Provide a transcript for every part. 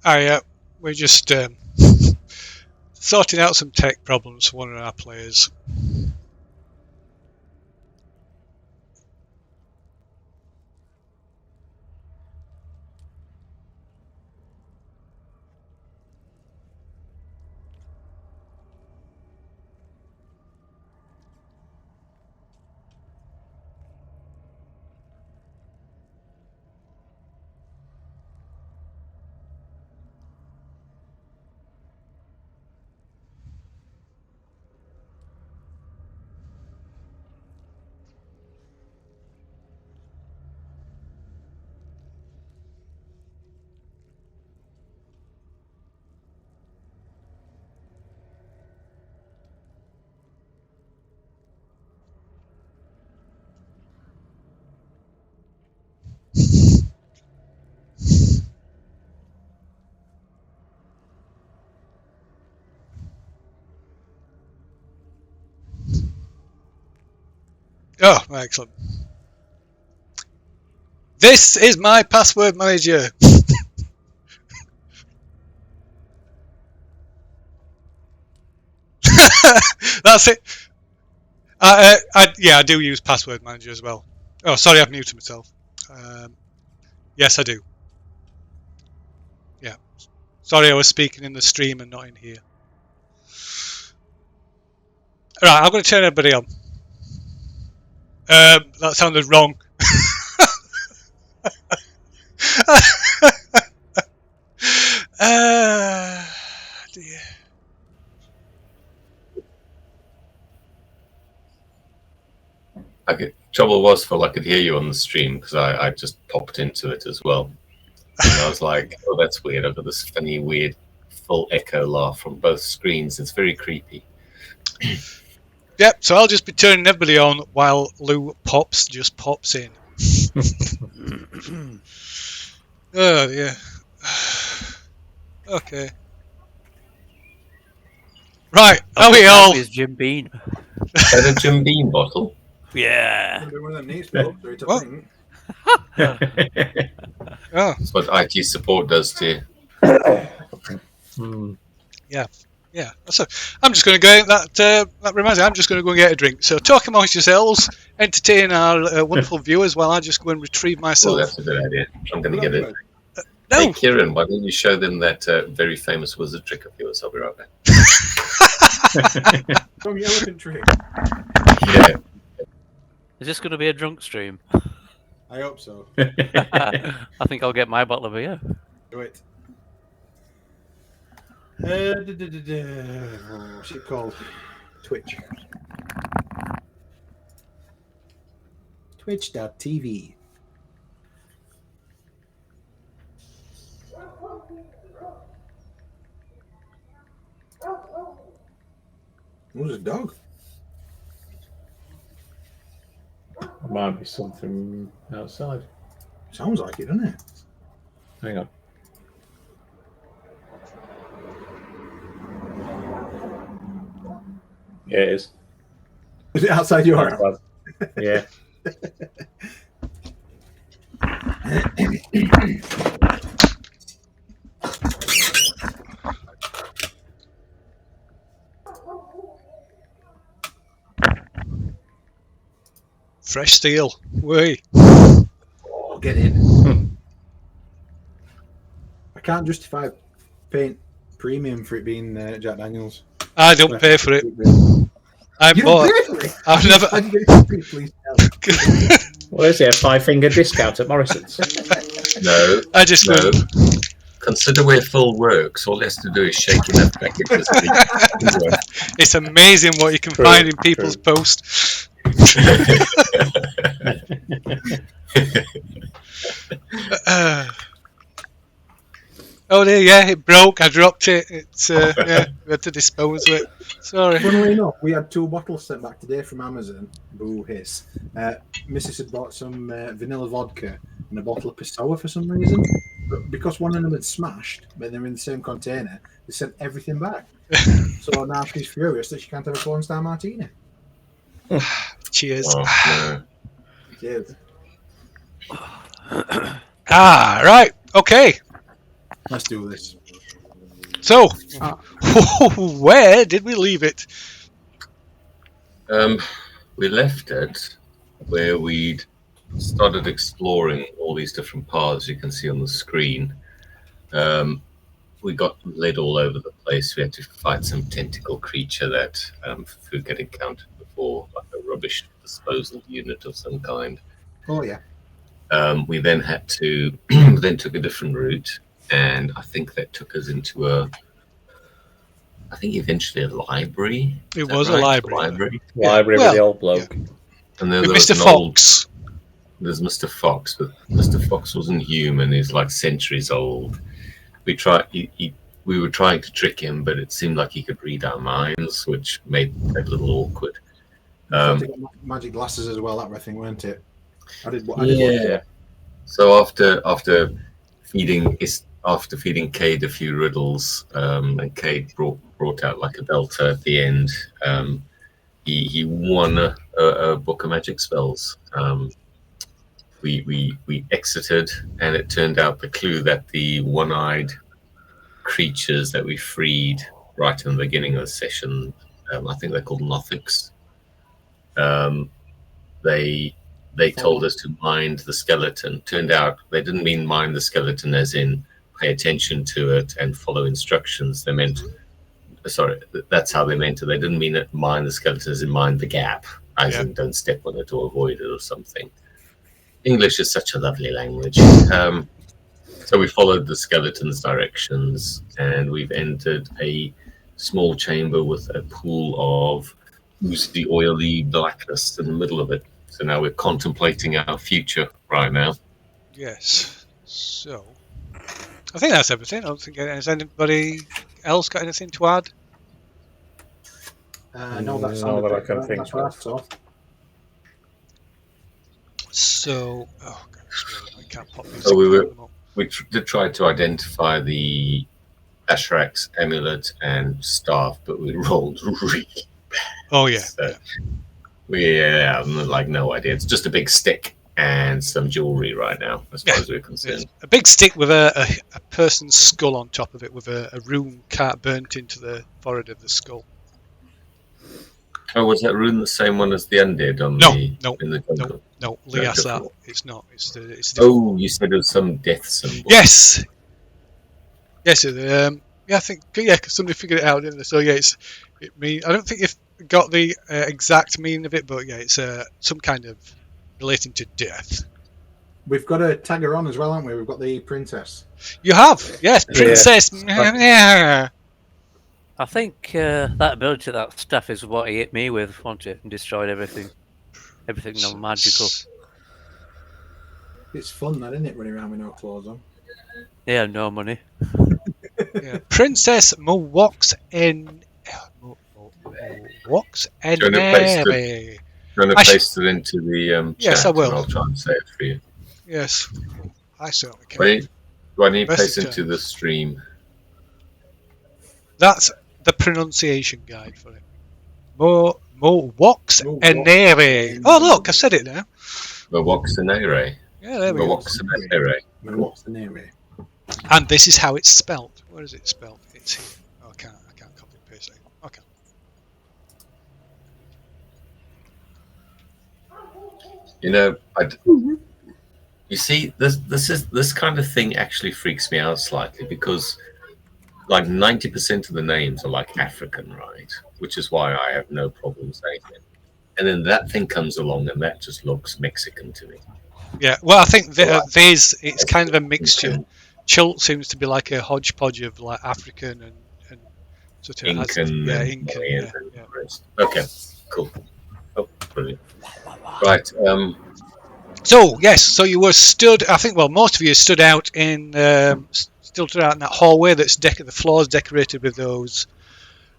Oh yeah, we're just sorting out some tech problems for one of our players. Oh, excellent. This is my password manager. That's it. I do use password manager as well. Oh, sorry, I've muted myself. Yes, I do. Yeah. Sorry, I was speaking in the stream and not in here. Right, I'm going to turn everybody on. That sounded wrong. Dear. Okay. Trouble was, Phil, I could hear you on the stream because I just popped into it as well. And I was like, oh, that's weird. I've got this funny, weird, full echo laugh from both screens. It's very creepy. Yep, so I'll just be turning everybody on while Lou just pops in. Oh, yeah. Okay. Right, are we all? Is Jim Beam. Is that a Jim Beam bottle? Yeah. One of them needs to What? Oh. That's what IT support does to you. Yeah. So I'm just going to go. That reminds me. I'm just going to go and get a drink. So talk amongst yourselves, entertain our wonderful viewers while I just go and retrieve myself. Oh, that's a good idea. I'm going to get it. No. Hey, Kieran, why don't you show them that very famous wizard trick of yours? I'll be right back. From the elephant trick. Yeah. Is this going to be a drunk stream? I hope so. I think I'll get my bottle of beer. Do it. What's it called? Twitch. Twitch.tv. Who's a dog? There might be something outside. Sounds like it, doesn't it? Hang on. Yeah, it is. Is it outside your house? Yeah. Fresh steel. Way. Oh, get in. I can't justify paying premium for it being Jack Daniels. I don't pay for it. I You bought. don't pay for it? I've never. I didn't get it, please tell. Well, is there a 5-finger discount at Morrison's? No. I just No. Consider where Phil works. All he has to do is shake enough packages. It's amazing what you can True, find in people's posts. Oh dear, yeah, it broke. I dropped it. It's yeah, we had to dispose of it. Sorry. Funnily enough, we had 2 bottles sent back today from Amazon. Boo hiss. Mrs. had bought some vanilla vodka and a bottle of Pessoa for some reason. But because one of them had smashed, but they're in the same container, they sent everything back. So now she's furious that she can't have a Corn Star Martini. Cheers. Oh, no. Cheers. Right. Okay. Let's do this. So, where did we leave it? We left it where we'd started exploring all these different paths you can see on the screen. We got led all over the place. We had to fight some tentacle creature that Fook had encountered before, like a rubbish disposal unit of some kind. Oh, yeah. We then had to then took a different route, and I think that took us into eventually a library. It was a library. Library. Library with the old bloke. Yeah. And then With there was Mr. an Fox. There's Mr. Fox, but Mr. Fox wasn't human. He's like centuries old. We were trying to trick him, but it seemed like he could read our minds, which made it a little awkward. Magic glasses as well, that I think, weren't it? I did Yeah. So after feeding Cade a few riddles, and Cade brought out like a delta at the end, he won a book of magic spells. We exited, and it turned out the clue that the one-eyed creatures that we freed right in the beginning of the session, I think they're called Nothics. They told us to mind the skeleton. Turned out they didn't mean mind the skeleton as in pay attention to it and follow instructions. They meant, sorry, that's how they meant it. They didn't mean it mind the skeleton as in mind the gap, as in don't step on it or avoid it or something. English is such a lovely language. So we followed the skeleton's directions, and we've entered a small chamber with a pool of oozy, oily blackness in the middle of it. So now we're contemplating our future right now. Yes. So, I think that's everything. I don't think has anybody else got anything to add? No, that's Not that I can think that's what I of. saw. So, oh gosh, I can't pop these. So we did try to identify the Ashrak's amulet and staff, but we rolled really bad. Oh yeah. So we have like no idea. It's just a big stick and some jewelry right now, as far as we're concerned. It's a big stick with a person's skull on top of it, with a rune burnt into the forehead of the skull. Oh, was that rune the same one as the undead on No, in the jungle? No, Lee asked that. It's not. It's the Oh, you said it was some death symbol. Yes. Yes. Yeah, I think. Yeah, because somebody figured it out, didn't they? So yeah, I don't think you've got the exact meaning of it, but yeah, it's some kind of relating to death. We've got a tagger on as well, haven't we? We've got the princess. You have, yes, princess. Yeah. I think that ability, that stuff, is what he hit me with, wasn't it? And destroyed everything. Everything non-magical. It's fun, that, isn't it, running around with no clothes on? Yeah, no money. Yeah. Princess Mowoks in. Mowoks Do you want to paste it into the chat? Yes, I will. And I'll try and say it for you. Yes, I certainly can. Wait, do I need to paste Message into the stream? That's the pronunciation guide for it. Mowoks Mowoks Enere. Oh look, I said it now. Mawoksanere. Yeah, there we go. Mawoksanere. What's the name of it? And this is how it's spelled. Where is it spelled? It's here. Oh, I can't copy and paste it. Okay. You know, you see, this kind of thing actually freaks me out slightly, because like 90% of the names are like African, right? Which is why I have no problem saying it. And then that thing comes along, and that just looks Mexican to me. Yeah. Well, I think it's kind of a mixture. Chult seems to be like a hodgepodge of like African and sort of Incan, Incan. and the rest. Okay, cool. Oh, brilliant. Right. So yes, so you were stood. I think, well, most of you stood out in still stood out in that hallway. That's the floors decorated with those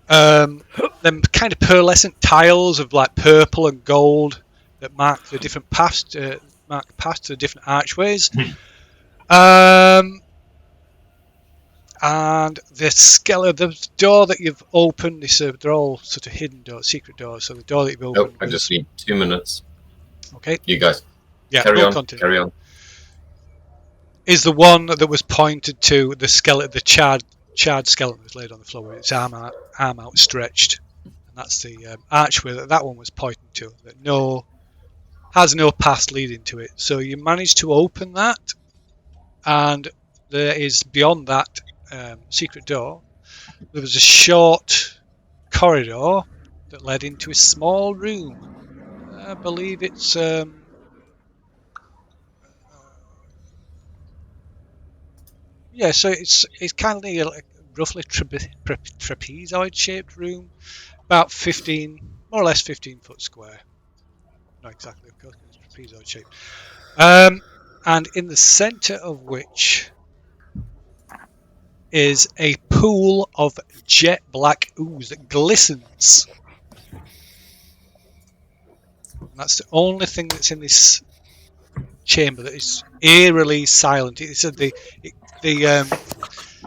them kind of pearlescent tiles of like purple and gold that mark the different paths to the different archways. And the door that you've opened, they're all sort of hidden doors, secret doors. So the door that you've opened. I just need 2 minutes. Okay. You guys. Yeah. Carry on. Continue. Carry on. Is the one that was pointed to the skeleton, the charred skeleton was laid on the floor with its arm outstretched, and that's the archway that one was pointing to. That has no path leading to it. So you managed to open that, and there is beyond that secret door. There was a short corridor that led into a small room. I believe it's. Yeah, so it's kind of like roughly trapezoid shaped room, about 15, more or less 15 foot square. Not exactly, of course, it's trapezoid shaped. And in the centre of which is a pool of jet black ooze that glistens. And that's the only thing that's in this chamber that is eerily silent. It's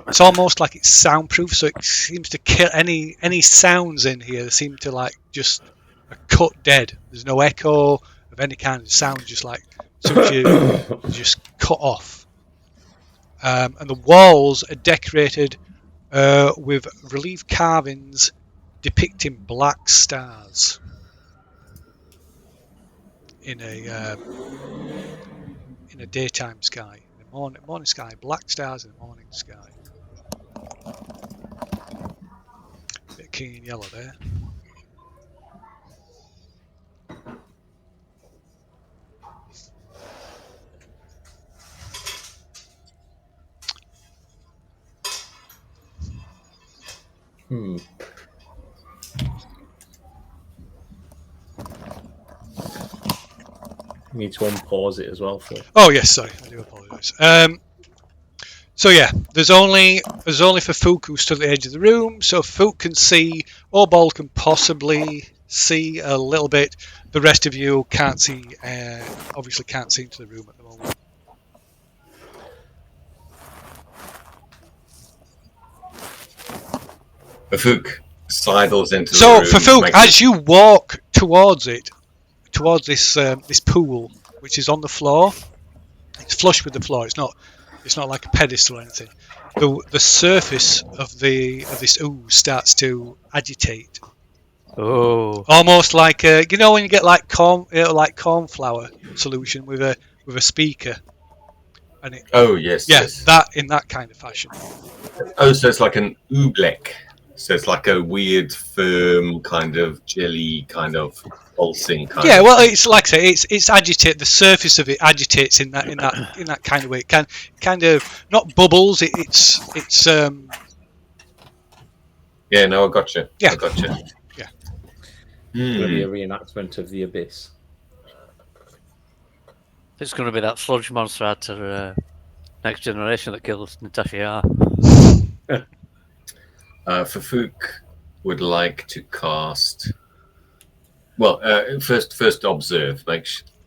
it's almost like it's soundproof, so it seems to kill any sounds in here. Seem to like just cut dead. There's no echo of any kind of sound. Just like as soon as you just cut off. And the walls are decorated with relief carvings depicting black stars in a daytime sky, in a morning sky, black stars in the morning sky. Bit of king in yellow there. Need to unpause it as well, Phil. Oh yes, sorry, I do apologise. So yeah, there's only for Fook who stood at the edge of the room, so Fook can see, or Ball can possibly see a little bit. The rest of you can't see, obviously can't see into the room at the moment. Fook sidles into the So room. for Fook, as you walk towards this this pool, which is on the floor, it's flush with the floor. It's not like a pedestal or anything. The surface of this ooze starts to agitate, Oh, almost like you know when you get like cornflour solution with a speaker, and it Oh yes, yes. that in that kind of fashion. Oh, so it's like an oobleck. So it's like a weird, firm kind of jelly, kind of pulsing kind. Yeah, of well, it's like I say, it's agitated. The surface of it agitates in that kind of way. It can kind of not bubbles. It's Yeah, no, I got you. Yeah. I got you. Yeah. It'll be a reenactment of the Abyss. it's going to be that sludge monster out of Next Generation that kills Natasha Yar. Fook would like to cast. Well, first observe.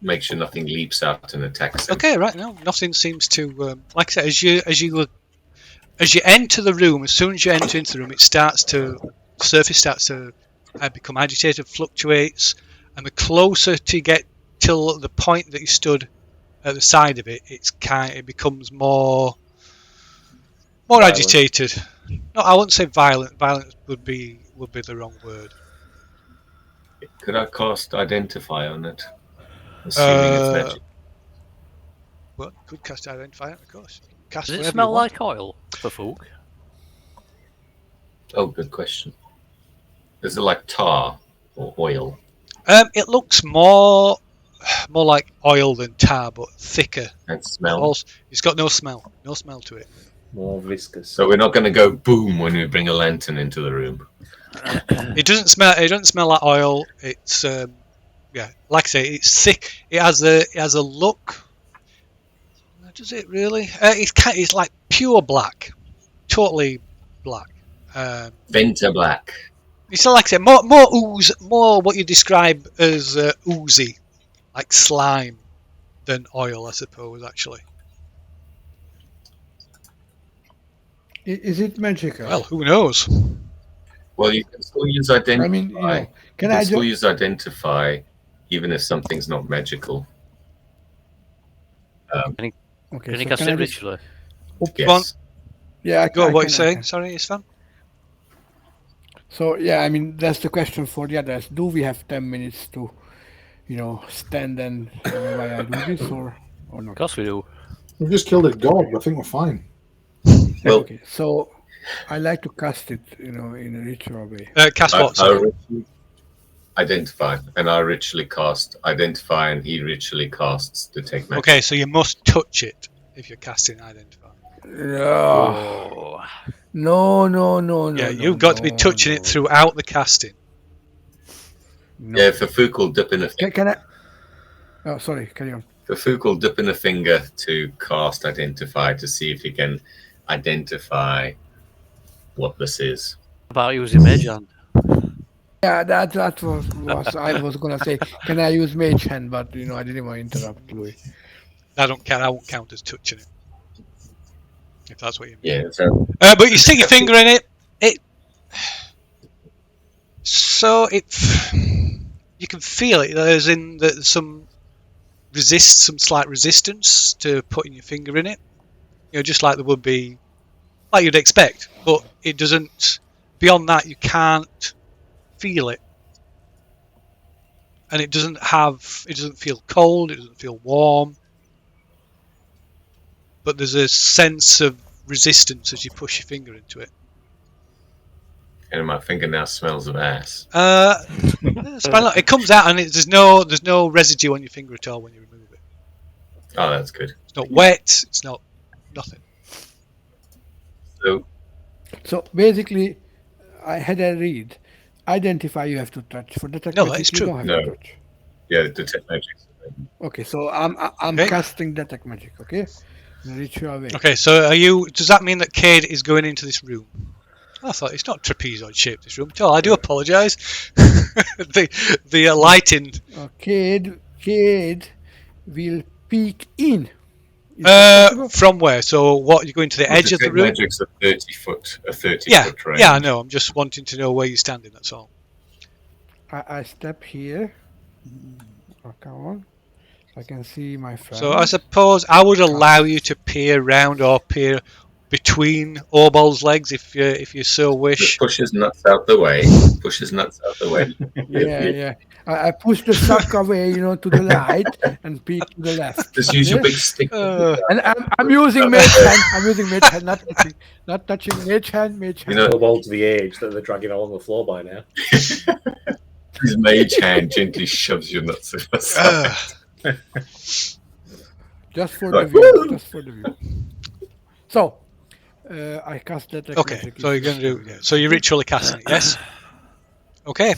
Make sure nothing leaps out and attacks him. okay, right now. Nothing seems to like I said. As you enter the room, as soon as you enter into the room, the surface starts to become agitated, fluctuates, and the closer to get till the point that you stood at the side of it, it becomes more Violent. agitated. No, I wouldn't say violent. Violent would be the wrong word. Could I cast Identify on it? Assuming it's magic. Well, could cast Identify, of course. Cast Does it whatever smell you want. like oil for folk? Oh, good question. Is it like tar or oil? It looks more like oil than tar, but thicker. And smell? Also, it's got no smell to it. More viscous. So we're not going to go boom when we bring a lantern into the room. It doesn't smell like oil. It's like I say, it's thick. It has a look. Does it really? It's like pure black, totally black. Venta black. It's like I said, more ooze, more what you describe as oozy, like slime, than oil, I suppose. Actually, Is it magical? well, who knows? Well, you can still use Identify. I mean, you can can I still just use Identify even if something's not magical. okay? Can you So cast can it I just, ritually? Go on. Yes. yeah, I Go on, what you can, I saying? can. Sorry, Isfan? So yeah, I mean that's the question for the others. Do we have 10 minutes to, stand and why I do this or Of not? course we do. We've just killed a god. I think we're fine. Well, Okay, so I like to cast it, in a ritual way. Cast what? I Sorry. ritually Identify, and I ritually cast Identify, and he ritually casts Detect Magic. Okay, so you must touch it if you're casting Identify. No, no. Yeah, you've got to be touching it throughout the casting. No. Yeah, for Fook will dip in a Can I? Oh, sorry. Carry on. For Fook will dip in a finger to cast Identify to see if he can identify what this is. About using Mage Hand. Yeah, that was I was gonna say. Can I use Mage Hand? But I didn't want to interrupt Louis. I don't count. I won't count as touching it. If that's what you mean. Yeah, so But you stick your finger in it. You you can feel it. There's some slight resistance to putting your finger in it. Just like there would be, like you'd expect. But it doesn't. Beyond that, you can't feel it, and it doesn't feel cold. It doesn't feel warm. But there's a sense of resistance as you push your finger into it. And my finger now smells of ass. It comes out, and there's no residue on your finger at all when you remove it. Oh, that's good. It's not wet. It's not nothing. So basically, I had a read. Identify you have to touch. For detect No, magic, that's you true. don't have No. to touch. yeah, detect magic. Okay, so I'm Okay. casting detect magic. Okay, ritual way. Okay, so does that mean that Cade is going into this room? I thought it's not trapezoid shaped, this room at all. I do apologise. the lighting. Cade will peek in. Is that possible? From where? So what? You're going to the edge of the Detect room? magic's a 30-foot Yeah, range. yeah, I know. I'm just wanting to know where you're standing. That's all. I step here. Oh, come on. I can see my friend. So I suppose I would allow you to peer round or peer between Orbol's legs if you so wish. Push his nuts out the way. Push his nuts out the way. Yeah. I push the suck away, to the right and peek to the left. Just use your Okay? big stick. And I'm using mage hand. I'm using mage hand, not touching mage hand. You know, Football to the age that they're dragging along the floor by now. his mage hand gently shoves your nuts aside. Just for Right. the view. Just for the view. So, I cast detect Okay, magic. so you're going to do. So you're ritually casting it, yes? Okay.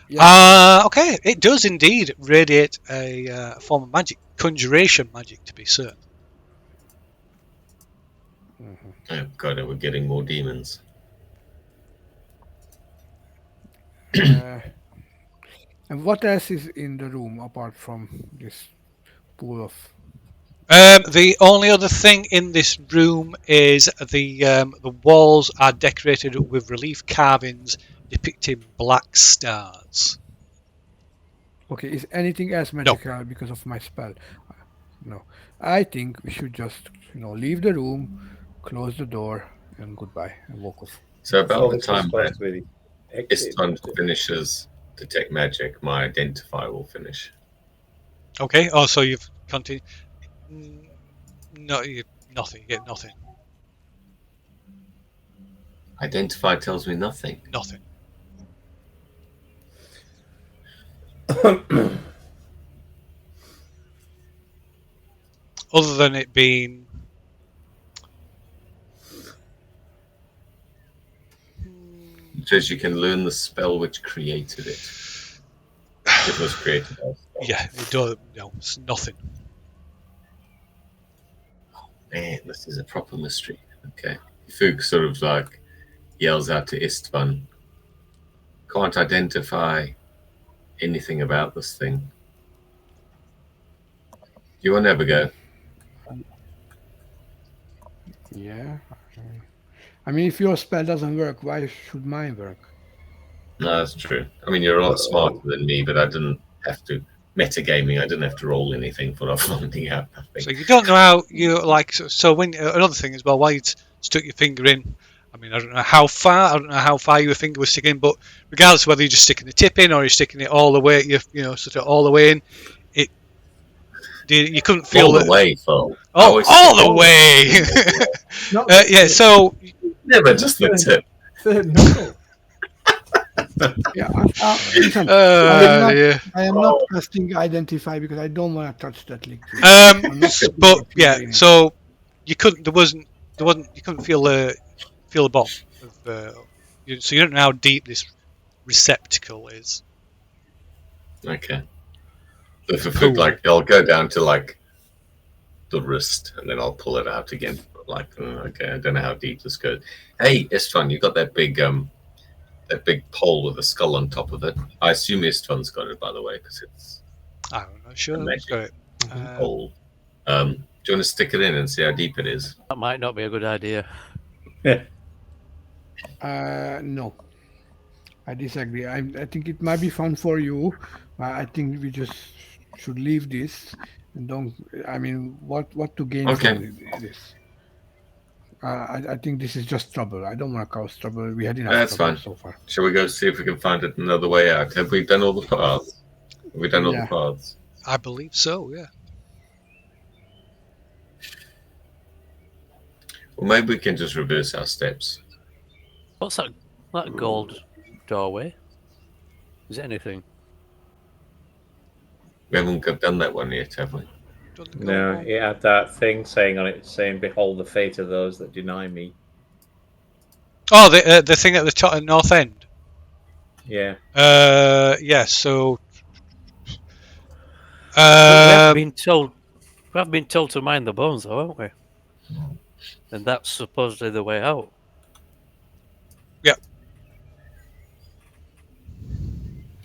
Yeah. Okay, it does indeed radiate a form of magic, conjuration magic to be certain. Oh god, we're getting more demons. And what else is in the room apart from this pool of? The only other thing in this room is the walls are decorated with relief carvings depicting black stars. Okay, is anything else magical because of my spell? No. I think we should just, leave the room, close the door, and goodbye, and walk off. So about Oh, the this was time supposed to be the exit. Istvan finishes detect magic, my identify will finish. Okay. Oh, so you've continued. No, nothing. You get nothing. Identify tells me nothing. Nothing. Other than it being. It says you can learn the spell which created it. It was created by a spell. Yeah, it does. No, it's nothing. Man, this is a proper mystery. Okay. Fook sort of like yells out to Istvan, can't identify anything about this thing. You will never go. Yeah. I mean, if your spell doesn't work, why should mine work? No, that's true. I mean, you're a lot smarter than me, but I didn't have to. Metagaming, I didn't have to roll anything for finding out nothing. So you don't know how you like. So when another thing as well, why you stuck your finger in. I mean, I don't know how far. I don't know how far your finger was sticking, but regardless of whether you're just sticking the tip in or you're sticking it all the way, sort of all the way in, you couldn't feel all that. The way, Phil. Oh, all the way. Yeah. So never just the tip. Third knuckle. Yeah. Listen, yeah. I am not casting identify because I don't want to touch that liquid. But yeah, so you couldn't. There wasn't. You couldn't feel the bottom of. So you don't know how deep this receptacle is. Okay. So if it, like, I'll go down to like the wrist and then I'll pull it out again. Like, okay, I don't know how deep this goes. Hey, Istvan, you got that big pole with a skull on top of it. I assume Istvan's got it, by the way, because it's. I'm not sure. Magic. Got it. Pole. Do you want to stick it in and see how deep it is? That might not be a good idea. No. I disagree. I think it might be fun for you, I think we just should leave this and don't. I mean, what to gain Okay. from this? I think this is just trouble. I don't want to cause trouble. We had enough That's trouble fine. so far. Shall we go see if we can find another way out? Have we done all the paths? Have we done all the Yeah. paths? I believe so. Yeah. Well, maybe we can just reverse our steps. What's that gold doorway? Is it anything? We haven't done that one yet, have we? Done the gold No, one? it had that thing saying on it, saying, "Behold the fate of those that deny me." Oh, the thing at the top, north end. Yeah. Yeah. So. We have been told. We have been told to mind the bones, though, haven't we? And that's supposedly the way out.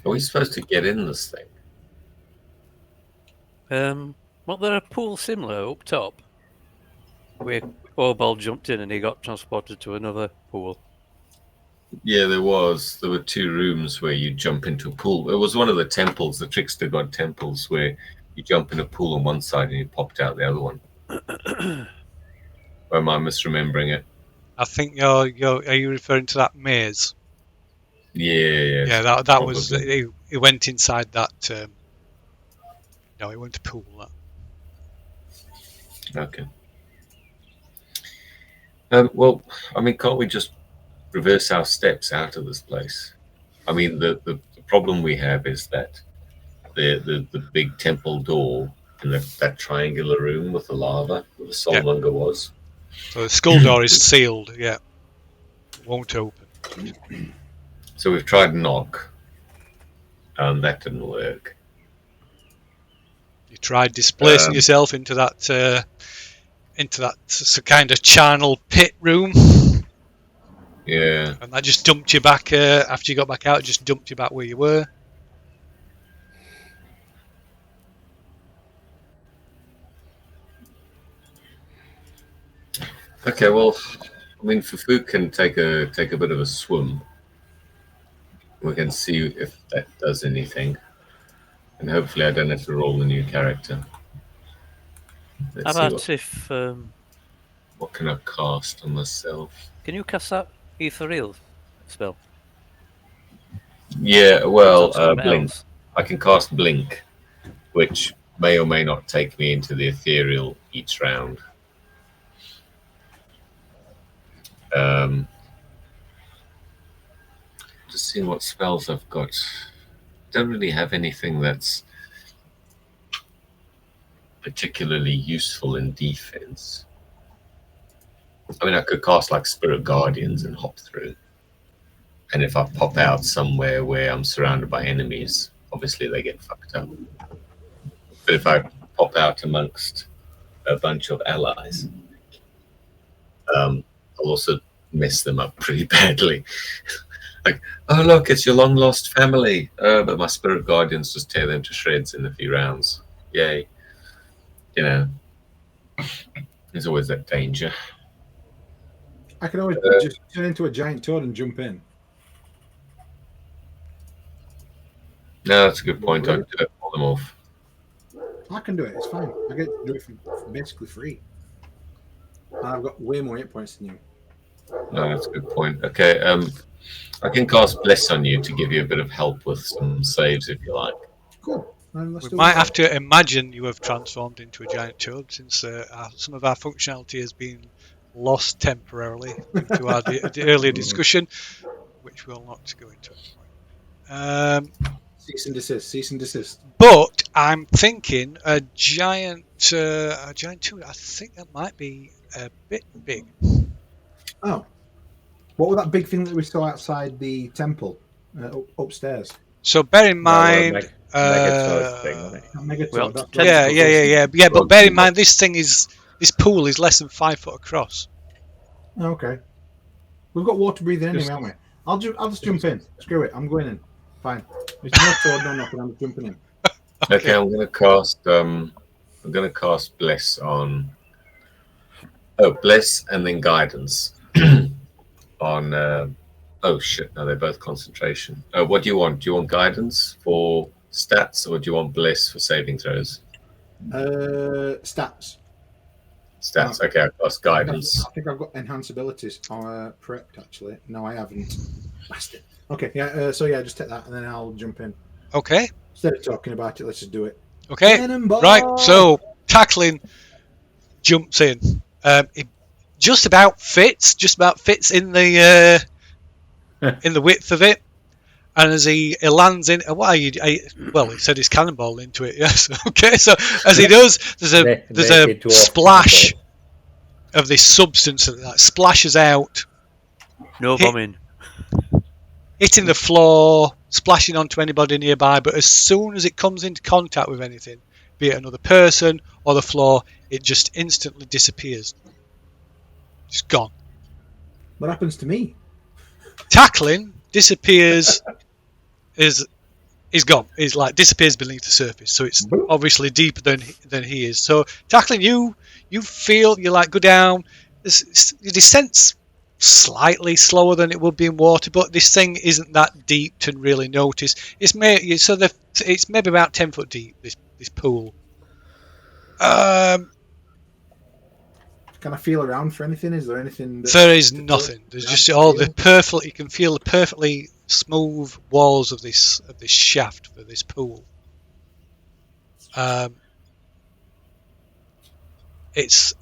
Are we supposed to get in this thing? Wasn't there a pool similar up top? Where Orbal jumped in and he got transported to another pool. Yeah, there was. There were 2 rooms where you jump into a pool. It was one of the temples, the trickster god temples, where you jump in a pool on one side and you popped out the other one. Or am I misremembering it? I think you're. Are you referring to that maze? Yeah. Yeah. That was. probably. It went inside that. No, it went to pool. That. Okay. Well, I mean, can't we just reverse our steps out of this place? I mean, the problem we have is that the big temple door in that triangular room with the lava where the soulmonger was. So the skull door is sealed. Yeah. It won't open. So we've tried knock, and that didn't work. You tried displacing yourself into that kind of charnel pit room, Yeah. and that just dumped you back after you got back out. It just dumped you back where you were. Okay. Well, I mean, Fufu can take a bit of a swim. We can see if that does anything, and hopefully, I don't have to roll a new character. How Let's see about if what can I cast on myself. can you cast that ethereal spell? Yeah, well, On something blink. else? I can cast blink, which may or may not take me into the ethereal each round. Just seeing what spells I've got. Don't really have anything that's particularly useful in defense. I mean, I could cast like Spirit Guardians and hop through. And if I pop out somewhere where I'm surrounded by enemies, obviously they get fucked up. But if I pop out amongst a bunch of allies, I'll also mess them up pretty badly. Like, oh look, it's your long lost family. But my Spirit Guardians just tear them to shreds in a few rounds. Yay. You know, there's always that danger. I can always just turn into a giant toad and jump in. No, that's a good point. I could pull them off. I can do it. It's fine. I get to do it for basically free. And I've got way more hit points than you. No, that's a good point. Okay, I can cast Bless on you to give you a bit of help with some saves if you like. Cool. Let's We do might it. have to imagine you have transformed into a giant toad, since some of our functionality has been lost temporarily to our the earlier discussion, which we'll not go into at the point. Cease and desist. Cease and desist. But I'm thinking a giant toad. I think that might be a bit big. Oh. What was that big thing that we saw outside the temple upstairs? So bear in mind. Megatoad thing, wasn't it? Megatoad. Well, that's ten- Yeah. But Well, bear in mind, this pool is less than 5 foot across. Oh, okay. We've got water breathing anyway, haven't we? I'll just jump in. Screw it. I'm going in. Fine. There's no sword, no nothing. I'm jumping in. Okay, I'm gonna cast Bless on Bless and then Guidance on oh shit, no, they're both concentration. What do you want? Do you want Guidance for stats, or do you want bliss for saving throws? Stats. Stats. Okay, I've got guidance. I think I've got enhanced abilities prepped, actually. No, I haven't. Bastard. Okay, yeah, so yeah, just take that and then I'll jump in. Okay. Instead of talking about it, let's just do it. Okay. Cannonball! Right. So tackling jumps in. It just about fits in the width of it. And as he lands in, well, he said he's cannonball into it. Yes. Okay. So as he does, there's a Naked dwarf splash cannonball. of this substance that splashes out, No Hit- bombing. hitting the floor, splashing onto anybody nearby. But as soon as it comes into contact with anything, be it another person or the floor, it just instantly disappears. Just gone. What happens to me? Tackling disappears is gone. Is like disappears beneath the surface. So it's obviously deeper than he is. So tackling, you feel you like go down. Your descent's slightly slower than it would be in water, but this thing isn't that deep to really notice. It's maybe about 10 foot deep. This pool. Can I feel around for anything? Is there anything? There is nothing. There's just all the perfectly. You can feel the perfectly smooth walls of this shaft for this pool. It's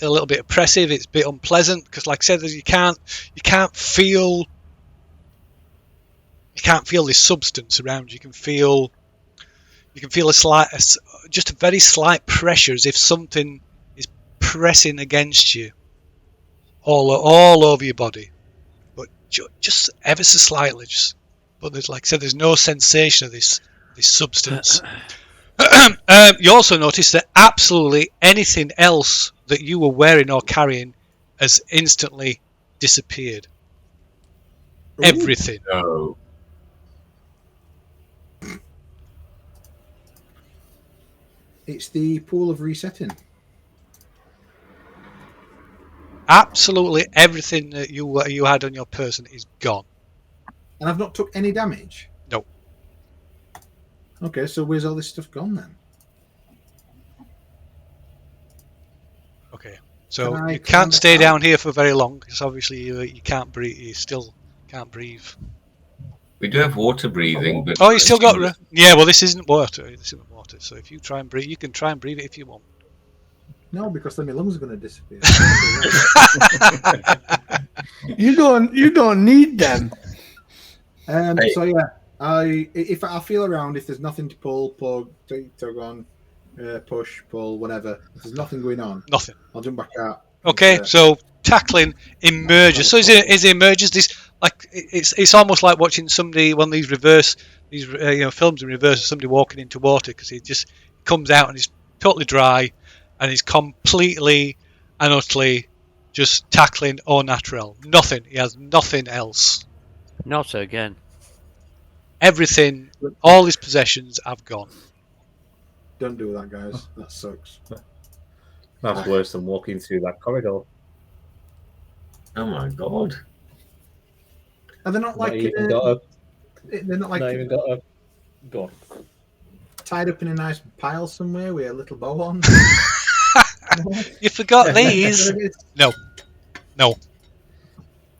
a little bit oppressive. It's a bit unpleasant because, like I said, you can't feel this substance around you. You can feel just a very slight pressure, as if something is pressing against you all over your body, but just ever so slightly. But there's, like I said, there's no sensation of this substance. You also notice that absolutely anything else that you were wearing or carrying has instantly disappeared. Ooh. Everything. No. It's the pool of resetting. Absolutely everything that you had on your person is gone. And I've not took any damage? No. Okay, so where's all this stuff gone then? Okay. So Can I you climb can't stay up? down here for very long because obviously you can't breathe. You still can't breathe. We do have water breathing, but Oh, you still got... Yeah, well, this isn't water. This isn't water. So if you try and breathe, you can try and breathe it if you want. No, because then my lungs are going to disappear. You don't need them. Hey. So yeah, if I feel around, if there's nothing to pull, tug on, push, pull, whatever. If there's nothing going on, Nothing. I'll jump back out. Okay, so tackling emerges. So as it emerges, it's almost like watching somebody one of these reverse films in reverse of somebody walking into water, because he just comes out and he's totally dry and he's completely and utterly just tackling au naturel. Nothing. He has nothing else. Not again. Everything, all his possessions have gone. Don't do that, guys. That sucks. That's worse than walking through that corridor. Oh my god! Are they not like? Not even got a. They're not like Not even got a. Go on. tied up in a nice pile somewhere with a little bow on. You forgot these. No.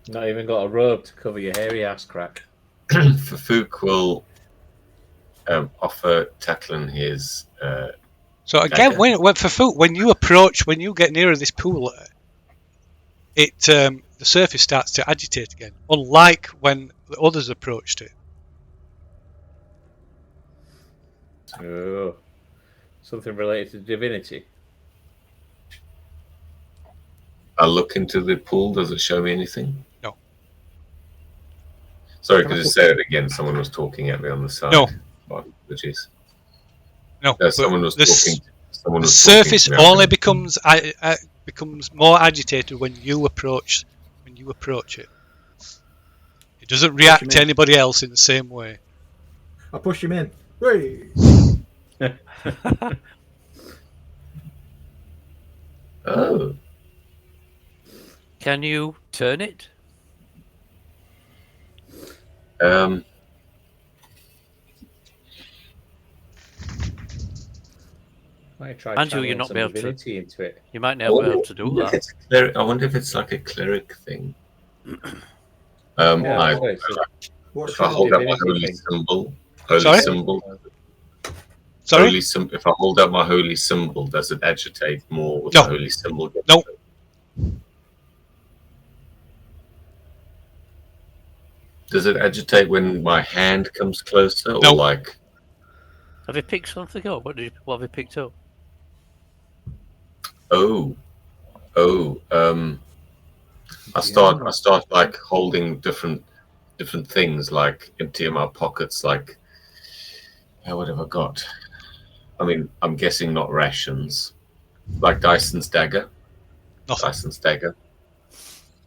Not even got a robe to cover your hairy ass crack. Fafouk will offer Tackling his. So again, dagger. when you get nearer this pool, the surface starts to agitate again, unlike when the others approached it. Oh, something related to divinity. I'll look into the pool. Does it show me anything? No. Sorry, could you say it again? Someone was talking at me on the side. No. Apologies. No. Someone was talking. Someone The was surface talking to me. only becomes more agitated when you approach it. It doesn't react to anybody else in the same way. I'll push him in. Hey! Oh, Can you turn it? Might try Andrew, you're channeling not some be able to. divinity into it. You might not be able to do If that. it's I wonder if it's like a cleric thing. Yeah, I, so it's What's if I a hold up my divinity holy thing. symbol, Sorry? Sorry? if I hold up my holy symbol, does it agitate more with No. the holy symbol? No. Does it agitate when my hand comes closer, or No. like? Have you picked something up? What have you picked up? Oh, I start like holding different things, like emptying my pockets, like, what have I got? I mean, I'm guessing not rations, like Dyson's dagger. Nothing. Dyson's dagger.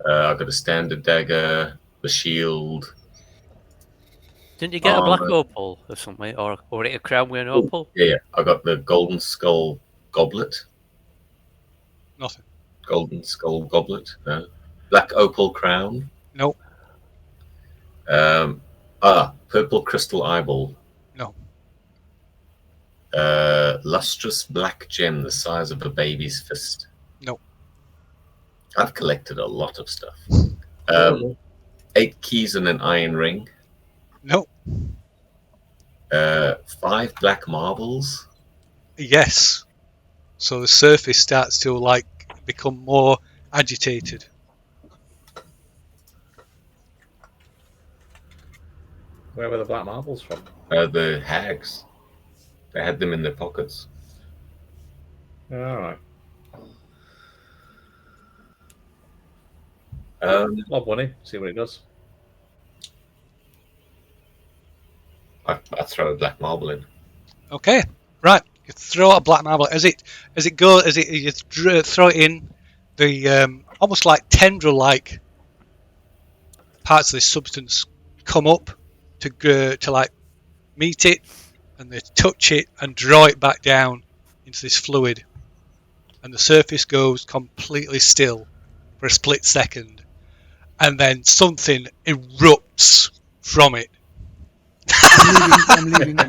I've got a standard dagger, the shield. Didn't you get a black opal or something, or a crown with an opal? Yeah, I got the golden skull goblet. Nothing. Golden skull goblet. No. Black opal crown. No. Purple crystal eyeball. No. Lustrous black gem the size of a baby's fist. No. I've collected a lot of stuff. 8 keys and an iron ring. No. 5 black marbles. Yes. So the surface starts to like become more agitated. Where were the black marbles from? The hags. They had them in their pockets. All right. Lob one in, see what it does. I throw a black marble in. Okay. Right. You throw a black marble. As it you throw it in, the almost like tendril-like parts of this substance come up to like meet it, and they touch it and draw it back down into this fluid, and the surface goes completely still for a split second, and then something erupts from it. I'm leaving.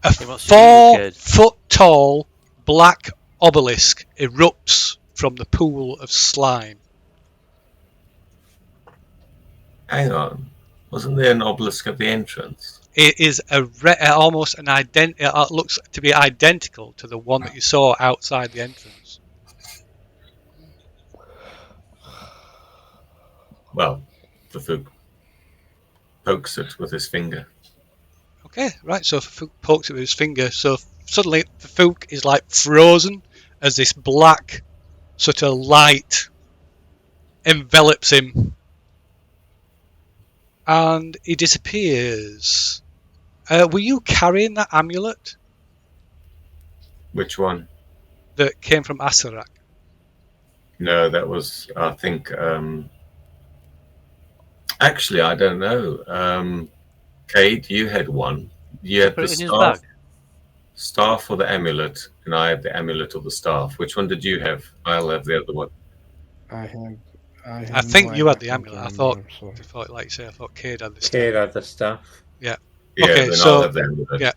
A You must see you, kid. 4-foot tall black obelisk erupts from the pool of slime. Hang on. Wasn't there an obelisk at the entrance? It is almost an it looks to be identical to the one that you saw outside the entrance. Well, the Fook pokes it with his finger. Okay, right. So Fook pokes it with his finger. So suddenly Fook is like frozen as this black sort of light envelops him, and he disappears. Were you carrying that amulet Which one? that came from Asarak? No, that was, I think, actually, I don't know. Cade, you had one. You had Put the it in his staff, bag. staff or the amulet, and I had the amulet or the staff. Which one did you have? I'll have the other one. I think you had the amulet. I thought, Sorry. like you say, I thought Cade had the stuff. Kid had the staff. Yeah, Okay, then so- I'll have the amulet. yeah.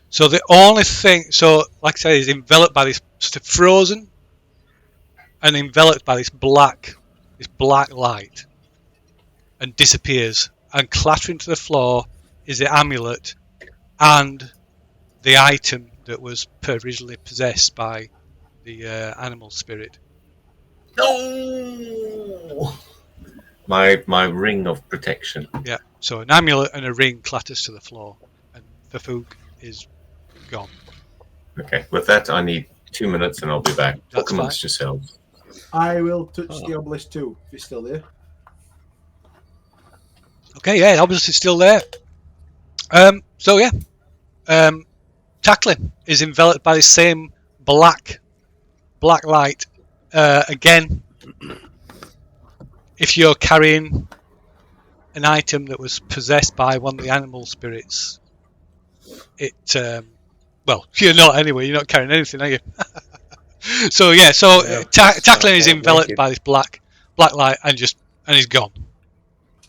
So the only thing, like I say, is enveloped by this sort of frozen and enveloped by this black light, and disappears. And clattering to the floor is the amulet and the item that was originally possessed by the animal spirit. No! My ring of protection. Yeah. So an amulet and a ring clatters to the floor, and Fafook is gone. Okay, with that, I need 2 minutes and I'll be back. Talk That's amongst yourselves. I will touch the obelisk too, if it's still there. Okay, yeah, obviously still there. So yeah, Tackling is enveloped by the same black light. Again, if you're carrying an item that was possessed by one of the animal spirits, it well, you're not anyway. You're not carrying anything, are you? So yeah, Tackling is enveloped by this black light and he's gone.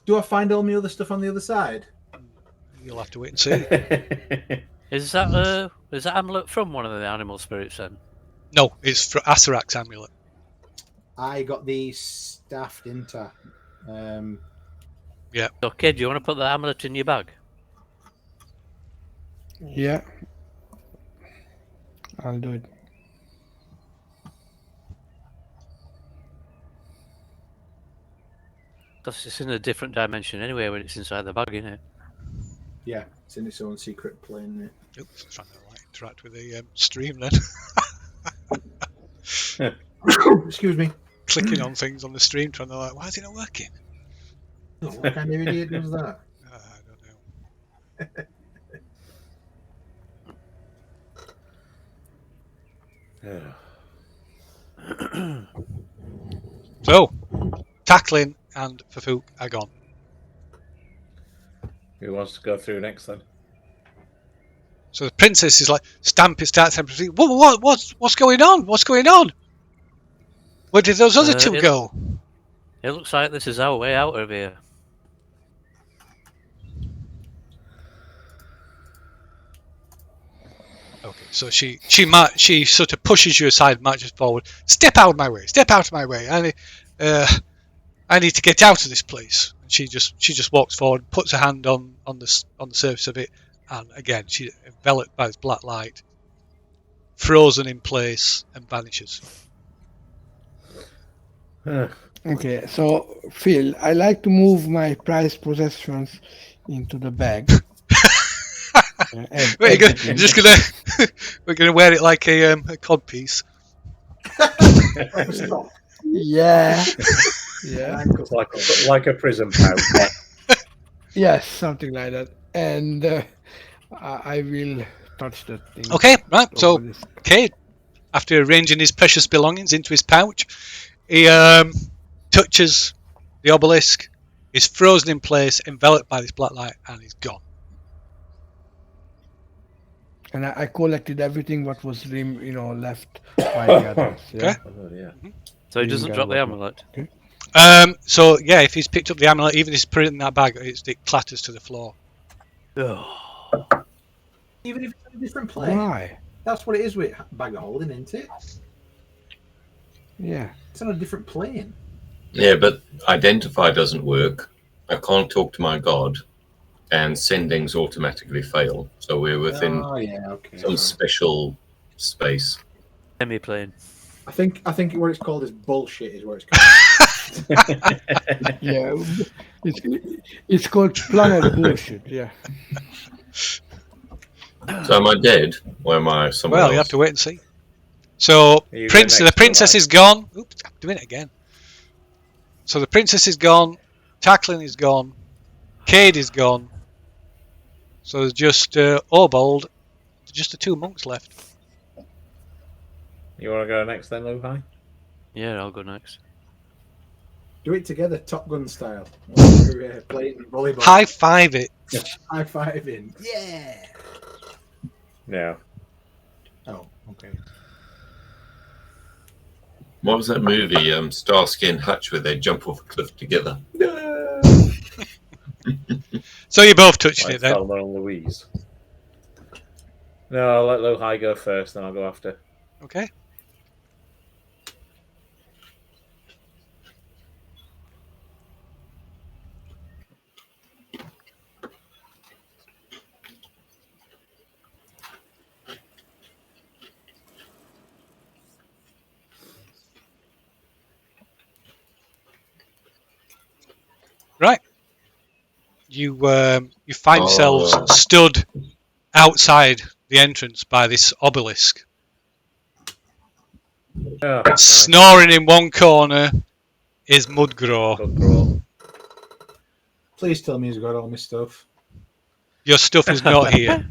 Do I find all my other stuff on the other side? you'll have to wait and see. Is that amulet from one of the animal spirits then? No, it's for Asarak's amulet. I got the staff, didn't I? Okay, do you want to put the amulet in your bag? Yeah. I'll do it. Because it's in a different dimension anyway when it's inside the bag, isn't it? Yeah, it's in its own secret plane. Isn't it? Oops, trying to like interact with the stream then. Excuse me. Clicking on things on the stream, trying to like, why is it not working? Oh, what kind of idiot does that? I don't know. So, Tackling and Fafuk are gone. Who wants to go through next then? So the princess is like, stamping. What's going on? What's going on? Where did those other two go? It looks like this is our way out of here. Okay, so she sort of pushes you aside, marches forward. Step out of my way! Step out of my way! I need to get out of this place. And she just walks forward, puts her hand on the surface of it, and again she's enveloped by this black light, frozen in place, and vanishes. Okay, so Phil, I like to move my prized possessions into the bag. We're gonna wear it like a codpiece. Stop. Yeah. Yeah. It's like a prison pouch. Yes, something like that. And I will touch that thing. Okay, right. So over this. Cade, after arranging his precious belongings into his pouch, he touches the obelisk. He's frozen in place, enveloped by this black light, and he's gone. And I collected everything what was left by the others. Yeah. Okay. Oh, yeah. So he doesn't drop the amulet. So yeah, if he's picked up the amulet, even if he's put it in that bag, it clatters to the floor. Even if it's a different plane. Why? That's what it is with bag of holding, isn't it? Yeah. It's on a different plane. Yeah, but identify doesn't work. I can't talk to my god, and sendings automatically fail. So we're within Oh yeah, okay. some special space. Semi-plane. I think what it's called is bullshit. Is what it's called. Yeah. It's called planet bullshit. Yeah. So am I dead, or am I somewhere Well, else? you have to wait and see. So You go the next, princess Eli. is gone. Oops, I'm doing it again. So the princess is gone. Tackling is gone. Cade is gone. So there's just Orbold, just the two monks left. You want to go next then, Luhai? Yeah, I'll go next. Do it together, Top Gun style. We're playing volleyball. High five it. High fiving. Yeah. Yeah. Oh, okay. What was that movie, Starsky and Hutch, where they jump off a cliff together? No. So you both touched Like it then. Thelma and Louise. No, I'll let Luhai go first, then I'll go after. Okay. Right. You find yourselves stood outside the entrance by this obelisk. Oh, nice. Snoring in one corner is Mudgraw. Good draw. Please tell me he's got all my stuff. Your stuff is not here.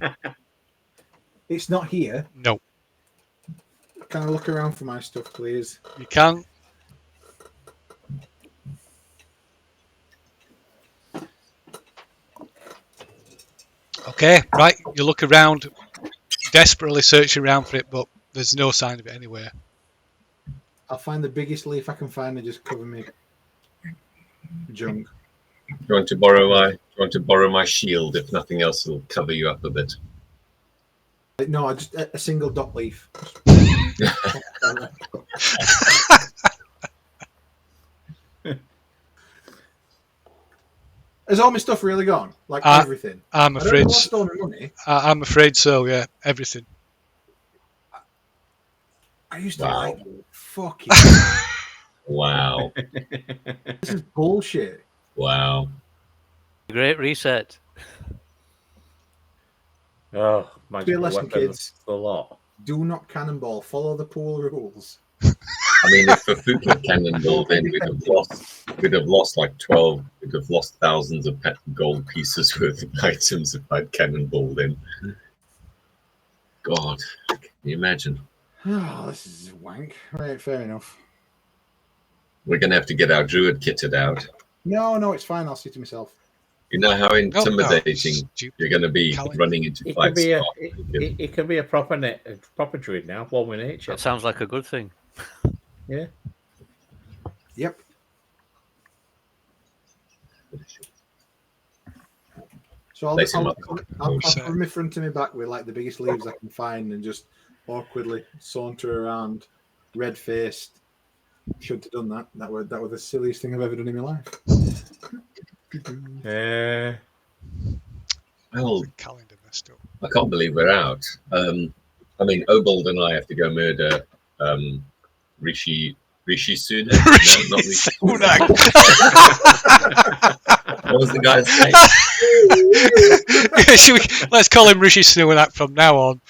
It's not here. No. Can I look around for my stuff, please? You can. Okay, right. You look around, desperately searching around for it, but there's no sign of it anywhere. I'll find the biggest leaf I can find and just cover me junk. You want to borrow want to borrow my shield? If nothing else, it'll cover you up a bit. No, just a single dot leaf. Is all my stuff really gone? Like everything? I'm I don't afraid. know what's stolen money. I'm afraid so. Yeah, everything. I used to Wow. like fucking. Wow. This is bullshit. Wow. Great reset. Oh, Be a magical lesson, weapons, kids. a lot. Do not cannonball. Follow the pool rules. I mean, if Fufuka cannonballed in, we'd have lost like 12. We'd have lost thousands of gold pieces worth of items if I'd cannonballed in. God, can you imagine? Oh, this is wank. Right, fair enough. We're going to have to get our druid kitted out. No, it's fine. I'll see to myself. You know how intimidating Stupid you're going to be calendar. running into It fights. can be a proper druid now, one with nature. That sounds like a good thing. Yeah. Yep. So I'll put my front to my back with like the biggest leaves I can find and just awkwardly saunter around, red faced. Should have done that. That was the silliest thing I've ever done in my life. Well, calendar messed up. I can't believe we're out. I mean, Obald and I have to go murder Rishi Sunak. No, not Rishi Sunak. What was the guy's name? Let's call him Rishi Sunak from now on.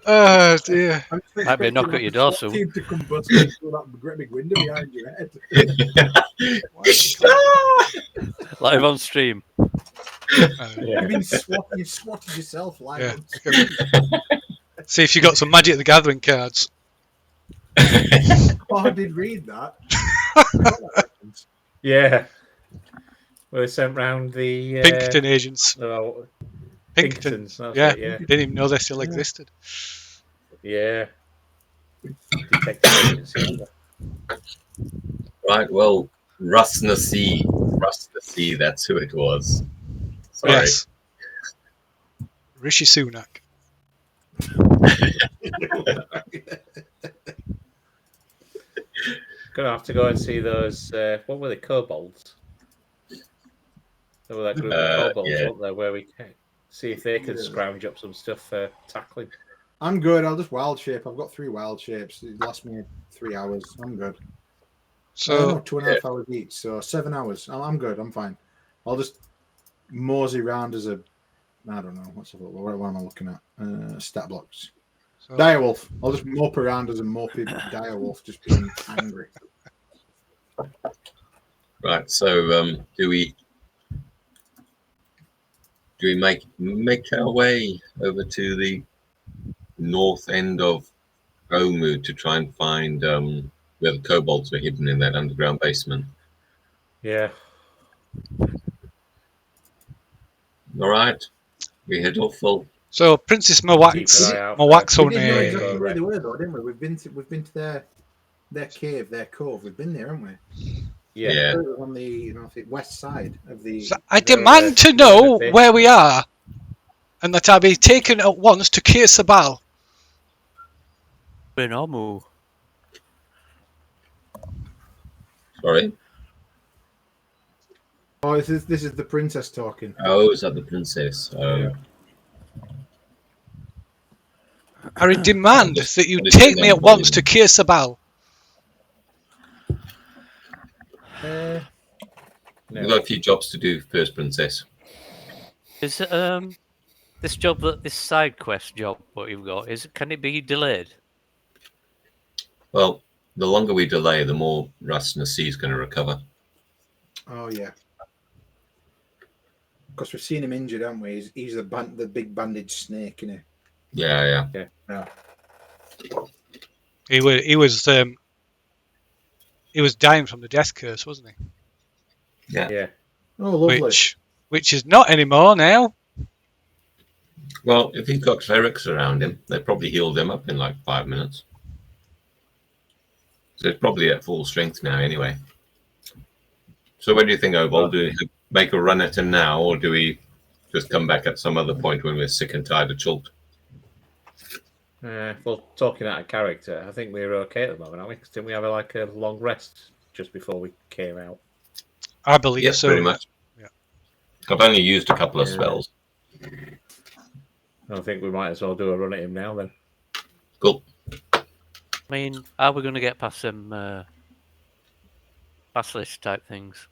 Oh dear. Might be a knock at your door soon. Team to come bust through that great big window behind your head. Live on stream. You've swatted yourself live. Yeah. See if you got some Magic the Gathering cards. Oh, I did read that. Yeah. We sent round the Pinkerton agents. Pinkerton. Pinkertons. That's Yeah. it, yeah. Didn't even know they still existed. Yeah. Detective agency. Right, well, Rustnasee, that's who it was. Sorry. Yes. Rishi Sunak. Gonna have to go and see those. What were they? Kobolds. There were that group of kobolds, yeah. weren't there? Where we can see if they can scrounge up some stuff for tackling. I'm good. I'll just wild shape. I've got 3 wild shapes. It lasts me 3 hours. I'm good. So 2.5 hours each. So 7 hours. I'm good. I'm fine. I'll just mosey around as a. I don't know. What am I looking at? Stat blocks. Direwolf. I'll just mope around as a mopey direwolf, just being angry. Right. So, do we make our way over to the north end of Omu to try and find where the kobolds were hidden in that underground basement? Yeah. All right. We head off full. So Princess Keep an eye out for- We Mowaxone. didn't know exactly where they were, though, didn't we? We've been to their cave, their cove. We've been there, haven't we? Yeah. On the west side of the. So I demand to know where we are, and that I be taken at once to Kir Sabal. Benomu. Sorry. Oh, this is the princess talking. Oh, is that the princess? Oh. I demand that you take me at once to Kir Sabal. We've got a few jobs to do first, princess. Is this side quest job what you've got? Can it be delayed? Well, the longer we delay, the more Rustnasee is going to recover. Oh yeah. Because we've seen him injured, haven't we? He's the big bandaged snake, isn't he? Yeah. Yeah. He was dying from the death curse, wasn't he? Yeah. Oh, lovely. Which is not anymore now. Well, if he's got clerics around him, they probably healed him up in like 5 minutes. So it's probably at full strength now anyway. So what do you think, Obold? Do we make a run at him now, or do we just come back at some other point when we're sick and tired of Chult? Well, talking out of character, I think we're okay at the moment, aren't we? 'Cause didn't we have a long rest just before we came out? I believe Yes, so. pretty much. Yeah. I've only used a couple of Yeah. spells. I think we might as well do a run at him now then. Cool. I mean, are we going to get past some basilisk type things?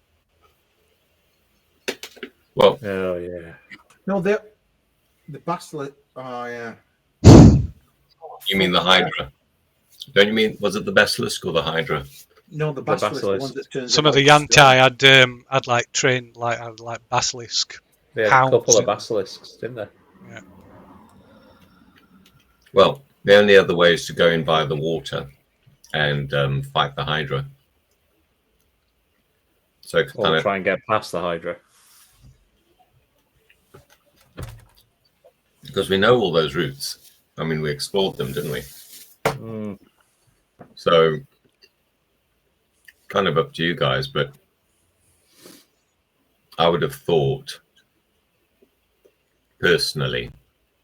Well, Oh yeah. No, the basilisk. Oh yeah. you mean the Hydra? Don't you mean, was it the Basilisk or the Hydra? No, the basilisk, the basilisk. ones that turns. Some out of the like stone. Yantai had like trained like basilisk. They had Hounds a couple of in them. basilisks, didn't they? Well, the only other way is to go in via the water and fight the Hydra. So Or try and get past the Hydra. because we know all those routes. I mean, we explored them, didn't we? Mm. So kind of up to you guys, but I would have thought personally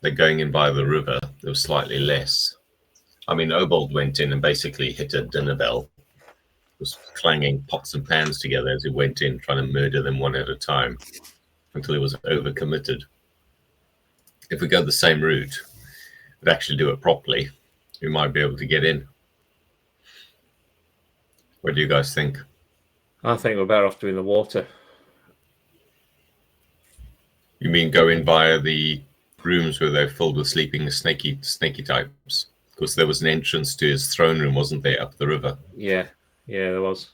that going in by the river, there was slightly less. I mean, Obold went in and basically hit a dinner bell, was clanging pots and pans together as he went in, trying to murder them one at a time until he was overcommitted. If we go the same route, we'd actually do it properly, we might be able to get in. What do you guys think? I think we're better off doing the water. You mean go in via the rooms where they're filled with sleeping snaky types? Because there was an entrance to his throne room, wasn't there, up the river? Yeah, there was.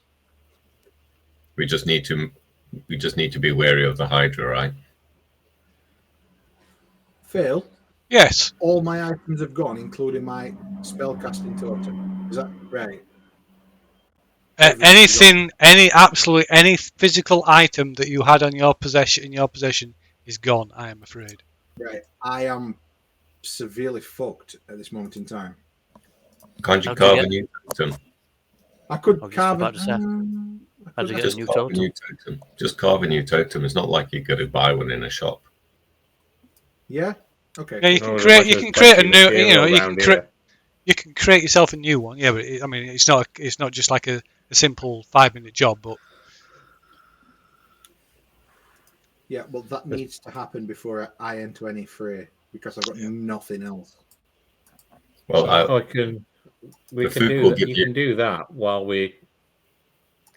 We just need to be wary of the Hydra, right? Phil, Yes. all my items have gone, including my spellcasting totem. Is that right? Anything, any physical item that you had on your possession is gone. I am afraid. Right. I am severely fucked at this moment in time. Can't you How'd you carve get- a new totem? I could I was just carve about to say. How'd you get a Just new carve a totem? new totem. Just carve a new totem. It's not like you got to buy one in a shop. Yeah. Okay. Yeah, you No, can there's create. like You there's can create a plenty of new. You material know, you around can create. here. You can create yourself a new one. Yeah, but I mean, it's not. It's not just like a simple 5-minute job. But Yeah. Well, that needs to happen before I enter any fray because I've got nothing else. Well, We can The do food will that. give You you- can do that while we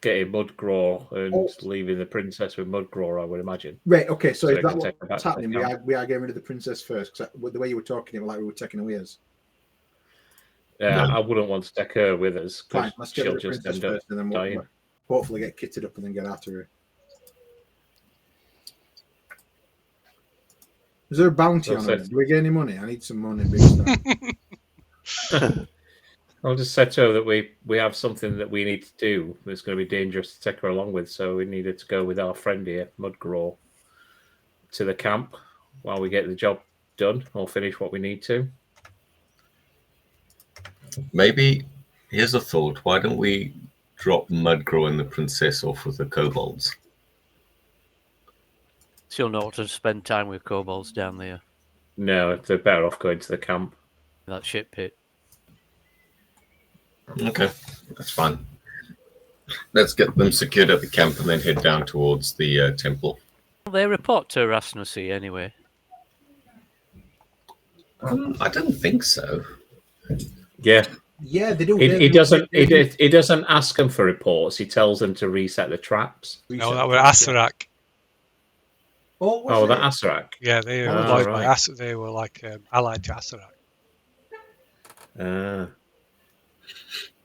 getting Mudgraw and Oh. leaving the princess with Mudgraw, I would imagine. Right. Okay. So So is I that can take her back what's to the happening? camp. We are getting rid of the princess first. Because the way you were talking, it was like we were taking away us. Yeah, No. I wouldn't want to take her with us Fine. because Let's get she'll rid of the just princess end up first, and then dying. we'll hopefully get kitted up and then get after her. Is there a bounty on her? That's it. Do we get any money? I need some money. Big time. I'll just say to her that we have something that we need to do that's going to be dangerous to take her along with, so we needed to go with our friend here, Mudgraw, to the camp while we get the job done or finish what we need to. maybe here's a thought. Why don't we drop Mudgraw and the princess off with the kobolds? She'll know to spend time with kobolds down there. No, they're better off going to the camp. That shit pit. Okay, that's fine. Let's get them secured at the camp and then head down towards the temple. They report to Rasmussen anyway. I don't think so. Yeah, Yeah, they do. he doesn't ask them for reports. He tells them to reset the traps. no, that were Asarak. Oh, that Asarak. Yeah, they were Ah, employed by right. They were like allied to Asarak.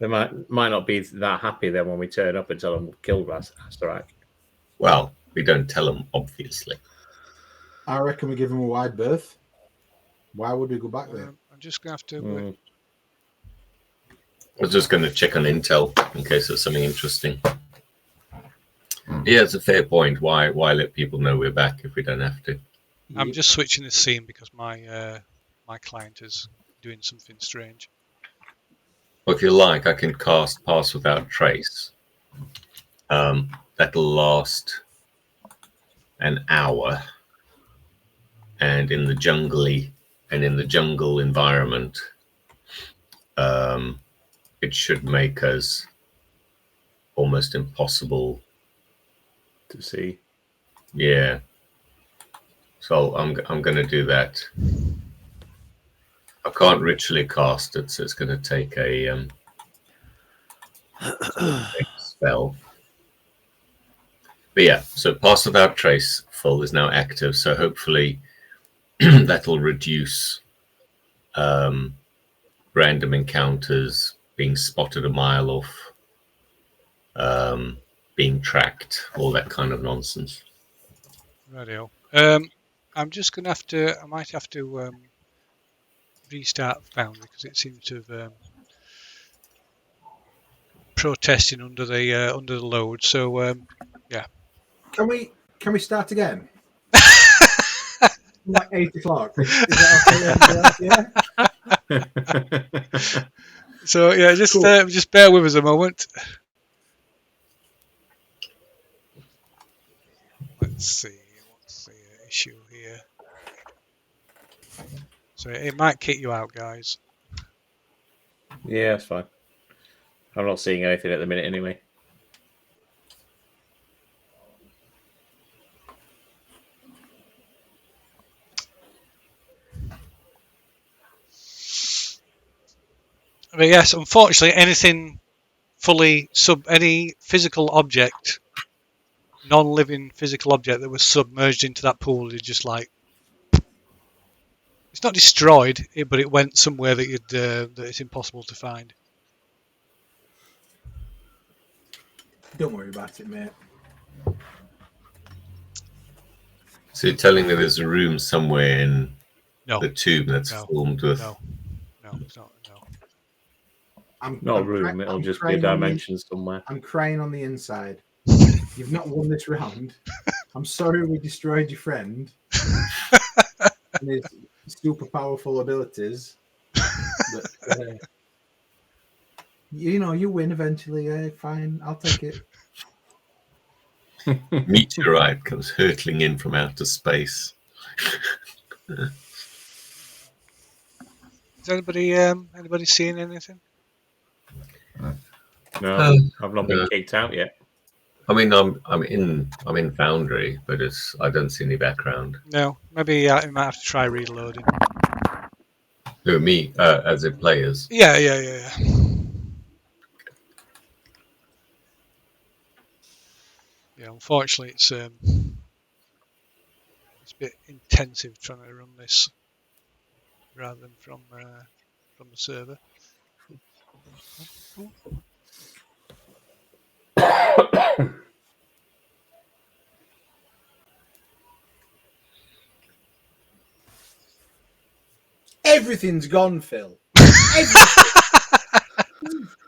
They might not be that happy then when we turn up and tell them we've killed Asarak. Well, we don't tell them, obviously. I reckon we give them a wide berth. Why would we go back there? I'm just gonna have to. I was just going to check on intel in case there's something interesting. Yeah, it's a fair point. Why let people know we're back if we don't have to? I'm just switching the scene because my my client is doing something strange. Well, if you like, I can cast Pass Without Trace. that'll last an hour, and in the jungle environment, it should make us almost impossible to see. Yeah. So I'm going to do that. I can't ritually cast it, so it's going to take a spell. But yeah, so Pass Without Trace full is now active, so hopefully that'll reduce random encounters, being spotted a mile off, being tracked, all that kind of nonsense. Radio. I'm just gonna have to. I might have to restart Foundry because it seems to have protesting under the load. So yeah. Can we start again? Like 8 o'clock. Is that okay? Yeah. So yeah, just Cool. just bear with us a moment. Let's see what's the issue here. So it might kick you out, guys. Yeah, that's fine. I'm not seeing anything at the minute anyway. But yes, unfortunately, anything any physical object, non-living physical object that was submerged into that pool is just like, it's not destroyed, but it went somewhere that it's impossible to find. Don't worry about it, mate. So you're telling me there's a room somewhere in No, the tube that's formed with... no, it's not. No. Not a room, it'll just be a dimension somewhere. I'm crying on the inside. You've not won this round. I'm sorry we destroyed your friend and his super powerful abilities. But, you win eventually. Fine, I'll take it. Meteorite comes hurtling in from outer space. Is anybody seeing anything? No, I've not been kicked out yet. I mean, I'm in Foundry, but I don't see any background. No, maybe you might have to try reloading. Who, me, as in players? Yeah. Yeah, unfortunately, it's a bit intensive trying to run this rather than from the server. Everything's gone, Phil. Everything.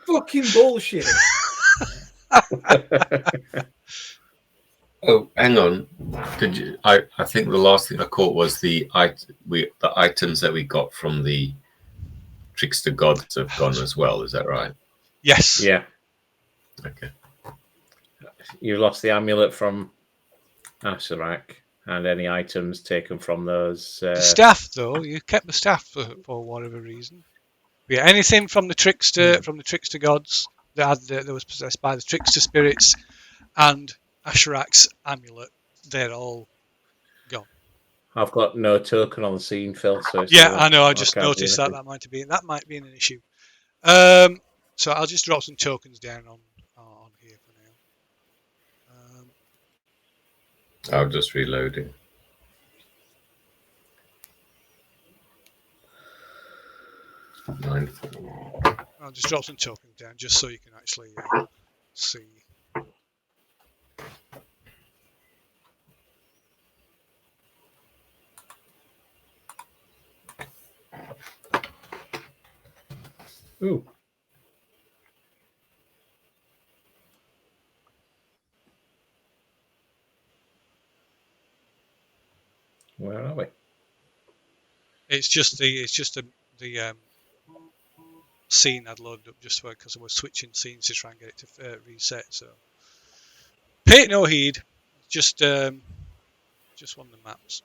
Fucking bullshit. Oh, hang on. Did you? I think the last thing I caught was the items that we got from the trickster gods have gone as well. Is that right? Yes. Yeah. Okay. You lost the amulet from Asherak and any items taken from those. The staff, though, you kept the staff for whatever reason. But yeah, anything from the trickster gods that was possessed by the trickster spirits and Asherak's amulet, they're all gone. I've got no token on the scene, Phil. So yeah, I know. I just can't noticed do that might be an issue. So I'll just drop some tokens down on here for now. I'll just reloading. I'll just drop some tokens down just so you can actually see. Ooh. Where are we? It's just the scene I'd loaded up just because I was switching scenes to try and get it to reset. So Pay no heed. Just one of the maps.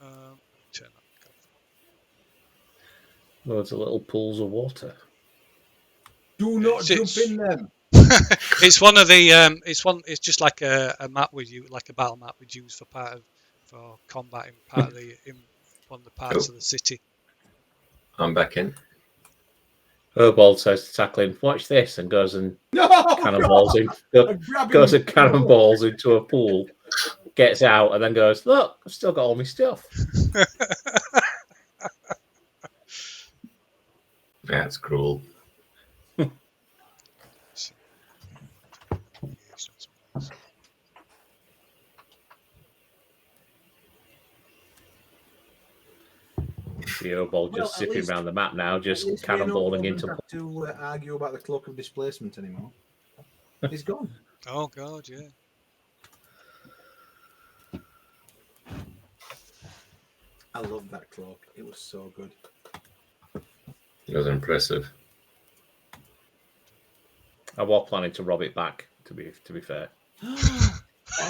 Turn that back off. Loads of little pools of water. Do not jump in them. It's one of the it's just like a map with you, like a battle map we'd use for combat in one of the parts of the city. I'm back in. Herbald says to Tackling, "Watch this," and goes and No, cannonballs God. cannonballs into a pool, gets out, and then goes, "Look, I've still got all my stuff." That's cruel. The Herbald just zipping around the map now, just cannonballing into. Don't have to argue about the cloak of displacement anymore. It's gone. Oh God, yeah. I love that cloak. It was so good. It was impressive. I was planning to rob it back. To be fair.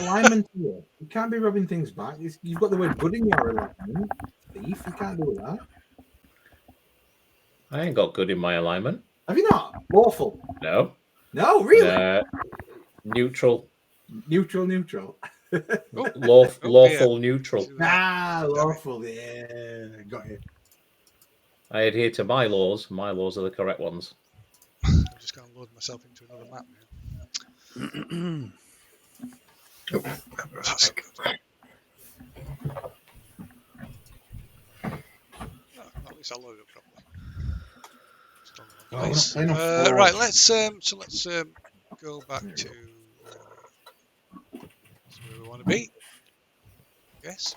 Alignment here. You can't be robbing things back. You've got the word good in your alignment. Thief, you can't do that. I ain't got good in my alignment. Have you not? Lawful. No. No, really? Neutral. Neutral. Lawful neutral. Lawful. Yeah, got you. I adhere to my laws. My laws are the correct ones. I'm just going to load myself into another map now. At least I'll load it properly. Right, let's go back to where we want to be. Yes.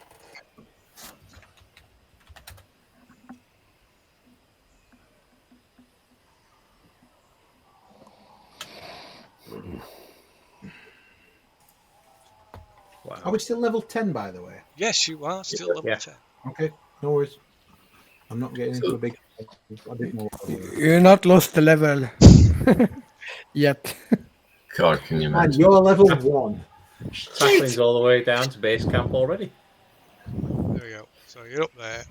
Wow. Are we still level 10, by the way? Yes, you are still level 10. Okay, no worries. I'm not getting into a big more. You're not lost the level yet. God, can you And imagine? you're level 1. Tackling's all the way down to base camp already. There we go. So you're up there.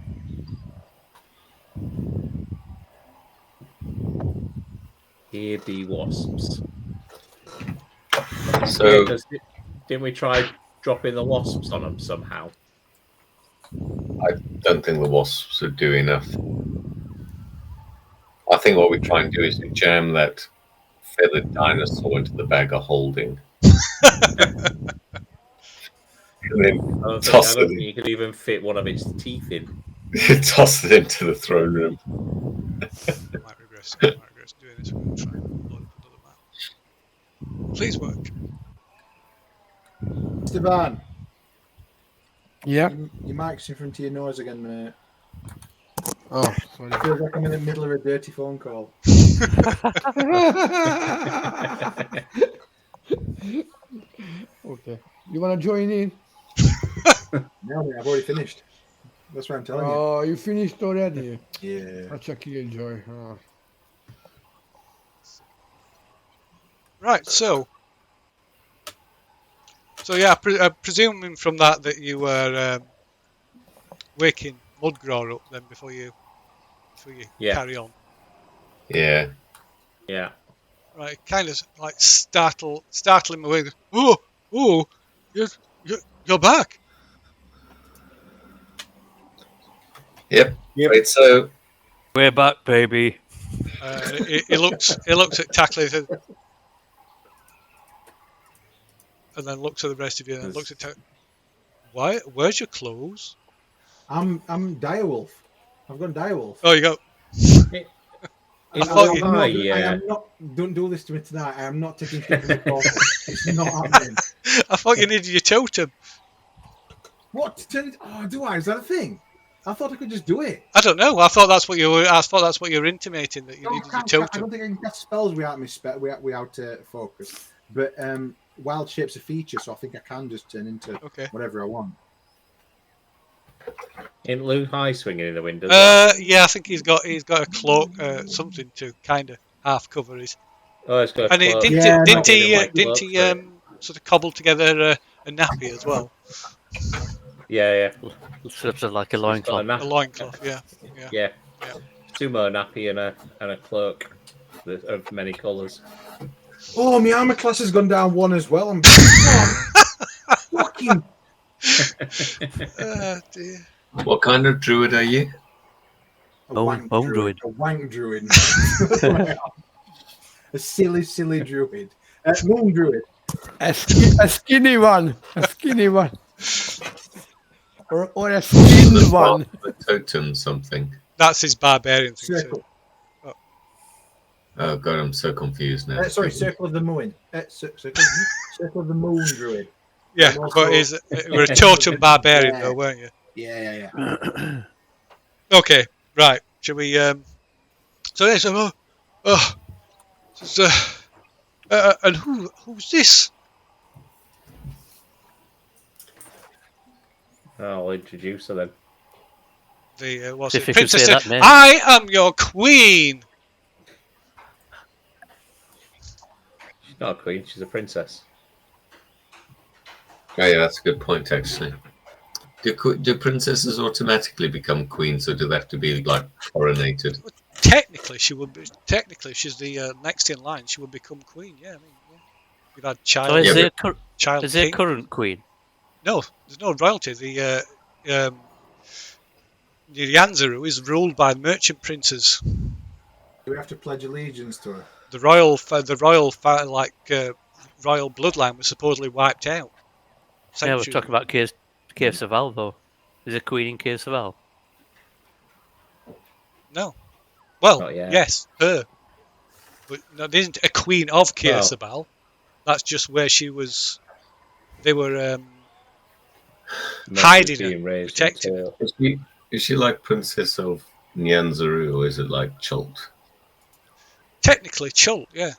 Here be wasps. So didn't we try dropping the wasps on them somehow? I don't think the wasps would do enough. I think what we try and do is we jam that feathered dinosaur into the bag of holding. And then I don't think you could even fit one of its teeth in. toss it into the throne room. I might regress doing this. We're going to try and load up another map. Please work. Esteban. Yeah. Your mic's in front of your nose again, mate. Oh, sorry. It feels like I'm in the middle of a dirty phone call. Okay. You want to join in? No, mate, I've already finished. That's what I'm telling you. Oh, you finished already? Yeah. Such a killjoy. Oh. Right, so yeah, presuming from that you were waking Mudgraw up then before you carry on. Yeah. Yeah. Right, kind of like startle him away. Oh, you're back. Yep. Right, so We're back, baby. He looks at Tackling and then looks at the rest of you and looks at Tackling. Where's your clothes? I'm Direwolf. I've gone Direwolf. Oh, you go. I am not. Don't do this to me tonight. I am not taking shit from the portal. It's not happening. I thought you needed your totem. What? Oh, do I? Is that a thing? I thought I could just do it. I don't know. I thought that's what you were intimating, that you needed your totem. I don't think I can cast spells without focus. But wild shape's a feature, so I think I can just turn into whatever I want. Ain't Lou High swinging in the window? Yeah, I think he's got a cloak, something to kind of half cover his Oh, it's got a And cloak. didn't Get he, a white didn't cloak he for it. sort of cobble together a nappy as well? Yeah. Sort of like a So it's got loincloth. A loincloth, yeah. Yeah. Yeah. Sumo nappy and a cloak of many colours. Oh, my armor class has gone down one as well. I'm fucking Oh, dear. What kind of druid are you? a Bone wank druid. druid. A wank druid. A silly druid. Moon druid. A skinny one. A skinny one. Or a skinned one. The totem something. That's his barbarian thing. Circle. Oh god, I'm so confused now. Sorry, Circle of the Moon. Circle of the Moon druid. Yeah, And also- but we're a totem barbarian, Yeah. though, weren't you? Yeah. Okay, right. Shall we? So there's and who's this? I'll introduce her then. The what's See it? if you can Princess say said, that name. "I am your queen." She's not a queen, she's a princess. Oh yeah, that's a good point actually. Do princesses automatically become queens, or do they have to be like coronated? Technically, she would be. Technically, if she's the next in line, she would become queen. Yeah, I mean, yeah. You've had child. So is Yeah, there child is there a king. current queen? No, there's no royalty. The Yanzuru is ruled by merchant princes. Do we have to pledge allegiance to her? The royal bloodline was supposedly wiped out. Yeah, we're Centuries talking ago. about Cave Saval, though. Is there a queen in Cave Saval? No. Well, Not yet. yes, her. But no, there isn't a queen of Keir Well. Sabal. That's just where she was. They were hiding her, Being raised protecting her. until- Is she like princess of Nyanzaru, or is it like Chult? Technically, Chult, yeah.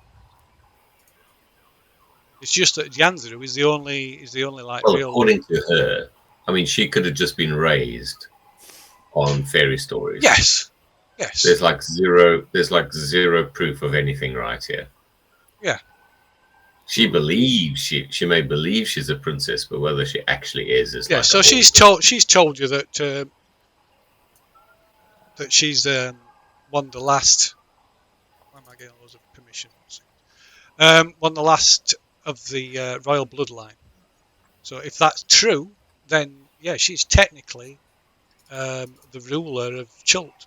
It's just that Yanzuru is the only like Well, real. according to her, I mean, she could have just been raised on fairy stories. Yes. There's like zero proof of anything right here. Yeah. She believes she may believe she's a princess, but whether she actually is Yeah. like So she's told you that that she's one of the last. Why am I getting loads of permission? One of the last of the royal bloodline. So if that's true, then yeah, she's technically the ruler of Chult.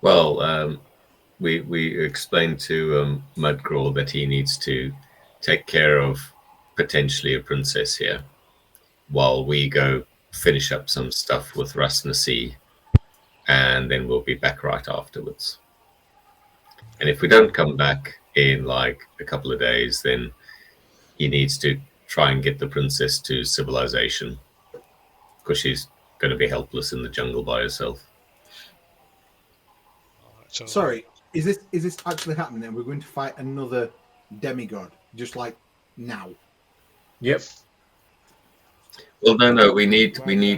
Well, we explained to Mudcrawl that he needs to take care of potentially a princess here, while we go finish up some stuff with Rasnasi, and then we'll be back right afterwards. And if we don't come back in like a couple of days, then he needs to try and get the princess to civilization, because she's going to be helpless in the jungle by herself. So, Sorry, is this actually happening? And we're going to fight another demigod, just like now. Yep. Well, no, we need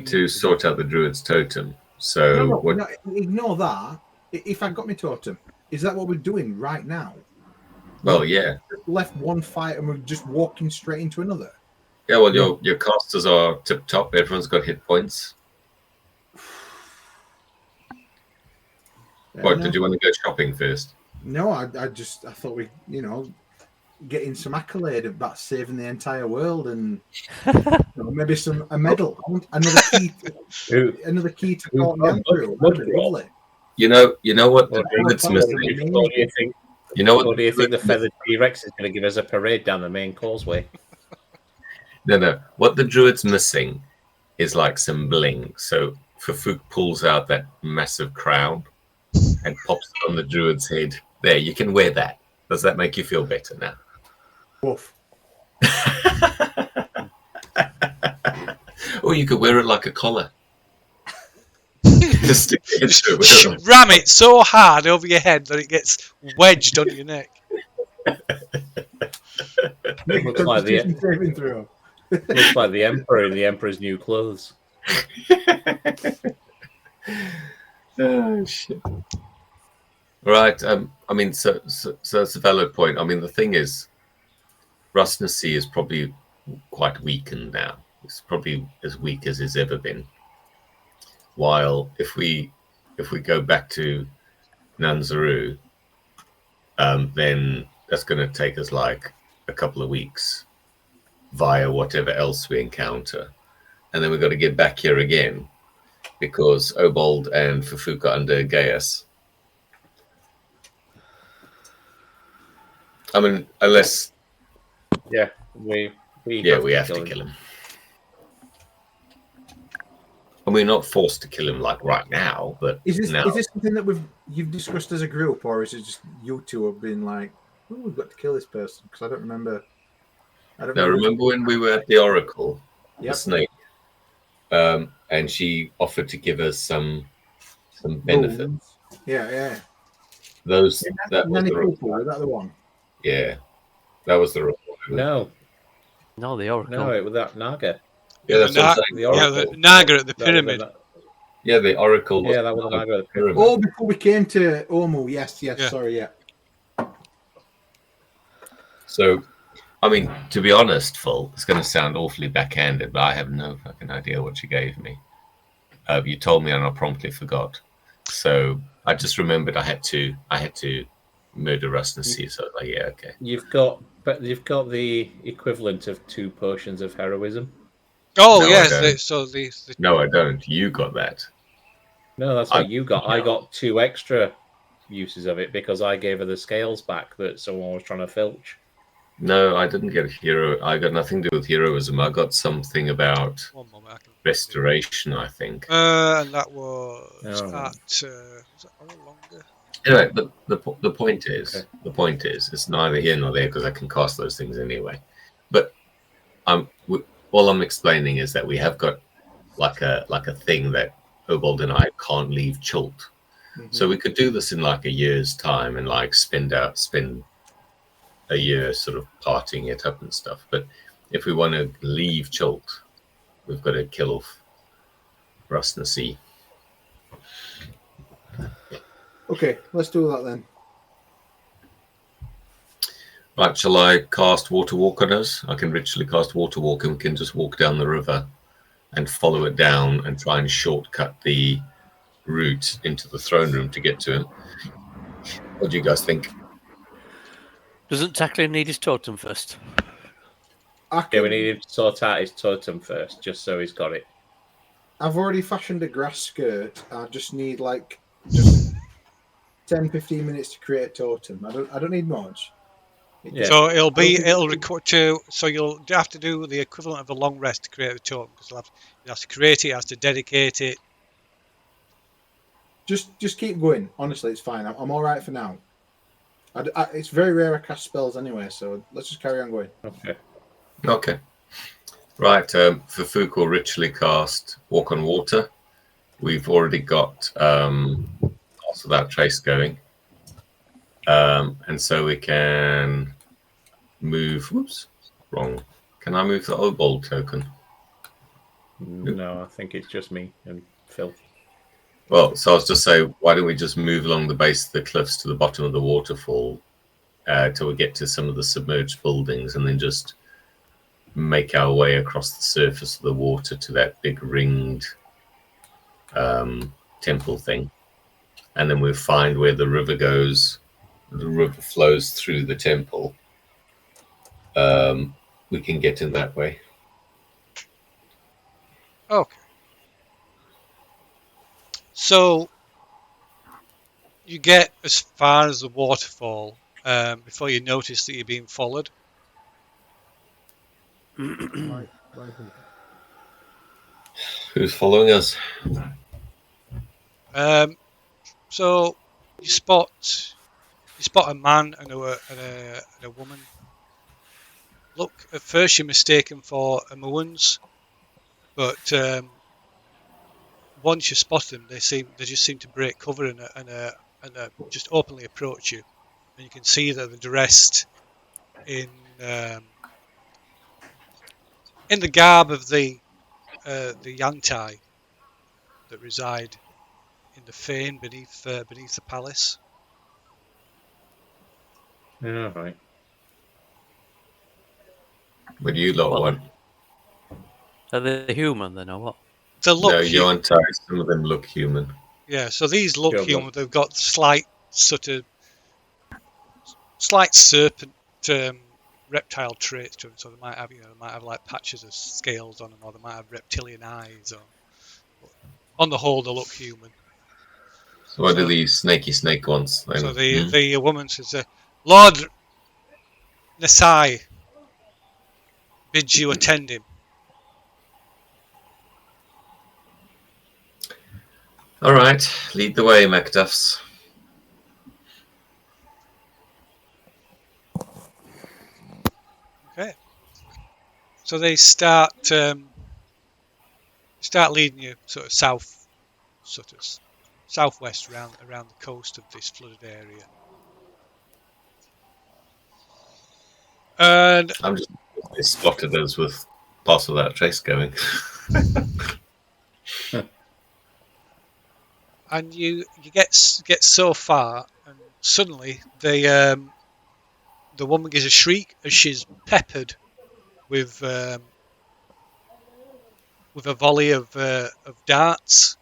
to sort out the druid's totem. So what? No, ignore that. If I got my totem, is that what we're doing right now? Well, yeah. Left one fight and we're just walking straight into another. Yeah, well, your casters are tip top. Everyone's got hit points. What, did you want to go shopping first? No, I thought we, getting some accolade about saving the entire world and maybe a medal. I want another key to talk down through. Lovely. You know what the druid's What missing? do you think? You know what? Or do you think the feathered T-Rex is going to give us a parade down the main causeway? No. What the druid's missing is like some bling. So Fafuk pulls out that massive crown and pops it on the druid's head. There, you can wear that. Does that make you feel better now? Woof. Or you could wear it like a collar. Just stick it into it. ram it so hard over your head that it gets wedged under your neck. Looks like Saving throw. Looks like the Emperor in the Emperor's new clothes. Oh shit! Right. I mean, so it's a valid point. I mean, the thing is, Rustnessy is probably quite weakened now. It's probably as weak as it's ever been. While if we go back to Nanzaru, then that's going to take us like a couple of weeks via whatever else we encounter, and then we've got to get back here again because Obold and Fufuka under Gaius. I mean, unless Yeah, we have to kill him. And we're not forced to kill him like right now, but Is this now. is this something that you've discussed as a group, or is it just you two have been like, oh, we've got to kill this person? Because I don't remember. Now, remember when we were at the Oracle, the Yep. snake, and she offered to give us some benefit. Bones. Yeah. Those that was Nanny the Poo-Poo, is that the one? yeah, that was the No, No, the Oracle. no, it was that Naga. Yeah, that's what I'm saying. The Yeah, Oracle. the Naga at the That was pyramid. Yeah, the Oracle. Yeah, that was the Naga at the pyramid. Oh, before we came to Omu, yes, Yeah. sorry, yeah. So, I mean, to be honest, Full, it's going to sound awfully backhanded, but I have no fucking idea what you gave me. You told me and I promptly forgot. So I just remembered I had to murder Rustnessy. So I was like, yeah, okay. You've got the equivalent of 2 potions of heroism. Oh No, I yes, don't. so the No, I don't. You got that. No, that's what you got. I got 2 extra uses of it because I gave her the scales back that someone was trying to filch. No, I didn't get hero. I got nothing to do with heroism. I got something about one moment I can restoration, I think. and that was Oh. at was it hour longer? Anyway, but the point is, Okay. it's neither here nor there because I can cast those things anyway. But all I'm explaining is that we have got like a thing that Obold and I can't leave Chult. Mhm. So we could do this in like a year's time and like spend a year sort of partying it up and stuff. But if we want to leave Chult, we've got to kill off Rustnessy. Okay, let's do that then. Right, shall I cast Water Walk on us? I can ritually cast Water Walk and we can just walk down the river and follow it down and try and shortcut the route into the throne room to get to him. What do you guys think? Doesn't Tackling need his totem first? Yeah, we need to sort out his totem first, just so he's got it. I've already fashioned a grass skirt. I just need like just 10-15 minutes to create a totem. I don't need much. Yeah. So it'll record to. So you'll have to do the equivalent of a long rest to create the totem because you have to create it, you have to dedicate it. Just keep going. Honestly, it's fine. I'm all right for now. It's very rare I cast spells anyway, so let's just carry on going. Okay. Right, Fufuka will ritually cast Walk on Water. We've already got also that trace going. And so we can move. Whoops, wrong. Can I move the Obold token? No, I think it's just me and Phil. Well, so I was just saying, why don't we just move along the base of the cliffs to the bottom of the waterfall till we get to some of the submerged buildings and then just make our way across the surface of the water to that big ringed temple thing. And then we'll find where the river goes. The river flows through the temple. We can get in that way. Okay. So you get as far as the waterfall before you notice that you're being followed. Who's following us? So you spot a man and a woman. Look, at first you're mistaken for a Moons, but once you spot them, they just seem to break cover and just openly approach you, and you can see that they're dressed in the garb of the Yantai that reside in the fane beneath the palace. Yeah, right. But you lot Well, won't. Are they human then, or what? They No, look you human. aren't tired. Some of them look human. Yeah, so these look Sure, human. They've got slight serpent reptile traits to them. So they might have, they might have like patches of scales on them, or they might have reptilian eyes. But on the whole, they look human. So what do So- these snaky snake ones? Then? So the woman says, "Lord Nasai bids you attend him." All right, lead the way, Macduffs. Okay. So they start leading you sort of southwest around the coast of this flooded area. And I'm just they spotted us with parts of that trace going. and you get so far, and suddenly the woman gives a shriek as she's peppered with a volley of darts.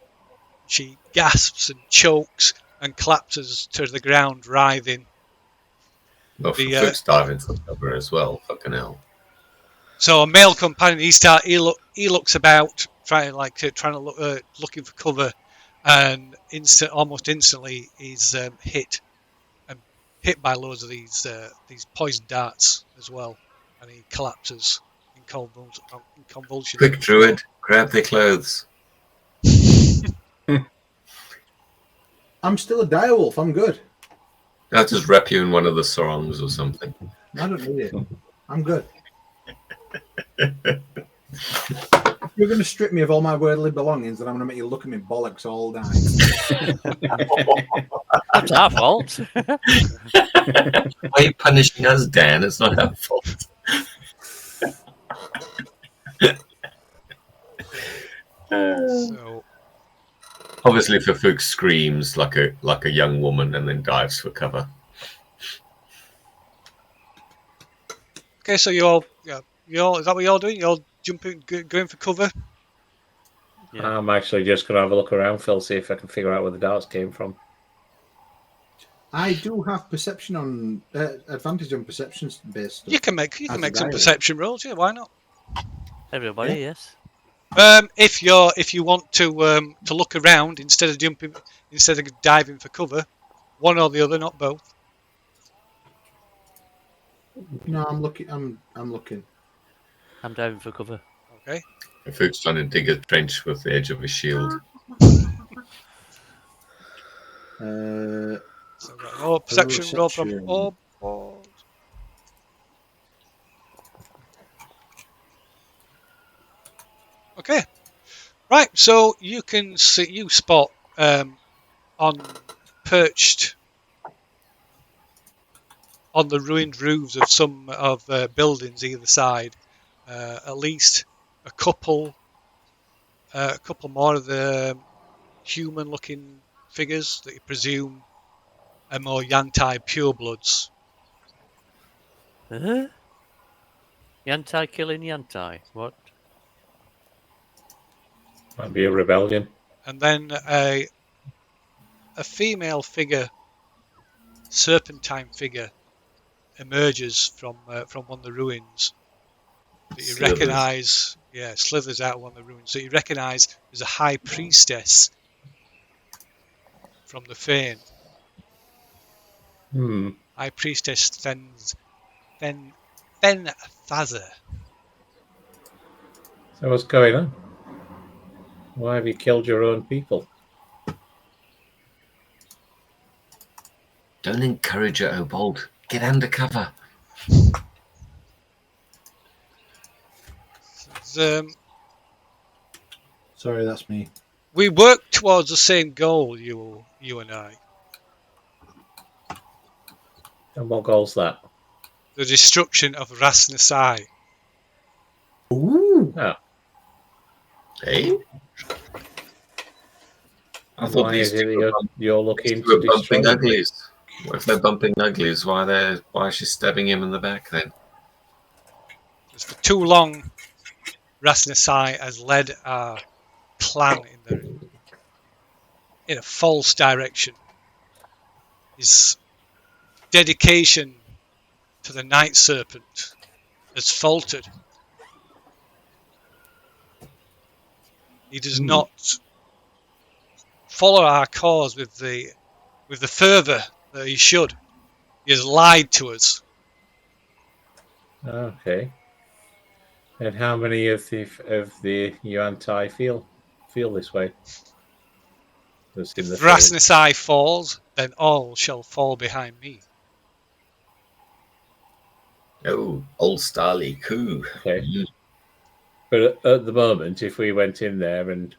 She gasps and chokes and collapses to the ground, writhing. Well, for The Fuchs diving for cover as well. Fucking hell. So a male companion, he looks about, trying to look, looking for cover, and almost instantly he's hit by loads of these poison darts as well, and he collapses in convulsions on Quick, the floor. Druid, grab their clothes. I'm still a direwolf. I'm good. I'll just wrap you in one of the sarongs or something. I don't need it. I'm good. You're going to strip me of all my worldly belongings, and I'm going to make you look at me bollocks all night. That's our fault. Why are you punishing us, Dan? It's not our fault. So Obviously, for Fuchs screams like a young woman and then dives for cover. okay, so you all is that what you're all doing? You're all jumping, going for cover. Yeah. I'm actually just going to have a look around, Phil, see if I can figure out where the darts came from. I do have perception on advantage on perception based stuff. You can make As a some direwolf. perception rolls. Yeah, why not? Everybody, Yeah. yes. If you want to look around instead of diving for cover, one or the other, not both. No, I'm looking. I'm looking. I'm diving for cover. Okay. Fuchs trying to dig a trench with the edge of his shield. So we've got an perception roll from Perception. Orb. Okay. Right. So you can see spot on perched on the ruined roofs of some of buildings either side, at least a couple more of the human-looking figures that you presume are more Yantai purebloods. Yantai killing Yantai. What? Might be a rebellion. And then a female figure, serpentine figure, emerges from one of the ruins that you Slithers. recognise. Yeah, slithers out of one of the ruins. So you recognise as a high priestess from the Fane. High priestess Fen Thazer. So what's going on? Why have you killed your own people? Don't encourage her, Obold. Get under cover. Sorry, that's me. We work towards the same goal, you and I. And what goal's that? The destruction of Ras Nasai. Ooh. Oh, Hey? I thought why these is it two that you're looking were to destroy bumping them? uglies. What if they're bumping uglies? Why is she stabbing him in the back then? Because for too long, Rasnasai has led our clan in a false direction. His dedication to the Night Serpent has faltered. He does not follow our cause with the fervour that he should. He has lied to us. Okay. And how many of the Yuan-Tai feel this way? If Rasnasai falls, then all shall fall behind me. Oh, old Starly, coup. Okay. But at the moment, if we went in there and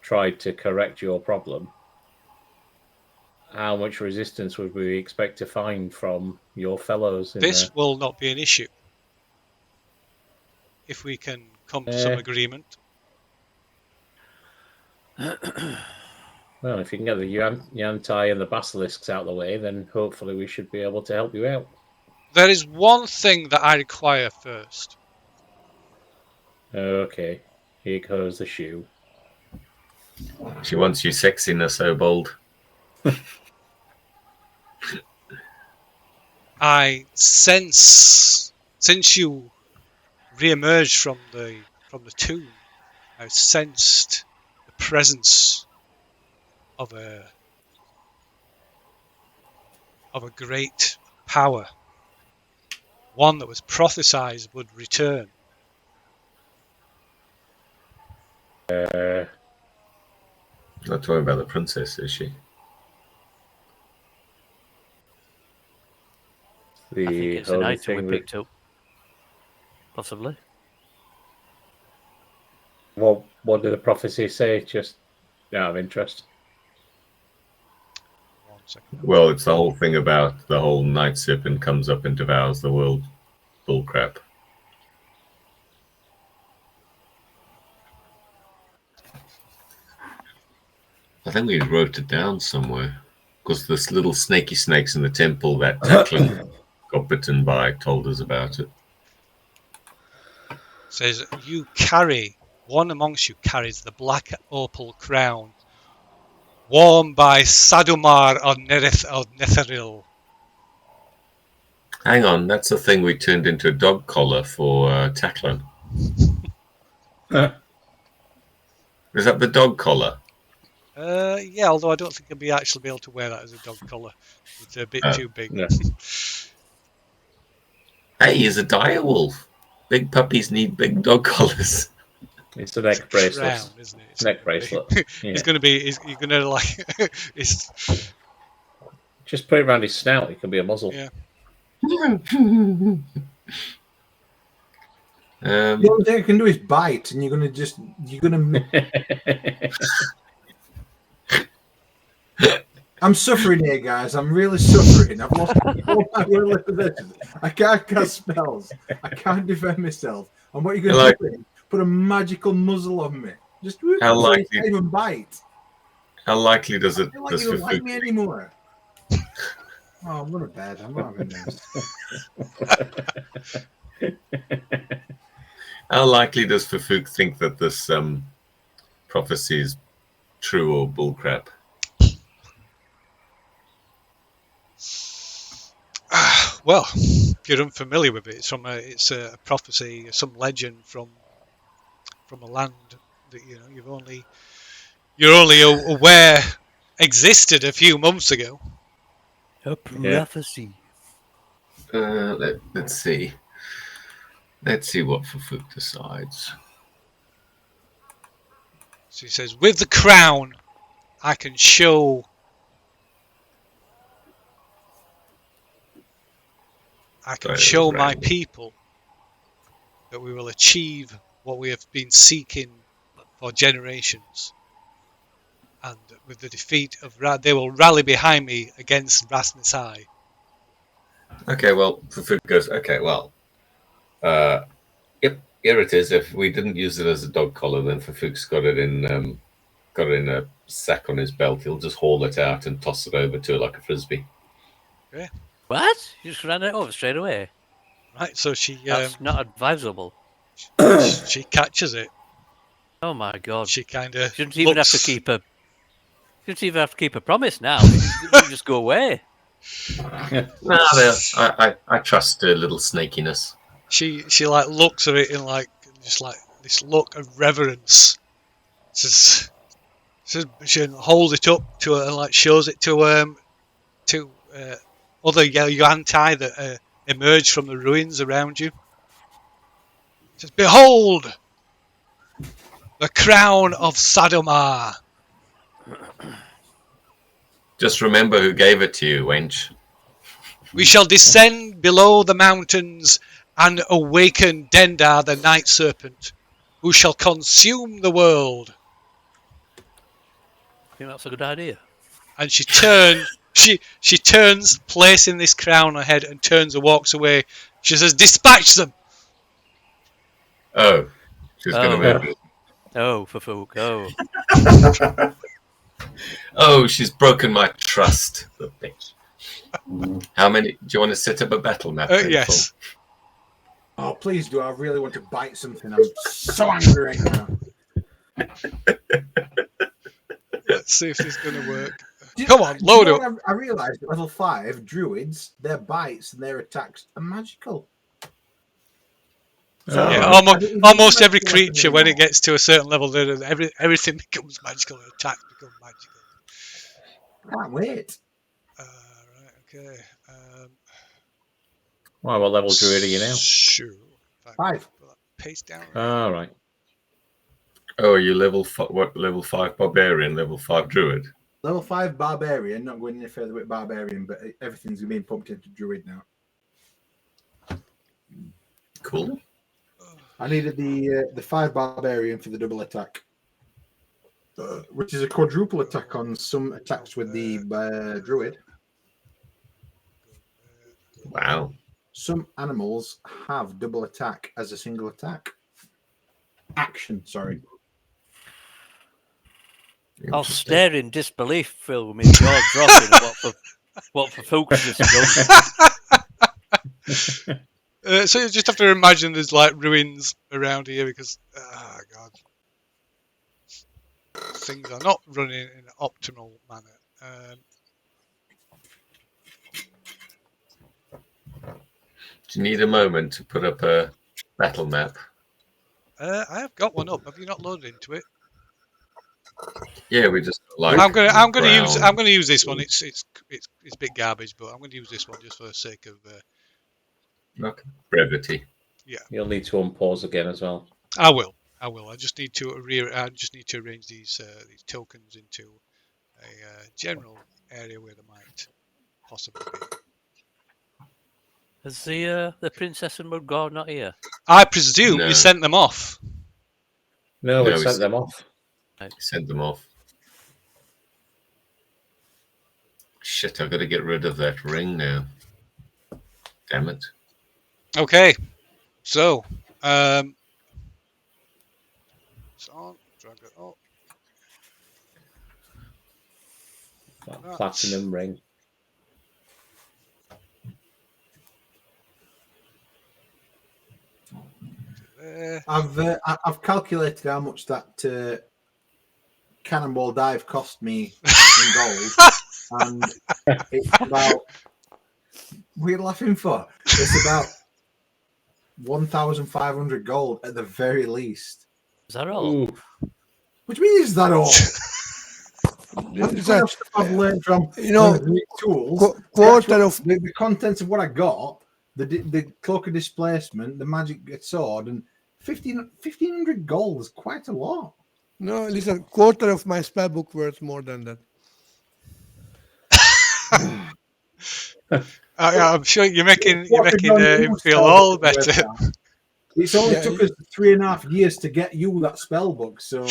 tried to correct your problem, how much resistance would we expect to find from your fellows in This there? will not be an issue if we can come to some agreement. Well, if you can get the Yuan-Tai and the basilisks out of the way, then hopefully we should be able to help you out. There is one thing that I require first. Okay, here goes the shoe. She wants you sexiness, so bold. I sense, since you re-emerged from the tomb, I sensed the presence of a great power, one that was prophesied would return. Not talking about the princess, is she? I think it's an item we picked up. Possibly. Well, what did the prophecy say? Just out of interest. 1 second. Well, it's the whole thing about the whole night serpent comes up and devours the world bullcrap. I think we wrote it down somewhere. Because this little snaky snakes in the temple that Declan got bitten by told us about it. Says one amongst you carries the black opal crown worn by Sadumar of Netheril. Hang on, that's the thing we turned into a dog collar for Declan. Is that the dog collar? Yeah, although I don't think I'll actually be able to wear that as a dog collar. It's a bit too big. No. Hey, he's a dire wolf. Big puppies need big dog collars. It's a neck bracelet. Crown, isn't it? Neck bracelet. Yeah. He's gonna like. It's Just put it around his snout. It can be a muzzle. Yeah. The only thing I can do is bite, and you're gonna. I'm suffering here, guys. I'm really suffering. I've lost all my will possessions. I can't cast spells. I can't defend myself. And what you're going to do is put a magical muzzle on me. Just how likely? Can't even bite. How likely does it? I feel like you don't like me anymore. Oh, I'm going to bed. I'm not having this. How likely does Fafuk think that this prophecy is true or bullcrap? Well, if you're unfamiliar with it, it's a prophecy, some legend from a land that you're only aware existed a few months ago. A prophecy. Let's see. Let's see what Fafuk decides. So he says, with the crown, I can show my people that we will achieve what we have been seeking for generations. And with the defeat of they will rally behind me against Rasnasai. Okay, well, Fafuk goes, okay, well, yep, here it is. If we didn't use it as a dog collar, then Fafuk's got it in got it in a sack on his belt. He'll just haul it out and toss it over to her like a frisbee. What? You just ran it over straight away? Right, so she That's not advisable. she catches it. Oh my god! She kind of Shouldn't even have to keep a. Shouldn't even have to keep a promise now. You just go away. No, I trust her little snakiness. She like looks at it in like just like this look of reverence. She holds it up to her and like shows it to other Yuan-Tai that emerge from the ruins around you. Says, "Behold, the crown of Sadomar. Just remember who gave it to you, wench. We shall descend below the mountains and awaken Dendar, the night serpent, who shall consume the world." I think that's a good idea. And she turns, placing this crown on her head, and turns and walks away. She says, "Dispatch them." Oh, she's going to move. Oh, for folk. Oh. Oh, she's broken my trust, the bitch. How many? Do you want to set up a battle map? Yes. Oh, please do. I really want to bite something. I'm so angry right now. Let's see if this is going to work. Come on, load up. I realised at level 5, druids, their bites and their attacks are magical. So, Yeah, almost every creature, when it gets to a certain level, everything becomes magical. Attacks become magical. I can't wait. Right, okay. Wow, what level druid are you now? Sure. 5. Paste down. All right. Oh, are you level 5 barbarian, level 5 druid? Level 5 barbarian, not going any further with barbarian, but everything's being pumped into druid now. Cool. I needed the 5 barbarian for the double attack, which is a quadruple attack on some attacks with the druid. Wow. Some animals have double attack as a single attack. Action, sorry. I'll stare in disbelief, Phil, with my jaw dropping. What for folks just done. So you just have to imagine there's like ruins around here because, oh god, things are not running in an optimal manner. Do you need a moment to put up a battle map? I have got one up. Have you not loaded into it? Yeah, we just like. I'm gonna use this one. It's a bit garbage, but I'm gonna use this one just for the sake of. Okay. Brevity. Yeah. You'll need to unpause again as well. I will. I just need to arrange these tokens into a general area where they might possibly be. Is the princess and Mudgard not here? I presume No. you sent them off. No, we No, we sent sent- them off. Send them off. Shit, I've got to get rid of that ring now. Damn it. Okay, so drag it up. That platinum ring. There. I've calculated how much that cannonball dive cost me in gold, and it's about. What are you laughing for? It's about 1,500 gold at the very least. Is that all? Ooh. Which means that all. That, I've learned from tools. quarter of the contents of what I got, the cloak of displacement, the magic sword, and 1,500 gold is quite a lot. no, listen, quarter of my spell book worth more than that. I'm sure you're making him feel all better. It's only Yeah, took us 3.5 years to get you that spell book, so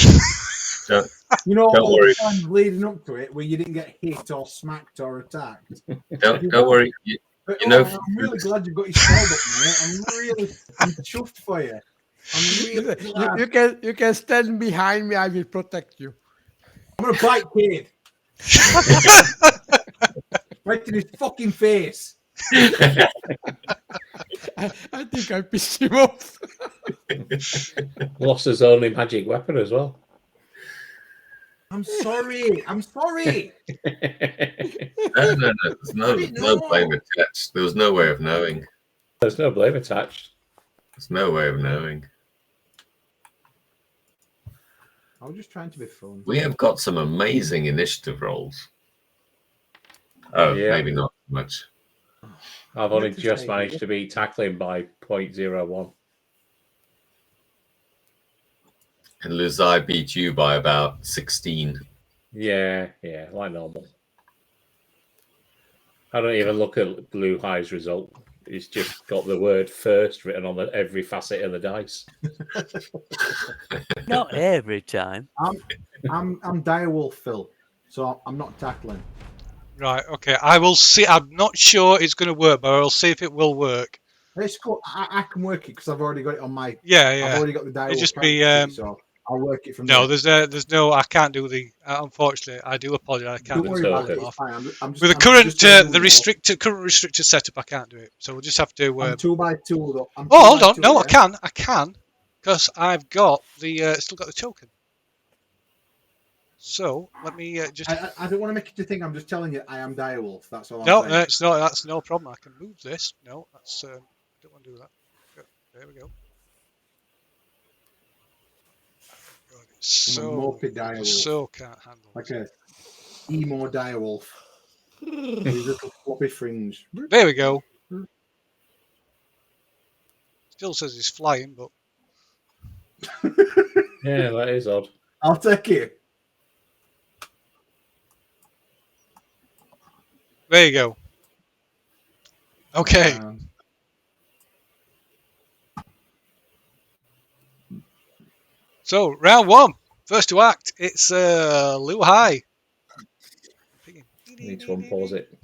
Don't, you know Don't all worry. the time leading up to it where you didn't get hit or smacked or attacked. don't worry. But, You know- I'm really glad you got your spell book, mate. I'm chuffed for you. I'm really glad. You can stand behind me. I will protect you. I'm gonna bite Kid. Right in his fucking face. I think I pissed him off. Lost his only magic weapon as well. I'm sorry. I'm sorry. No. There's no blame attached. There was no way of knowing. There's no blame attached. There's no way of knowing. I was just trying to be fun. We have got some amazing initiative rolls. Oh, Yeah. maybe not much. I've only just managed to beat tackling by 0.01. And Luzai beat you by about 16. Yeah, like normal. I don't even look at Blue High's result. It's just got the word first written on every facet of the dice. Not every time. I'm direwolf, Phil. So I'm not tackling. Right, okay. I will see. I'm not sure it's going to work, but I'll see if it will work. It's cool. I can work it because I've already got it on my. Yeah. I've already got the direwolf. It'd just character be. sheet, so I'll work it from No, there. there's no. I can't do the. Unfortunately, I do apologise. I can't Don't do worry the about it. off. It's fine. I'm just, With the I'm current just letting the you know. current restricted setup, I can't do it. So we'll just have to. I'm 2x2 though. I'm Oh, hold 2x2, on. No, yeah? I can, because I've got the still got the token. So let me just. I don't want to make you think. I'm just telling you. I am direwolf. That's all. No, I'm saying. it's not. That's no problem. I can move this. No, that's. I don't want to do that. There we go. God, it's I'm a mopey direwolf. so can't handle. Like a emo direwolf. These little floppy fringe. There we go. Still says he's flying, but Yeah, that is odd. I'll take it. there you go. Okay. So round one, first to act. It's Liu Hai. Need to unpause it.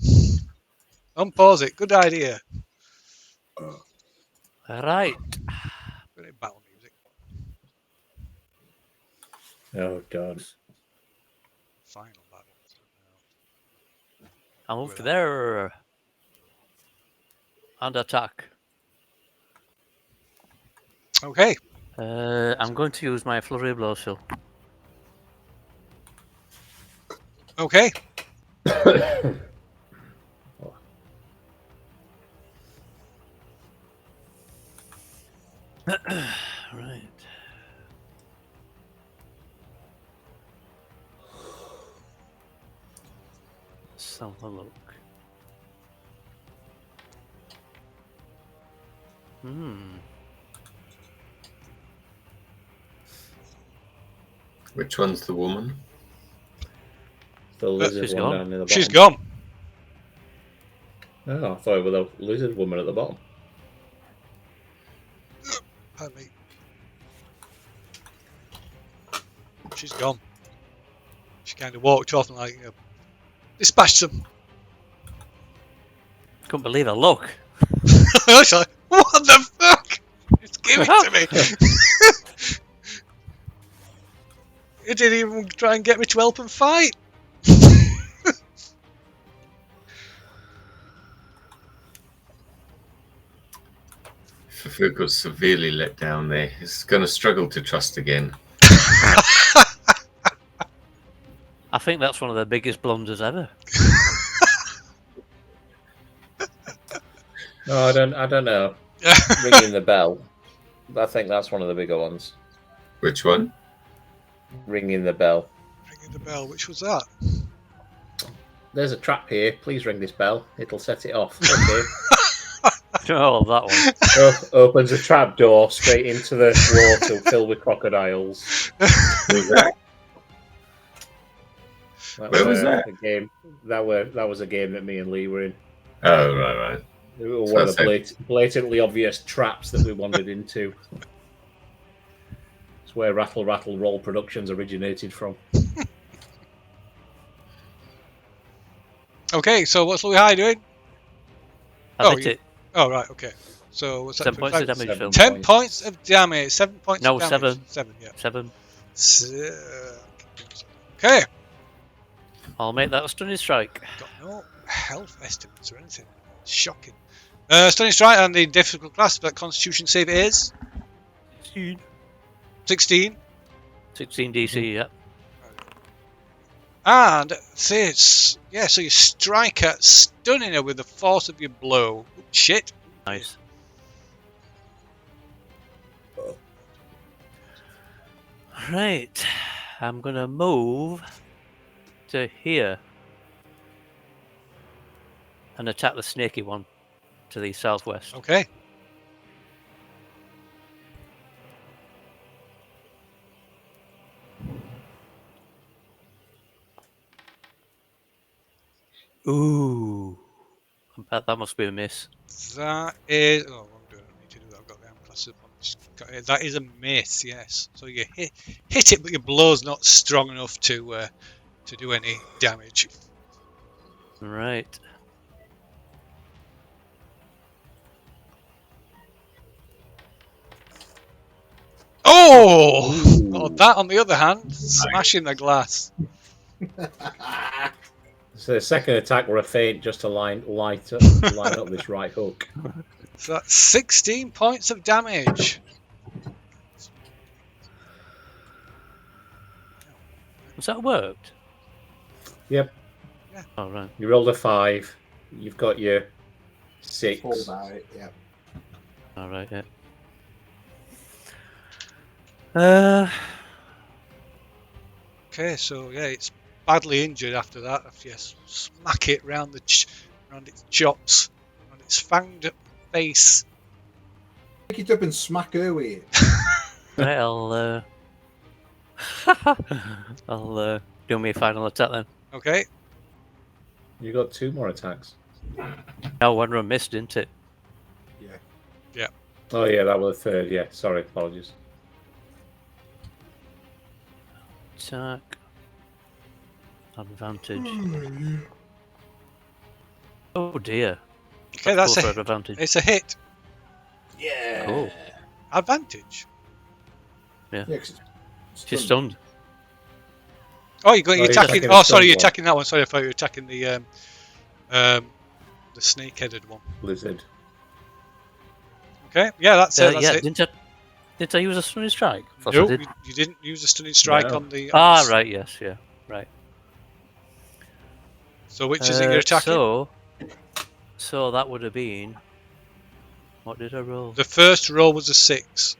Unpause it. Good idea. Right. Battle music. Oh, God. Final battle. I'll move to there and attack. Okay. I'm going to use my flurry blow, so. Okay. Right. Let's have a look. Which one's the woman? The lizard she's one gone. down in the bottom. She's gone. Oh, I thought it was the lizard woman at the bottom. Pardon me. She's gone. She kind of walked off and dispatched them. Couldn't believe her look. I was like, what the fuck? Just give it to me. You didn't even try and get me to help and fight. Fafuk was severely let down there. He's going to struggle to trust again. I think that's one of the biggest blunders ever. No, I don't know. Ringing the bell. I think that's one of the bigger ones. Which one? Ringing the bell. Ringing the bell. Which was that? There's a trap here. Please ring this bell. It'll set it off. Okay. Oh, that one. Opens a trap door straight into the water filled with crocodiles. Who's that? Where was that? A game. That was a game that me and Lee were in. Oh, right. One of the blatantly obvious traps that we wandered into. It's where Rattle Rattle Roll Productions originated from. Okay, so what's Louis High doing? I hit it. Oh, right, okay. So what's that? 7 points of damage, Phil. 10 points of damage. 7 points No, of damage. 7. 7, yeah. 7. Okay. I'll make that a stunning strike. Got no health estimates or anything. Shocking. Stunning strike and the difficult class, but Constitution save is 16. 16 DC, yeah. And so you strike her, stunning her with the force of your blow. Ooh, shit. Nice. Right. I'm going to move to here and attack the snaky one to the southwest. Okay. Ooh. That must be a miss. That is. Oh, I'm doing. I don't need to do that. I've got the arm class up. That is a miss. Yes. So you hit it, but your blow's not strong enough to do any damage. Right. Oh! Oh, that on the other hand, smashing the glass. So the second attack were a feint just to line up this right hook. So that's 16 points of damage. Has that worked? Yep. Yeah. All right. You rolled a 5. You've got your 6. Hold by it, yeah. All right, yeah. Okay, so yeah, it's badly injured after that. After you smack it round round its chops, round its fanged face. Pick it up and smack her with it. Right, I'll do me a final attack then. Okay. You got 2 more attacks. No, one run missed, didn't it? Yeah. Oh yeah, that was the third. Yeah, sorry, apologies. Attack. Advantage. Oh dear. Okay, Let's that's go a for advantage. it's a hit. Yeah. Cool. Advantage. Yeah, 'cause She's stunned. Oh, you're you're attacking. attacking Oh, the sorry, you're stunned one. attacking that one. Sorry, I thought you were attacking the snake-headed one. Lizard. Okay, yeah, that's it. That's Yeah, it. didn't I use a stunning strike? Thought I No, did. you didn't use a stunning strike No. on the. Right, yes, yeah, right. So which is it you're attacking? So that would have been. What did I roll? The first roll was a 6.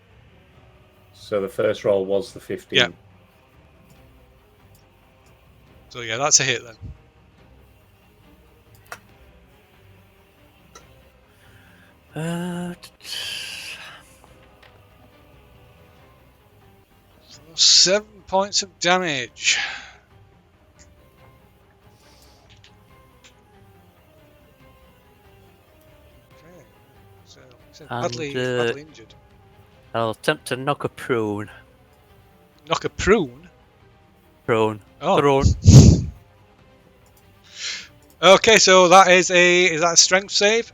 So the first roll was the 15. Yeah. So yeah, that's a hit then. Uh, 7 points of damage. Okay. So badly injured. I'll attempt to knock a prone. Knock a prune. Prone. Oh. Prone. Okay, so that is that a strength save?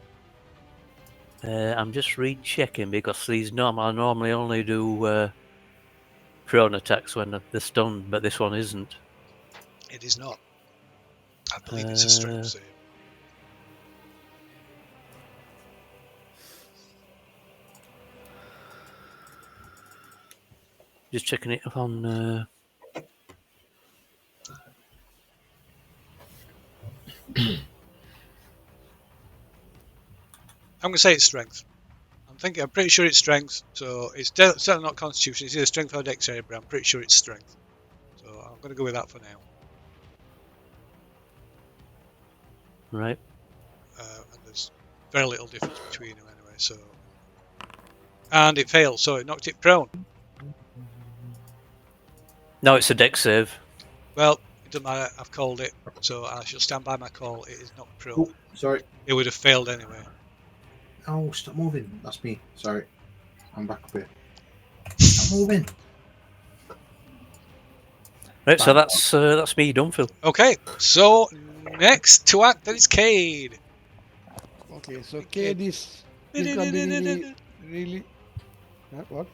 I'm just rechecking because these I normally only do prone attacks when they're stunned, but this one isn't. It is not. I believe it's a strength save. Just checking it on. I'm going to say it's strength. I'm pretty sure it's strength. So it's certainly not constitution. It's either strength or dexterity, but I'm pretty sure it's strength. So I'm going to go with that for now. Right. And there's very little difference between them anyway. So, and it failed, so it knocked it prone. No, it's a dex save. Well, it doesn't matter. I've called it, so I shall stand by my call. It is not prone. Oh, sorry. It would have failed anyway. Oh, stop moving. That's me. Sorry. I'm back up here. Stop moving. Right, so that's me done, Phil. Okay, so next to act that is Cade. Okay, so Cade is becoming really. What?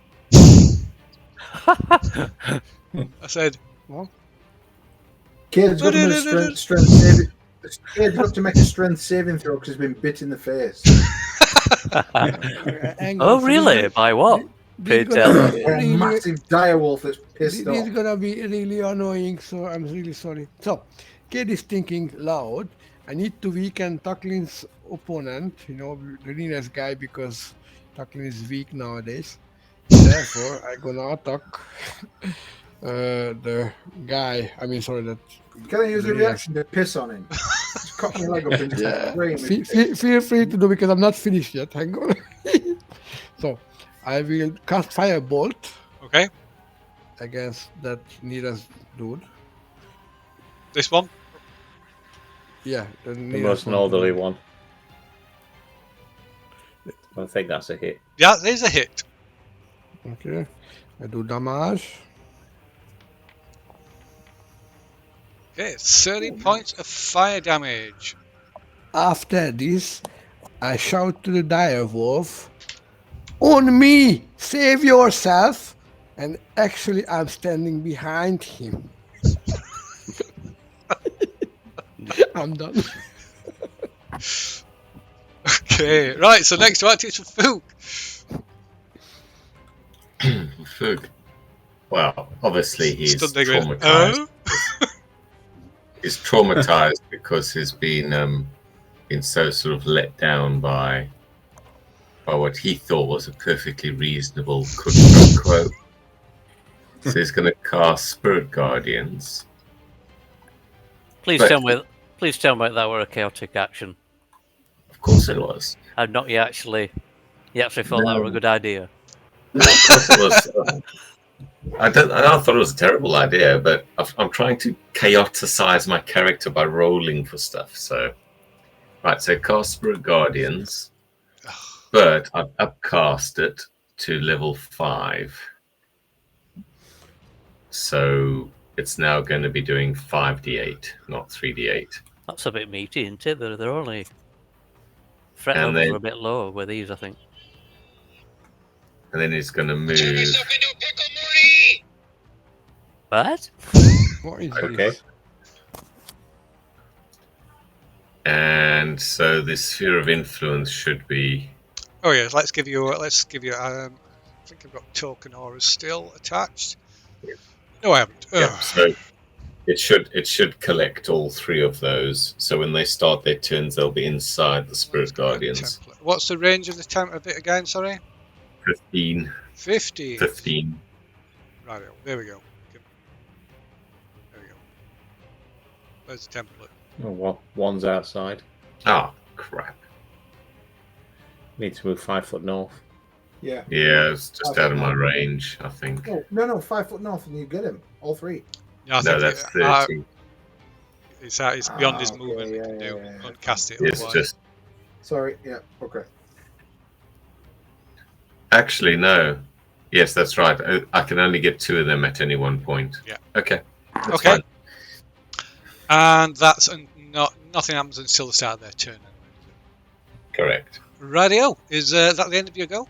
I said, What? Cade's got to make strength saving. Cade's got to make a strength saving throw because he's been bit in the face. Hang Oh, on, so really? By what? This Pray is gonna tell. be A really, massive direwolf that's this pissed is off. gonna be really annoying. So I'm really sorry. So, Kid is thinking loud. I need to weaken Tucklin's opponent. You know, really nice guy because Tucklin is weak nowadays. Therefore, I'm gonna attack the guy. I mean, sorry, that. Can I use a Yes. reaction to piss on him? Just cock my leg up and just spray him. Feel free to do because I'm not finished yet. Hang on. So, I will cast Firebolt Okay, against that nearest dude. this one. Yeah, The most northerly one. I think that's a hit. Yeah, there's a hit. Okay, I do damage. Okay, 30 points of fire damage. After this, I shout to the direwolf, "On me! Save yourself!" And actually, I'm standing behind him. I'm done. Okay, right. So next to act is for Fook. Fook. Well, obviously he's Stood there going, traumatized. He's traumatized because he's been so sort of let down by what he thought was a perfectly reasonable quote unquote. So he's going to cast Spirit Guardians. Please But- tell me that were a chaotic action. Of course it was. I've not yet actually. You actually thought that No. were a good idea. Of course it was. I thought it was a terrible idea, but I'm trying to chaoticize my character by rolling for stuff. So, right, so cast Spirit Guardians, but I've upcast it to level 5. So it's now going to be doing 5d8, not 3d8. That's a bit meaty, isn't it? They're only fret And levels then- are a bit lower with these, I think. And then he's going to move. What? What is Okay. this? And so this sphere of influence should be. Oh yeah, let's give you. I think I've got token auras still attached. No, I haven't. Yeah, Ugh. so it should collect all 3 of those. So when they start their turns, they'll be inside the Spirit Guardians. Template. What's the range of the template bit again? Sorry, 15. 50. 15. Right, there we go. There we go. Where's the template? Oh, well, one's outside. Ah, crap. Need to move 5 foot north. Yeah. Yeah, it's just out of my range, I think. No, 5 foot north and you get him. All 3. Yeah, I No, think that's it- 30. it's beyond his okay, movement. yeah, He can do. yeah. Can't cast it. It's otherwise. just. Sorry, yeah, okay. Actually, no. Yes, that's right. I can only get 2 of them at any one point. Yeah. Okay. That's Okay. fine. And that's nothing happens until the start of their turn. Correct. Radio, is that the end of your go?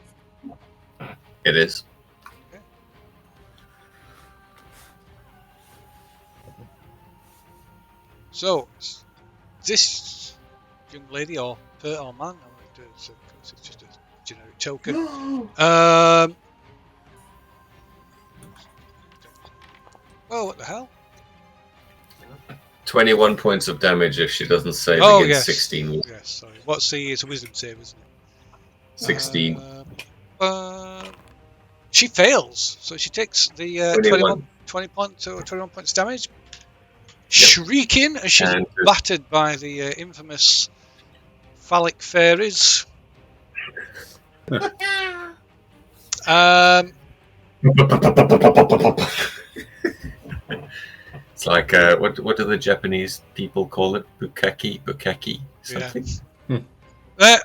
It is. So, this young lady or man, it's just a generic token. Oh, what the hell? 21 points of damage if she doesn't save Oh, against yes. 16. Yes, sorry. What's it's a wisdom save, isn't it? 16. She fails, so she takes the 21 points damage. Shrieking as she's And- battered by the infamous phallic fairies. It's like, what do the Japanese people call it? Bukaki, something?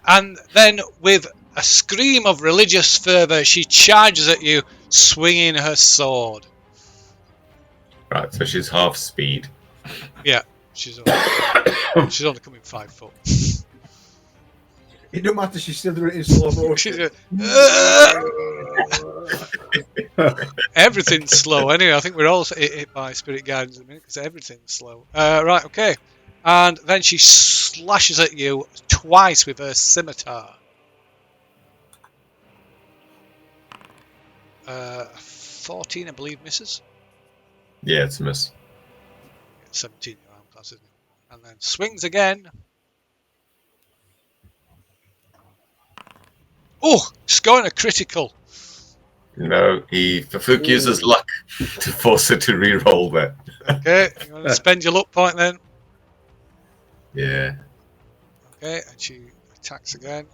And then, with a scream of religious fervour, she charges at you, swinging her sword. Right, so she's half speed. Yeah, she's only coming 5 foot. It don't matter. She's still doing it in slow She's motion. everything's slow. Anyway, I think we're all hit by spirit guidance in a minute because everything's slow. Right, okay. And then she slashes at you twice with her scimitar. 14, I believe, misses. Yeah, it's a miss. 17 your arm class, isn't it? And then swings again. Oh, scoring a critical. No, Fafuk uses luck to force her to re-roll that. Okay, you want to spend your luck point then? Yeah. Okay, and she attacks again.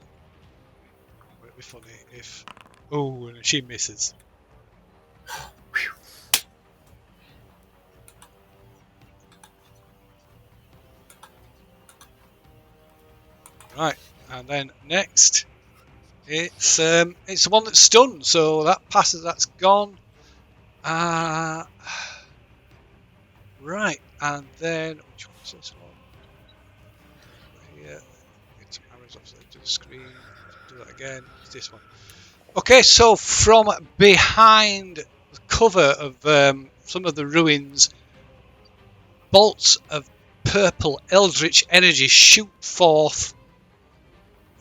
Would it be funny if... Oh, and she misses. Right, and then next, it's the one that's stunned, so that passes, that's gone. Right, and then which one's this one? Here, get some arrows off to the screen. Do that again. It's this one. Okay, so from behind the cover of some of the ruins, bolts of purple eldritch energy shoot forth.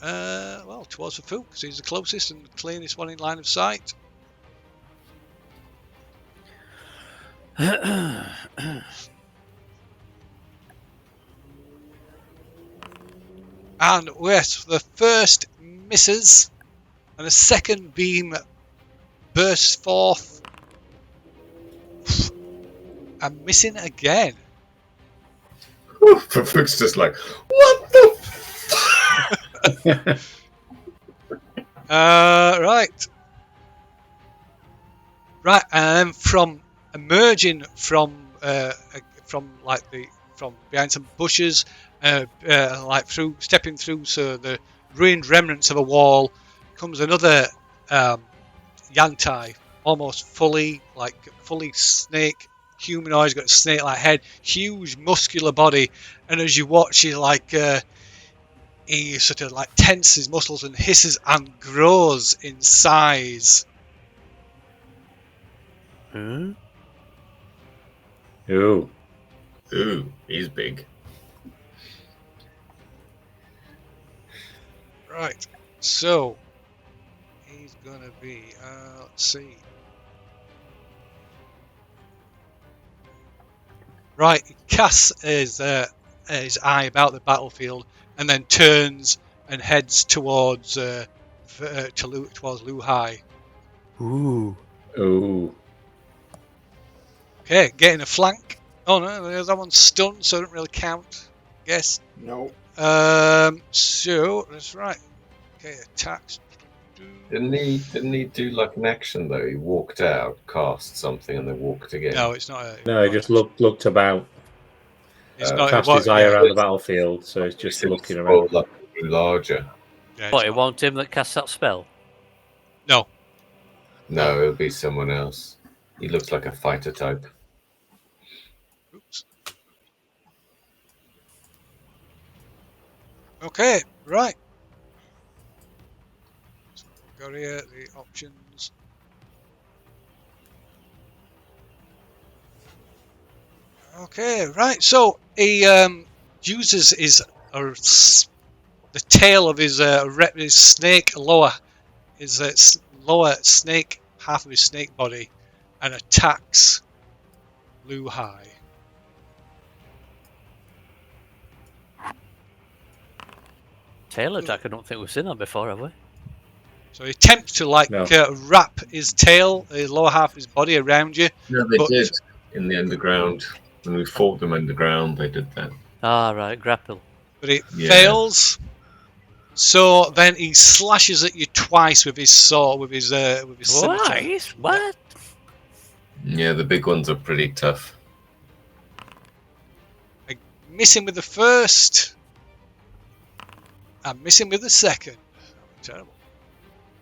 Well, towards Fafuk, because he's the closest and the cleanest one in line of sight. And with the first misses, and a second beam bursts forth, and missing again. Fafuk's just like, what the? Right. Right, and then from emerging from behind some bushes, stepping through so the ruined remnants of a wall, comes another Yantai, almost fully snake humanoid. He's got a snake-like head, huge muscular body, and as you watch, he sort of like tenses his muscles and hisses and grows in size. Hmm? Ooh. Ooh, he's big. Right, so he's gonna be. Let's see. Right, he casts his eye about the battlefield and then turns and heads towards towards Luhai. Ooh. Ooh. Okay, getting a flank. Oh no, that one's stunned, so it doesn't really count. I guess. No. So that's right. Okay, attacks. Didn't he do like an action though? He walked out, cast something, and then walked again. No, it's not. No, he just looked about. It's not. Cast What, his eye yeah, around the battlefield, so he's just He looking said around. like grew larger. yeah, What, it's it not. won't him that casts that spell? No. No, it'll be someone else. He looks like a fighter type. Oops. Okay, right. So we've got here the options. Okay, right. So he uses the tail of his snake lower snake half of his snake body and attacks Luhai. Tail attack, I don't think we've seen that before, have we? So he attempts to No. wrap his tail, his lower half of his body around you. No, they But- did in the underground. When we fought them underground, they did that. Ah, right, grapple. But it Yeah. fails. So then he slashes at you twice with his sword, with his scimitar. Twice? What? Yeah, the big ones are pretty tough. I miss him with the first. I miss him with the second. Terrible.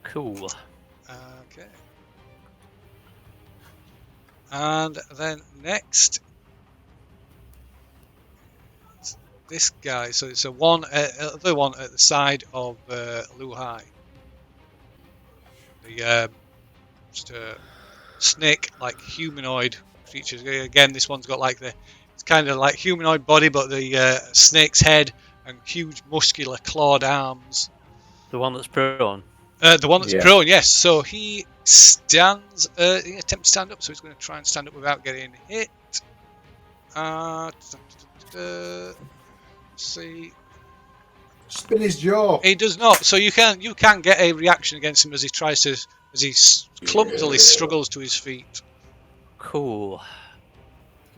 Cool. Okay. And then next, this guy. So it's a one, other one at the side of Lu Hai. The just a snake-like humanoid creatures. Again, this one's got like it's kind of like humanoid body, but the snake's head and huge muscular clawed arms. The one that's prone. The one that's Yeah. prone, yes. So he stands. He attempts to stand up, so he's going to try and stand up without getting hit. See, Spin his jaw. he does not. So you can get a reaction against him as he clumsily struggles to his feet. Cool.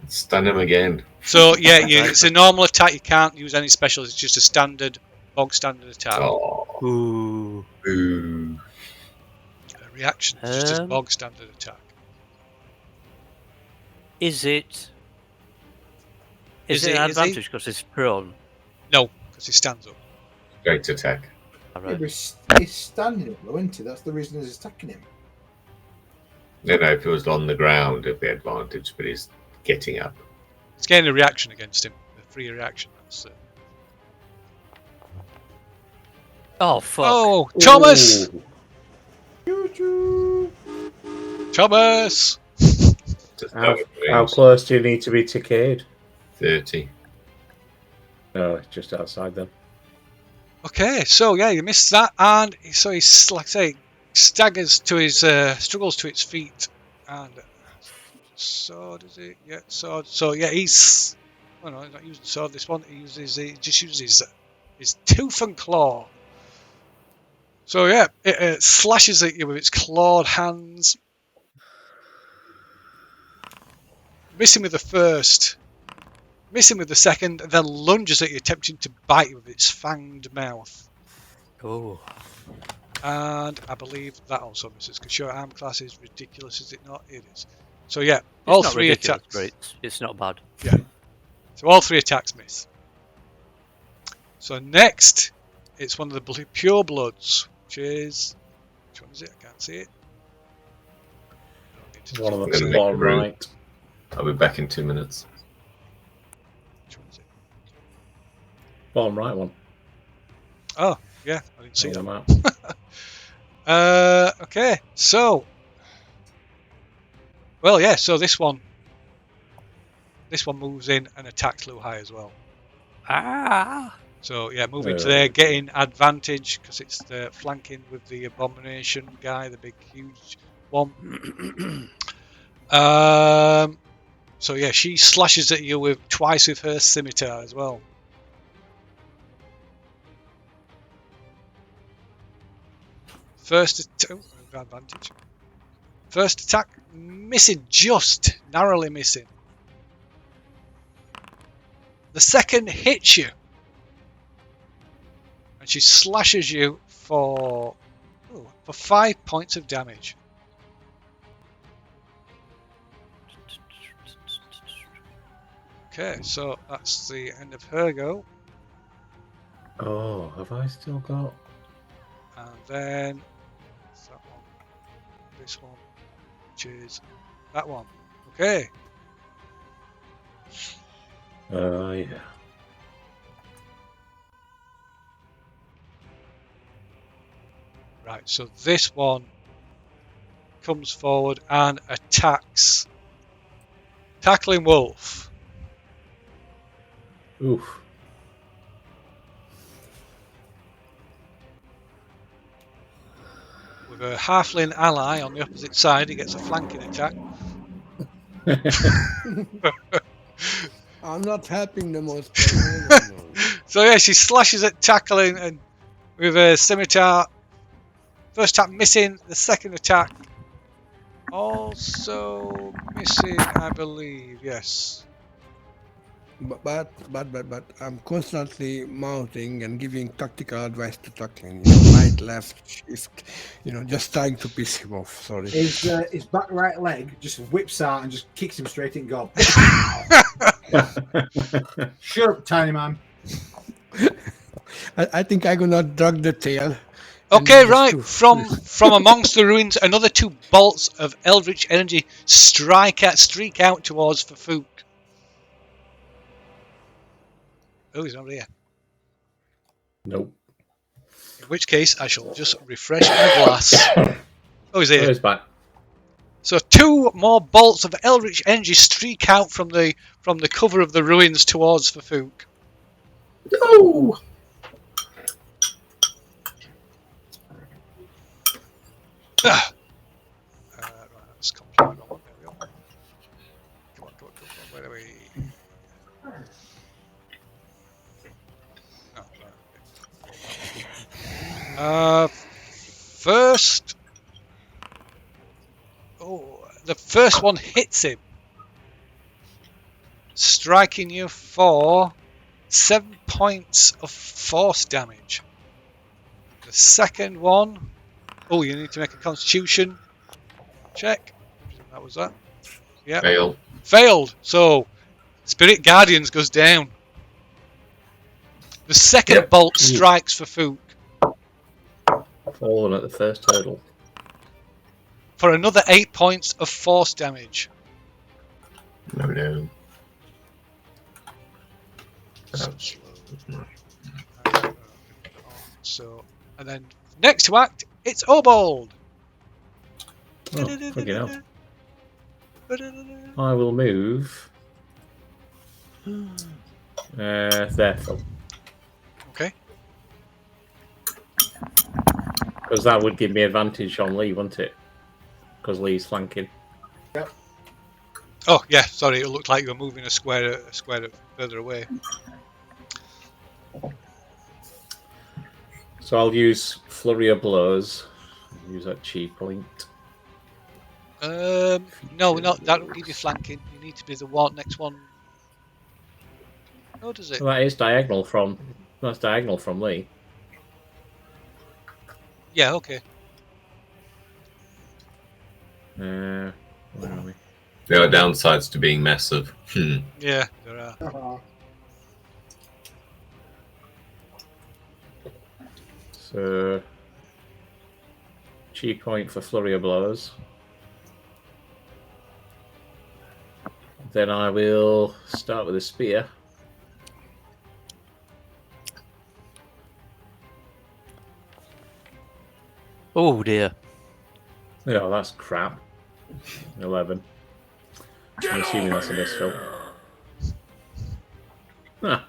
Stun him again. So yeah, it's a normal attack. You can't use any specials. It's just a bog standard attack. Oh, Ooh. boo. A reaction is just a bog standard attack. Is it an advantage because it's prone? No, because he stands up. Great attack. All Yeah, right. but he's standing up though, isn't he? That's the reason he's attacking him. No, if it was on the ground, it'd be advantage, but he's getting up. It's getting a reaction against him. A free reaction. That's Oh fuck! Oh, Thomas! Ooh. Choo-choo. Thomas! Just How, over how range, close do you need to be to Cade? 30. No, just outside then. Okay, so yeah, you missed that, and so he's like I say, staggers to his struggles to its feet, and sword is it? Yeah, sword. So yeah, he's no, he's not using sword. This one he just uses his tooth and claw. So yeah, it slashes at you with its clawed hands, missing with the first, missing with the second, and then lunges at you, attempting to bite you with its fanged mouth. Oh. And I believe that also misses, because your arm class is ridiculous, is it not? It is. So yeah, all It's not three ridiculous, attacks. but it's not bad. So all three attacks miss. So next, it's one of the pure bloods, which one is it? I can't see it. I don't need to One of them Gonna to the make bottom room. right. I'll be back in 2 minutes. Which one is it? Bottom right one. Oh, yeah, I didn't see On that. the map. Okay, so well, yeah. So this one moves in and attacks Lu Hai as well. Ah! So yeah, moving to there, getting advantage because it's the flanking with the abomination guy, the big huge one. So yeah, she slashes at you twice with her scimitar as well. Advantage. First attack missing, just narrowly missing. The second hits you, and she slashes you for 5 points of damage. Okay, so that's the end of her go, Oh, have I still got? and then it's that one, this one, which is that one. Okay, Yeah. right. So this one comes forward and attacks Tackling Wolf. Oof. With a halfling ally on the opposite side, he gets a flanking attack. I'm not helping the most. So yeah, she slashes at Tackling and with a scimitar. First attack missing, the second attack also missing, I believe. Yes. But I'm constantly mounting and giving tactical advice to Tackling. Right, left, shift. Just trying to piss him off. Sorry. His back right leg just whips out and just kicks him straight in gob. Shut up, tiny man. I think I'm gonna drag the tail. Okay, just right. to- From amongst the ruins, another two bolts of eldritch energy streak out towards Fafuk. Oh, he's not here. Nope. In which case, I shall just refresh my glass. Oh, he's Oh, here. he's back. So 2 more bolts of eldritch energy streak out from the cover of the ruins towards Fafuk. No! Right, that's completely wrong. There we go. Come on. Where are we? Oh, right, okay. First. Oh, the first one hits him, striking you for 7 points of force damage. The second one. Oh, you need to make a Constitution check. That was that. Yeah. Fail. Failed. So, Spirit Guardians goes down. The second Yep. bolt strikes Fafuk Fallen at the first hurdle. for another 8 points of force damage. No. So slow. So, and then next to act, it's Obold. Oh, fucking hell. I will move. There, Phil. Okay. Because that would give me advantage on Lee, wouldn't it? Because Lee's flanking. Oh yeah, sorry. It looked like you were moving a square further away. So I'll use Flurry of Blows. Use that chi point. No, not that will give you flanking. You need to be the next one. Oh, does it? Well, that is diagonal from. That's diagonal from Lee. Yeah. Okay. Where are we? There are downsides to being massive. Yeah, there are. So, chi point for Flurry of Blows. Then I will start with a spear. Oh dear. Oh, that's crap. 11. I'm assuming that's a miss, Phil. Ah,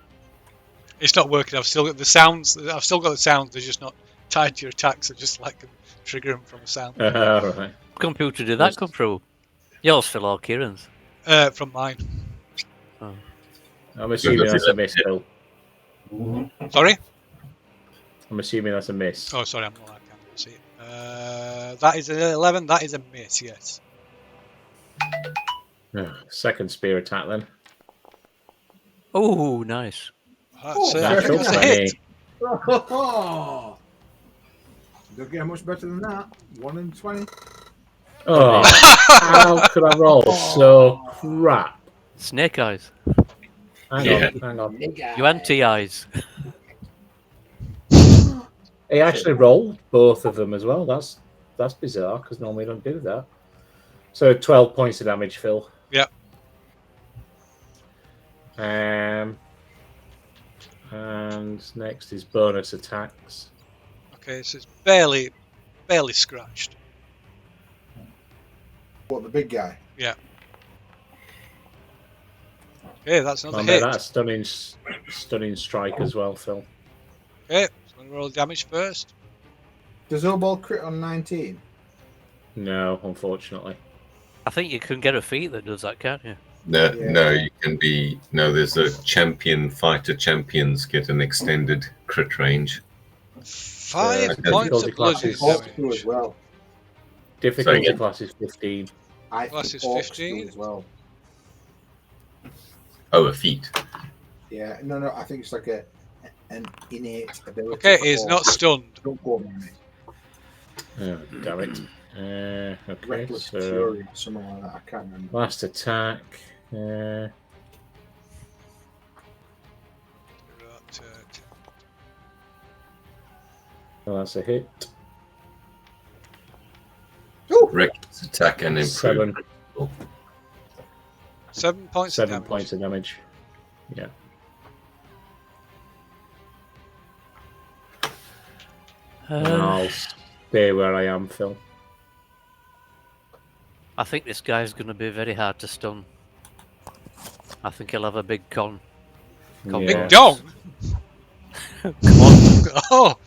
It's not working. I've still got the sounds. They're just not tied to your attacks. They're just like trigger them from a sound. right. Computer, did that come through? Yours, Phil, or Kieran's? From mine. I'm assuming that's a miss, Phil. Sorry. I'm assuming that's a miss. Oh, sorry. I can't see it. That is an 11. That is a miss. Yes. Second spear attack then. Oh, nice. That's, Natural that's a hit. 20. Don't get much better than that. 1 in 20. Oh, how could I roll so crap? Snake eyes. Hang on. You anti-eyes. He actually rolled both of them as well. That's bizarre because normally you don't do that. So 12 points of damage, Phil. Yep. And next is bonus attacks. Okay, so it's barely scratched. What, the big guy? Yeah. Okay, that's another And hit. that's stunning strike as well, Phil. Okay, so I'm gonna roll damage first. Does Obol crit on 19? No, unfortunately. I think you can get a feat that does that, can't you? No, Yeah. no, you can be. No, there's a fighter champions get an extended crit range. 5 Okay. points of Difficulty bludgeoning classes. Force 2 as damage. well. Difficulty again? class is 15. I Plus think is Force 15. 2 as well. Oh, a feat. Yeah, no, I think it's like an innate ability. Okay, for he's Orcs. not stunned. Don't go on it. Oh, damn it. Okay, Reckless so Fury, something like that. I can't remember. last attack. Right, Well, that's a hit. Reckless attack and improve. 7 points of 7 damage. points of damage. Yeah. And I'll stay where I am, Phil. I think this guy's going to be very hard to stun. I think he'll have a big con. Yeah. Dong. Oh,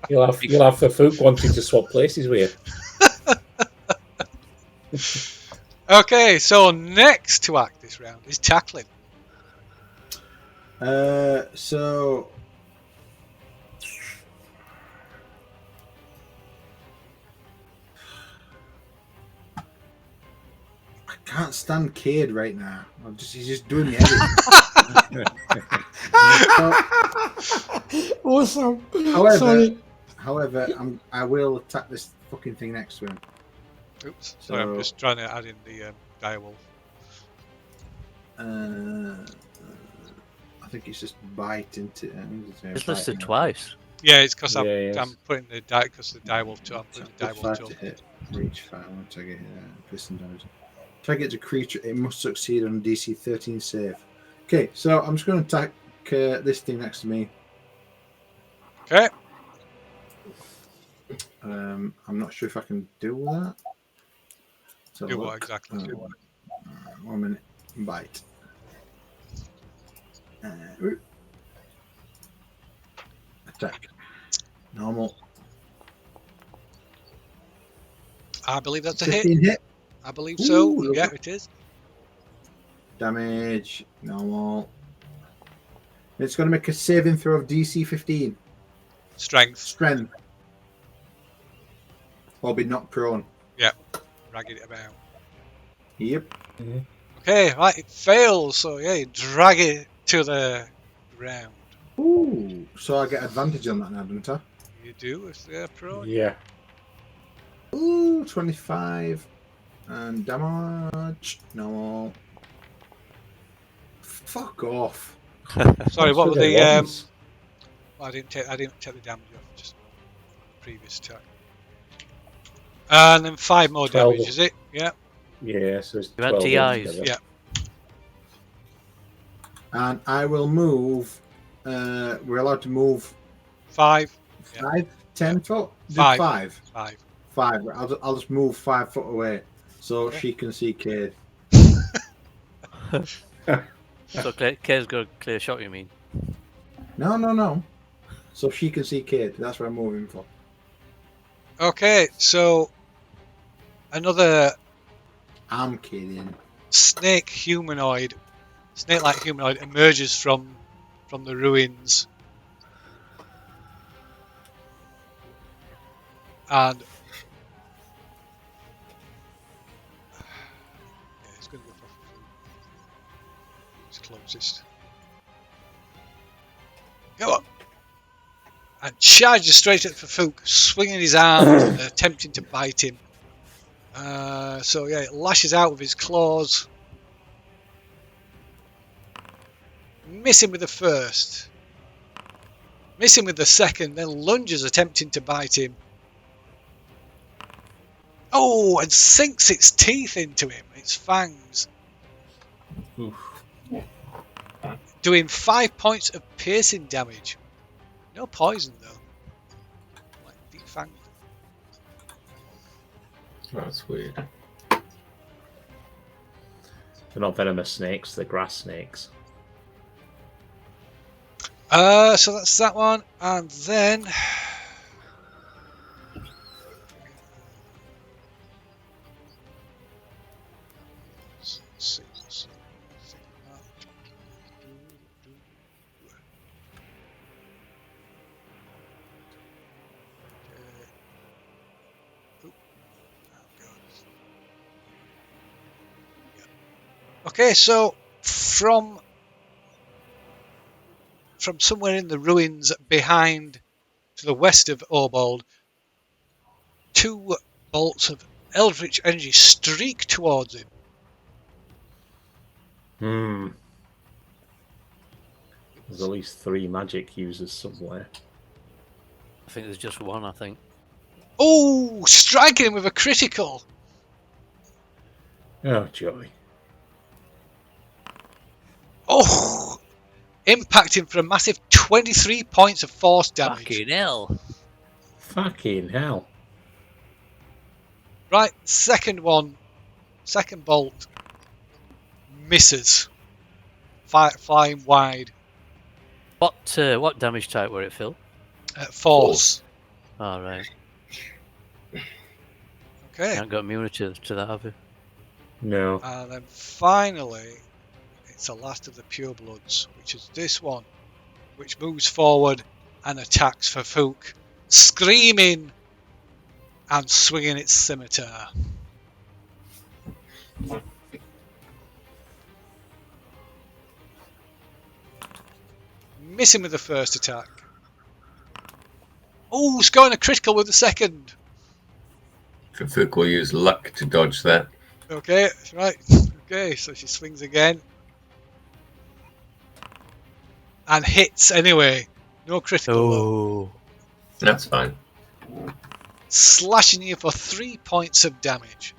You'll have the Fook wanting to swap places with you. okay. So next to act this round is tackling. So I can't stand Cade right now. He's just doing me heavy. Awesome. However, Sorry. I will attack this fucking thing next to him. Oops. Sorry, I'm So- just trying to add in the direwolf. I think it's just bite into. It's listed twice. Yeah, it's because Yeah, I'm putting the direwolf to. I'm putting the Plus direwolf 5 to. to hit. Reach 5. Once I get piston damage. Target a creature. It must succeed on DC 13 save. Okay, so I'm just going to attack this thing next to me. Okay. I'm not sure if I can do that. So Do what exactly? 1 minute. Bite. Attack. Normal. I believe that's a hit. 15 hit. I believe so. Ooh, Yeah, lovely. it is. Damage. Normal. It's going to make a saving throw of DC 15. Strength. Strength. Or be knocked prone. Dragging it about. Yep. Okay, right, it fails. So yeah, you drag it to the ground. Ooh. So I get advantage on that now, don't I? You do if they're prone. Yeah. Ooh, 25. And damage. No. Fuck off. Sorry, what were That's the? it was. I didn't take the damage off. Just previous attack. And then 5 more 12. damage, is it? Yeah. Yeah, so it's You had 12 TIs. altogether. Yeah. And I will move. We're allowed to move 5. 5, 10 foot? Do 5. 5. 5. 5. I'll just move 5 foot away so she can see Cade. So Kay's got a clear shot, you mean? No. So she can see Cade. That's what I'm moving for. Okay, so another I'm kidding. snake-like humanoid emerges from the ruins, and it's going to go for it's closest. Go on, and charges straight at Fafouk, swinging his arms, attempting to bite him. So yeah, it lashes out with his claws. Missing with the first. Missing with the second, then lunges attempting to bite him. Oh, and sinks its teeth into him, its fangs. Oof. Doing 5 points of piercing damage. No poison though. Like defanged. That's weird. They're not venomous snakes, they're grass snakes. So that's that one, and then let's see. Okay, so from somewhere in the ruins behind, to the west of Orbold, 2 bolts of eldritch energy streak towards him. There's at least 3 magic users somewhere. I think there's just one, I think. Oh, striking him with a critical. Oh, joy. Oh, impacting for a massive 23 points of force damage. Fucking hell. Fucking hell. Right, second bolt misses, flying wide. What damage type were it, Phil? Force. All right. Okay, Can't got immunity to that, have you? No. and then finally, it's the last of the purebloods, which is this one, which moves forward and attacks for Fook, screaming and swinging its scimitar. Missing with the first attack. Oh, scoring a critical with the second. Fook will use luck to dodge that. Okay, right. Okay, so she swings again. And hits anyway. No critical though. Oh. That's fine. Slashing you for 3 points of damage.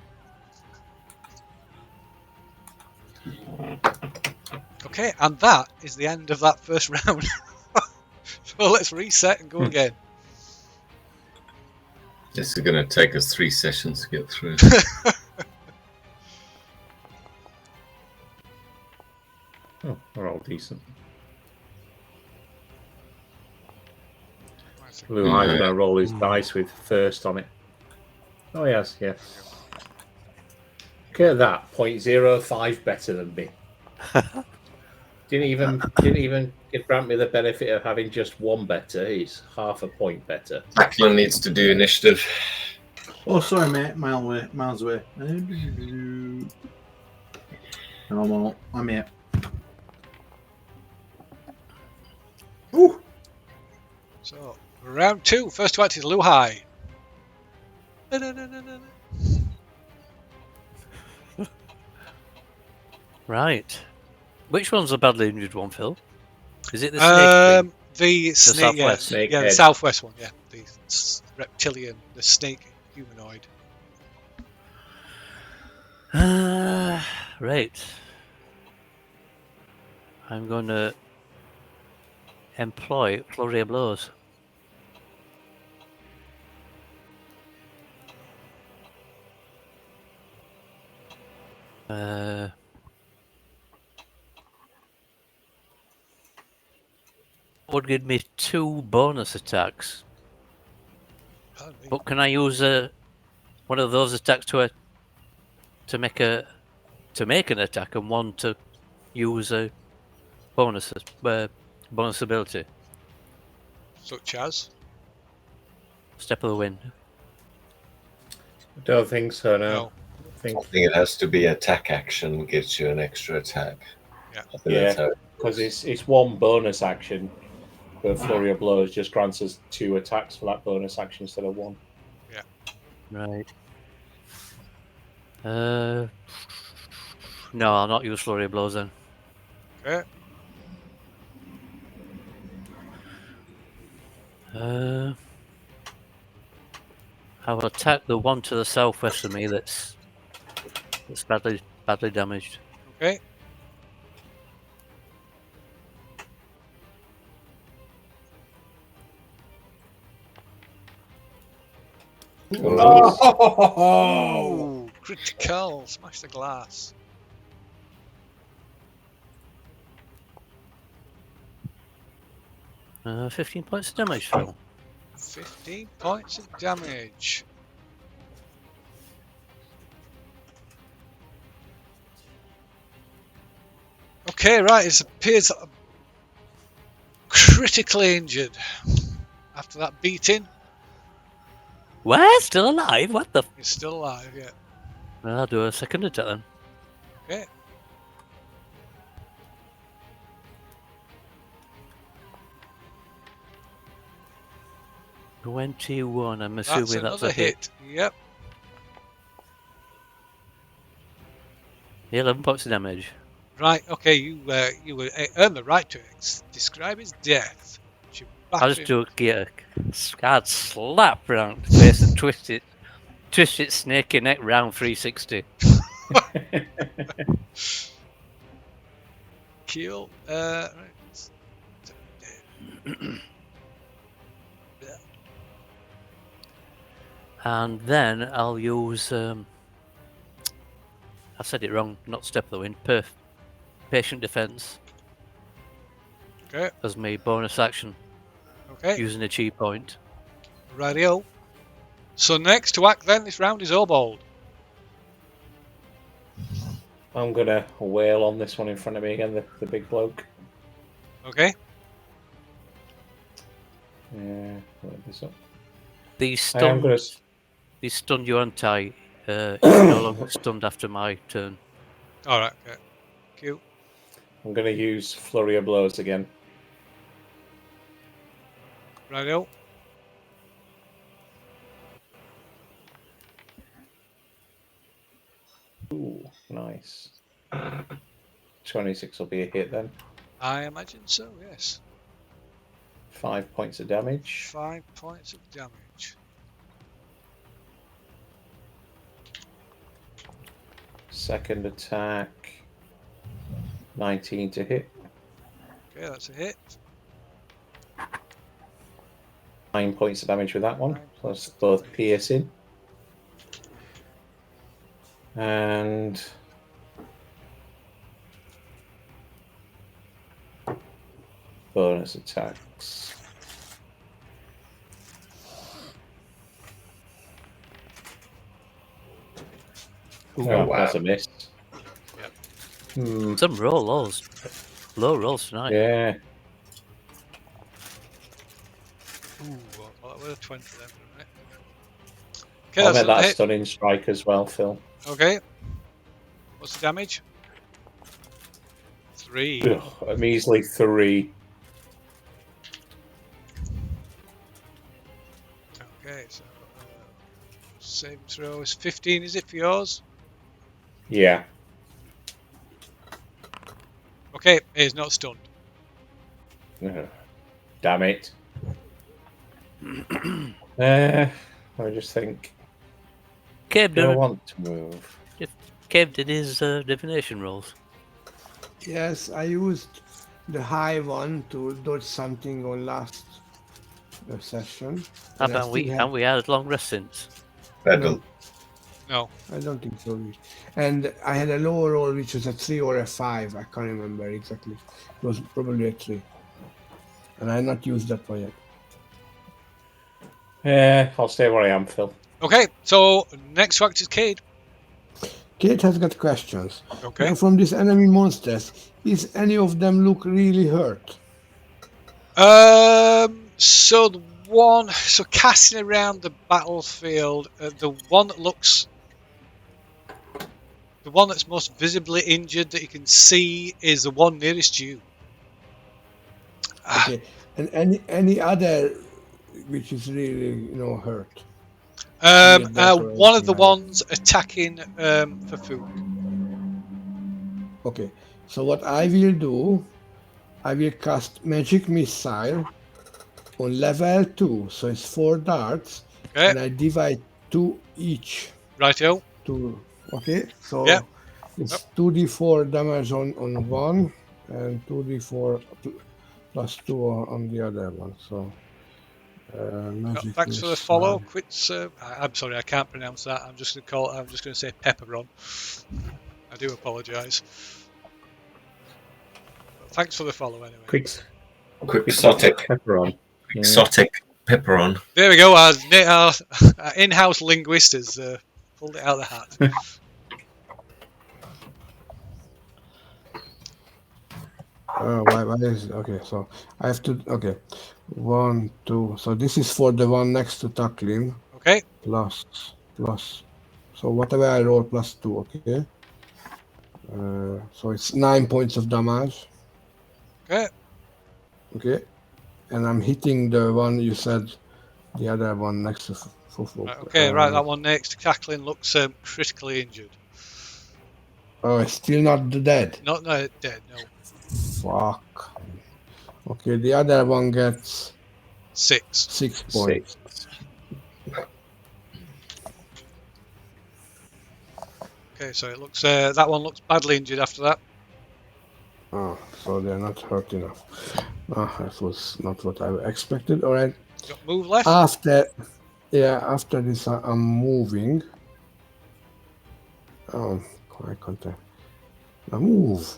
Okay, and that is the end of that first round. So let's reset and go again. This is going to take us 3 sessions to get through. Oh, we're all decent. Blue Eye's going to roll his dice with first on it. Oh, yes, yeah. Look at that, 0.05 better than me. Didn't even grant me the benefit of having just one better. He's half a point better. Declan needs to do initiative. Oh, sorry, mate. Miles away. No, I'm here. Ooh. So, round 2. First to act is Luhai. Right. Which one's the badly injured one, Phil? Is it the snake thing? The snake, yeah, southwest. Snake yeah, the head. southwest one, yeah, the reptilian, the snake humanoid. Right. I'm going to employ flurry of blows. Would give me 2 bonus attacks, Pardon me. but can I use one of those attacks to make an attack and one to use a bonus ability? Such as? Step of the wind. I don't think so, no. No. I think I think it has to be attack action, gives you an extra attack. Yeah. I think that's how it because works. it's one bonus action, but Flurry of Blows just grants us 2 attacks for that bonus action instead of 1. Right. No, I'll not use flurry of blows then. Okay. I will attack the one to the southwest of me that's badly damaged. Okay. Oh! Critical! Smash the glass. Uh, 15 points of damage, Phil. 15 points of damage. Okay, right, it appears critically injured after that beating. What? Still alive? What the? He's still alive, yeah. Well, I'll do a second attack then. Okay. $21. I'm That's assuming that's another a hit. Yep. 11 points of damage. Right, okay, you earn the right to describe his death. You I'll batter just him. do a hard slap round the face and twist its snaky neck round 360. Kill. Right. And then I'll use. I said it wrong, not Step of the Wind. Patient Defense Okay. as my bonus action Okay. using a chi point. Radio. So next to act then this round is Obold. I'm gonna wail on this one in front of me again, the big bloke. Okay. Yeah, load this up. These I am gonna. stun you anti. You're no longer stunned after my turn. Alright, okay. Q. I'm gonna use Flurry of Blows again. Radio. Ooh, nice. 26 will be a hit then. I imagine so, yes. 5 points of damage. 5 points of damage. Second attack. 19 to hit. Okay, that's a hit. 9 points of damage with that one. 9 Plus points of both damage. piercing. And bonus attacks. Oh, Oh, wow. that's a miss. Yep. Hmm. Some rolls. Low rolls tonight. Yeah. Ooh, well, that was a 20 then, right? Okay, I'll that's make that a hit. stunning strike as well, Phil. Okay. What's the damage? 3. Ugh, a measly 3. Okay, so save throw is 15, is it for yours? Yeah. Okay, he is not stunned. Ugh, damn it. Let me just think. Cabe Do I did, want to move? Cabe did his divination rolls. Yes, I used the high one to dodge something on last session. and I Haven't we? still Haven't we had long rest since? Pedal. No. I don't think so. And I had a lower roll which was a 3 or a 5. I can't remember exactly. It was probably a 3. And I had not used that one yet. Yeah, I'll stay where I am, Phil. Okay, so next to act is Cade. Kate has got questions. Okay. Now, from these enemy monsters, is any of them look really hurt? So casting around the battlefield, the one that's most visibly injured that you can see is the one nearest you. Okay. And any other which is really, hurt? One of the ones attacking for food. Okay. So what I will do, I will cast Magic Missile on level 2. So it's 4 darts. Okay. And I divide 2 each. Rightio. Okay. So Yep. it's 2d4 damage on one and 2d4 plus 2 on the other one. So Magic Thanks for the Missile. follow. Quits. I'm sorry, I can't pronounce that. I'm just going to say pepperon. I do apologise. Thanks for the follow anyway. Quixotic. Pepperon. Exotic pepperon. There we go. Our in-house linguist has pulled it out of the hat. Why is it? Okay, so I have to. Okay, 1, 2. So this is for the one next to tackling. Okay. Plus. So whatever I roll plus 2. Okay. So it's 9 points of damage. Okay. Okay. And I'm hitting the one you said, the other one next to Fufu. Right, okay, right. That one next to tackling looks critically injured. Oh, it's still not dead. Not dead. No. Fuck. Okay, the other one gets 6. 6 points. Okay, so it looks that one looks badly injured after that. Oh, so they're not hurt enough. That was not what I expected. All right. Got move left. After Yeah, after this, I'm moving. Oh, why can't I move?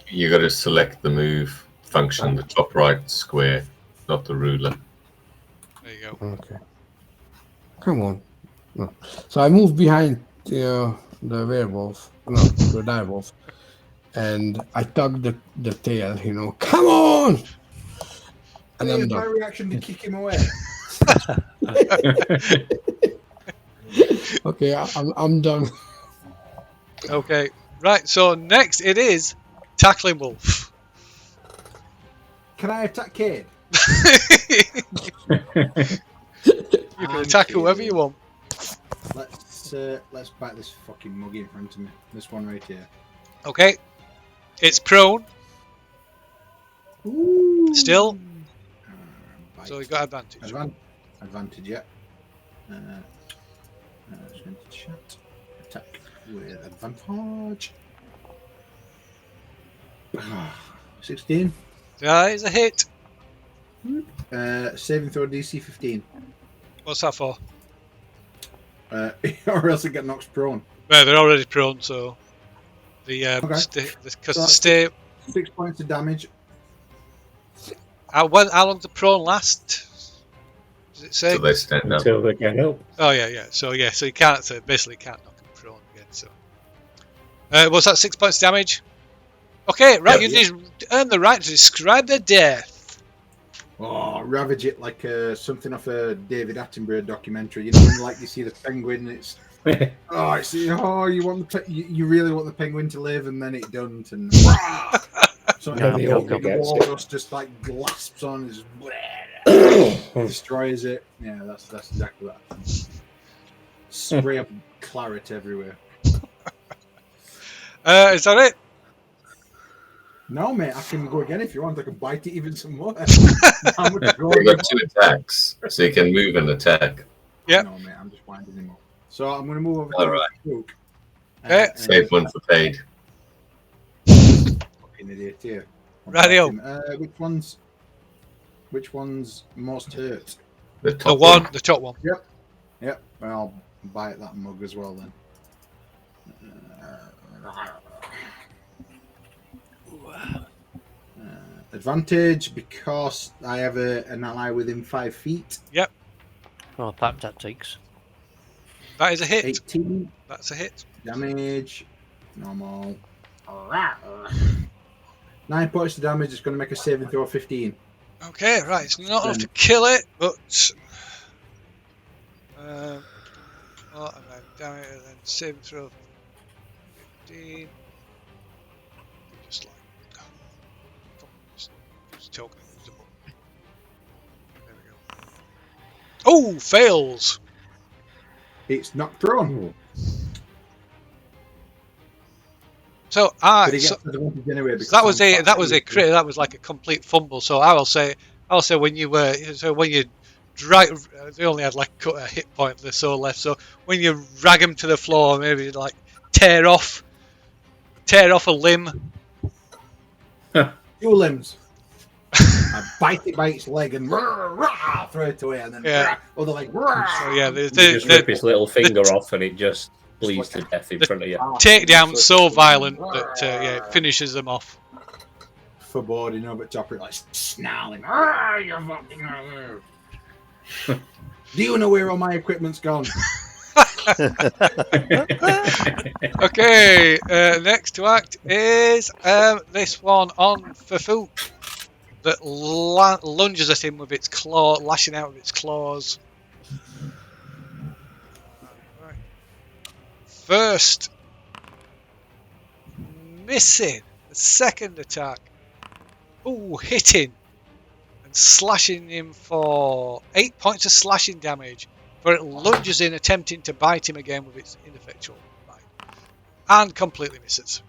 You got to select the move function, the top right square, not the ruler. There you go. Okay. Come on. No. So I move behind the werewolf. No, the direwolf. And I tug the tail, come on! And I'm There's my done. reaction to kick him away. Okay, I'm done. Okay. Right. So next it is tackling wolf. Can I attack Cade? You can attack whoever you want. Let's bite this fucking mug in front of me. This one right here. Okay. It's prone Ooh. still, Bite. so you got advantage. Advantage, yeah. Just going to chat. Attack with advantage. 16. That is a hit. Saving throw DC 15. What's that for? Or else it get knocked prone. Well, they're already prone, so the Okay. because So the stay. 6 points of damage. How long does the prone last? Does it say? So they stand up. Until they get up. Oh yeah. So you can't. So basically, can't knock him prone again. So what's that? 6 points damage. Okay, right. Yep. You just earn the right to describe their death. Oh, ravage it like something off a David Attenborough documentary. You know, when like you see the penguin, it's you really want the penguin to live, and then it doesn't, and so Yeah, the the walrus just like glasps on, and just destroys it. Yeah, that's exactly that. Spray up claret everywhere. Is that it? No, mate, I can go again if you want. I can bite it even some more. You've got 2 attacks, so you can move and attack. Yep. No, mate, I'm just winding him up. So I'm going to move over All to right. Luke. Okay. Save one for paid. Fucking idiot here. Radio. Which one's most hurt? The The top one, the top one. Yep. Well, I'll bite that mug as well then. Advantage because I have an ally within 5 feet. Well, pipe tactics. That is a hit. 18 That's a hit. damage. Normal. 9 points of damage. It's going to make a saving throw of 15. Okay, right. It's not enough to kill it, but and then damage, and then saving throw of 15. Just like just token invisible. There we go. Oh, fails. It's knocked prone. So But he gets advantage anyway. because that was I'm a that was a fat. crit. That was like a complete fumble. So I will say when you drag, they only had like a hit point the so left. So when you drag them to the floor, maybe like tear off a limb. 2 limbs. I bite it by its leg and throw it away, and then other leg. So yeah, You just rip his little finger off, and it just bleeds to death in front of you. takedown so violent that it finishes them off. Foreboding over top it, like snarling. You fucking. Do you know where all my equipment's gone? Okay, next to act is this one on Fafu that lunges at him with its claw, lashing out with its claws. Right. First, missing. The second attack, hitting and slashing him for 8 points of slashing damage. But it lunges in, attempting to bite him again with its ineffectual bite, and completely misses.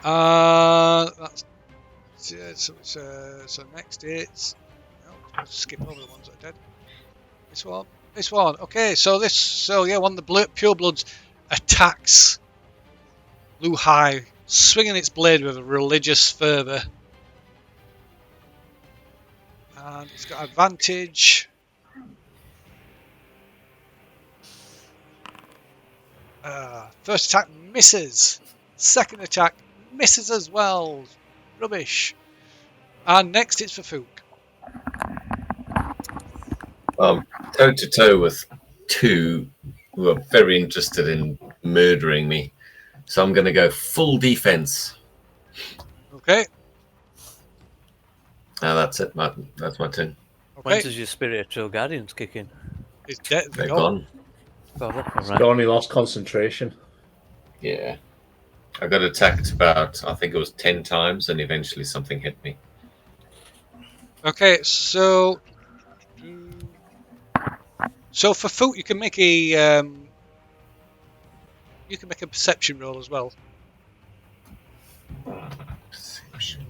That's so next it's let's skip over the ones that are dead. This one. Okay, so one of the pure bloods attacks Lu Hai, swinging its blade with a religious fervor. And it's got advantage. First attack misses. Second attack misses as well. Rubbish. And next it's for Fook. Toe to toe with two who are very interested in murdering me. So I'm going to go full defense. Okay. That's it. That's my turn. When Okay. does your spiritual guardians kick in? It's dead. They're gone. Oh, right. It's only lost concentration. Yeah. I got attacked about, I think it was 10 times, and eventually something hit me. Okay, so for Fook you can make a perception roll as well. Perception.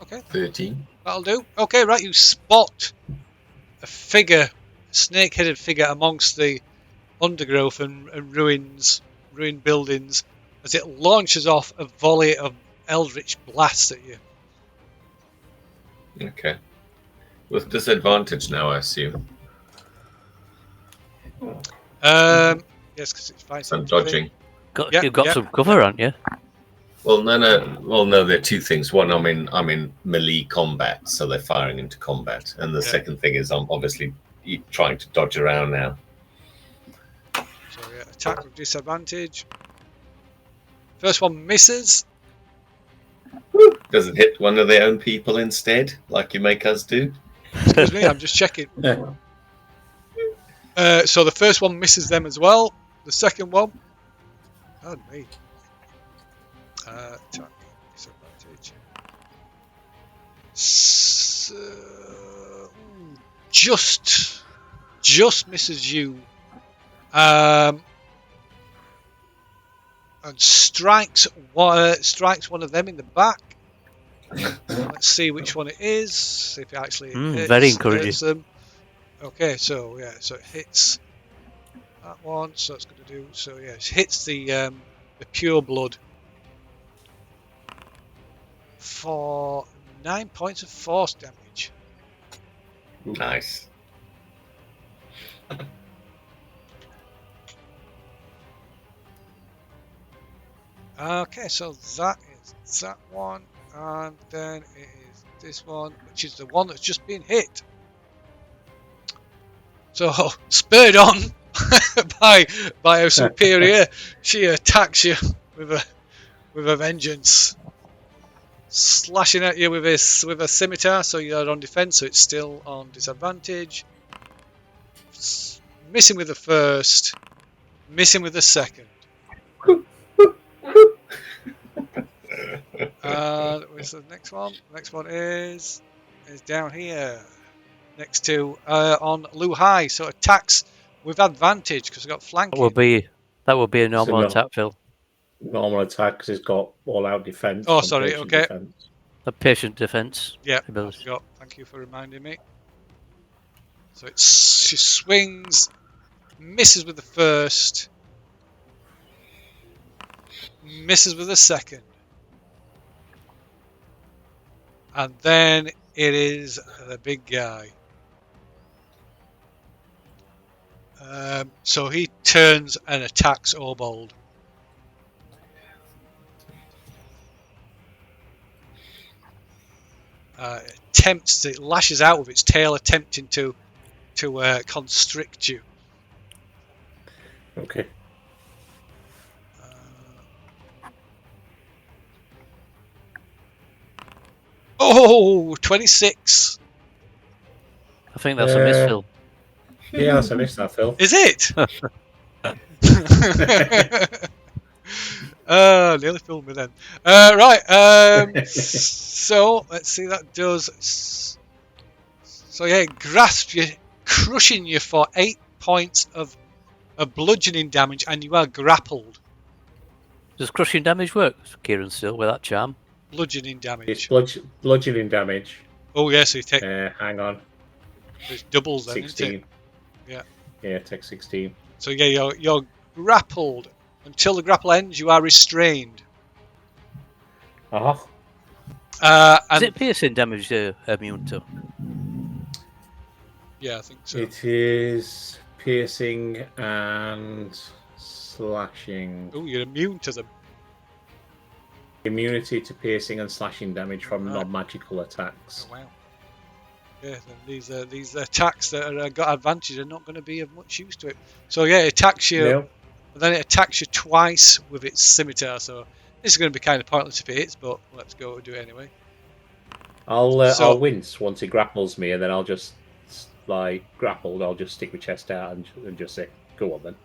Okay, 13. that'll do. Okay, right, you spot a figure, a snake-headed figure amongst the undergrowth and ruined buildings as it launches off a volley of eldritch blasts at you. Okay. With disadvantage now, I assume. Yes, because it's fighting. I'm dodging. Yeah, You've got yeah. some cover, haven't you? Well, no. Well, no. There are two things. One, I'm in melee combat, so they're firing into combat, and the second thing is I'm obviously trying to dodge around now. So yeah, attack with disadvantage. First one misses. Does it hit one of their own people instead, like you make us do? Excuse me, I'm just checking. So the first one misses them as well. The second one, pardon me. Attack disadvantage. So, just misses you. And strikes one of them in the back. Let's see which one it is. See if it actually very encouraging. hits them. Okay, so yeah, so it hits that one. So it's going to do. So yeah, it hits the pure blood for 9 points of force damage. Nice. Okay, so that is that one, and then it is this one, which is the one that's just been hit. So, spurred on by a superior, she attacks you with a vengeance, slashing at you with a scimitar. So you're on defense, so it's still on disadvantage. Missing with the first, missing with the second. Where's the next one? The next one is down here, next to on Lu Hai. So attacks with advantage because I got flanking. That would be a normal attack, Phil. Normal attack because it's got all-out defense. Oh, sorry. Okay. Defense. A patient defense. Yeah. Ability. Thank you for reminding me. So she swings, misses with the first, misses with the second. And then it is the big guy. So he turns and attacks Obold. It lashes out with its tail, attempting to constrict you. Okay. Oh, 26. I think that's a miss, Phil. Yeah, that's a miss, that, Phil. Is it? Nearly fooled me then. Right. So let's see. That does. So yeah, it grasps you, crushing you for 8 points of bludgeoning damage, and you are grappled. Does crushing damage work, Kieran? Still with that charm? Bludgeoning damage. It's bludgeoning damage. Oh yeah, so you take. Hang on. There's doubles then, 16. isn't it? Yeah. Yeah, take 16. So yeah, you're grappled Until the grapple ends, you are restrained. Uh-huh. Is And it piercing damage immune to? yeah, I think so. It is piercing and slashing. Oh, you're immune to them. Immunity to piercing and slashing damage from Right. non-magical attacks. Oh wow. Yeah, then these attacks that are got advantage are not going to be of much use to it. So yeah, it attacks you, No. and then it attacks you twice with its scimitar. So this is going to be kind of pointless if it hits, but let's go do it anyway. So- I'll wince once he grapples me, and then I'll just like grappled. I'll just stick my chest out and just say, "Go on then."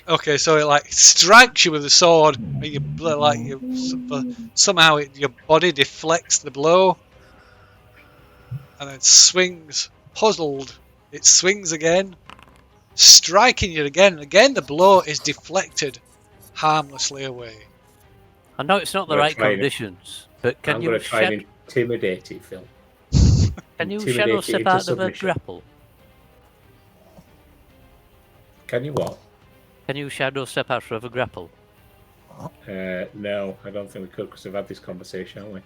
Okay, so it like strikes you with the sword, and you somehow your body deflects the blow, and then swings. Puzzled, it swings again, striking you again. Again, the blow is deflected harmlessly away. I know it's not the Gonna right try and- conditions, but can I'm you going to try and intimidate it, Phil. shadow intimidate it step into out of a submission. grapple? Can you what? Can you shadow step out of a grapple? No, I don't think we could because we've had this conversation, haven't we?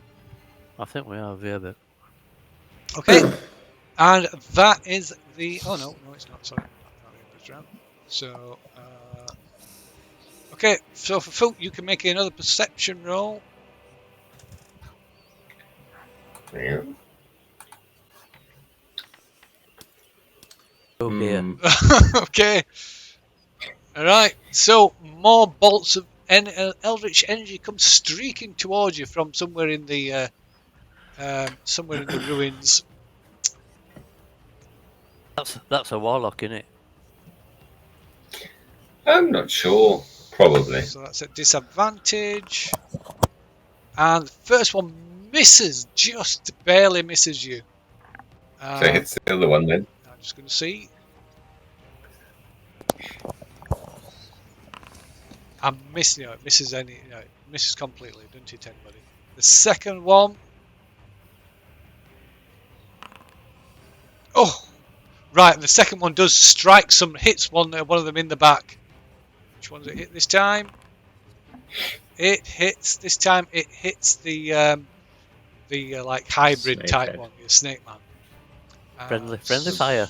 I think we have, yeah, but Okay, and that is the. Oh no, it's not. Sorry, that's not the end of this round. So, okay, so for Foot, you can make another perception roll. Yeah. oh dear. Okay. Alright, so more bolts of eldritch energy come streaking towards you from somewhere in the ruins. That's a warlock, isn't it? I'm not sure. Probably. So that's at disadvantage. And the first one misses, just barely misses you. So it hits the other one then. I'm just going to see. I'm missing. It misses it misses completely. Doesn't hit anybody. The second one. Oh, right. The second one does strike hits one of them in the back. Which one does it hit this time? It hits this time. It hits the like hybrid Snake type head. one, the snake man. Friendly fire.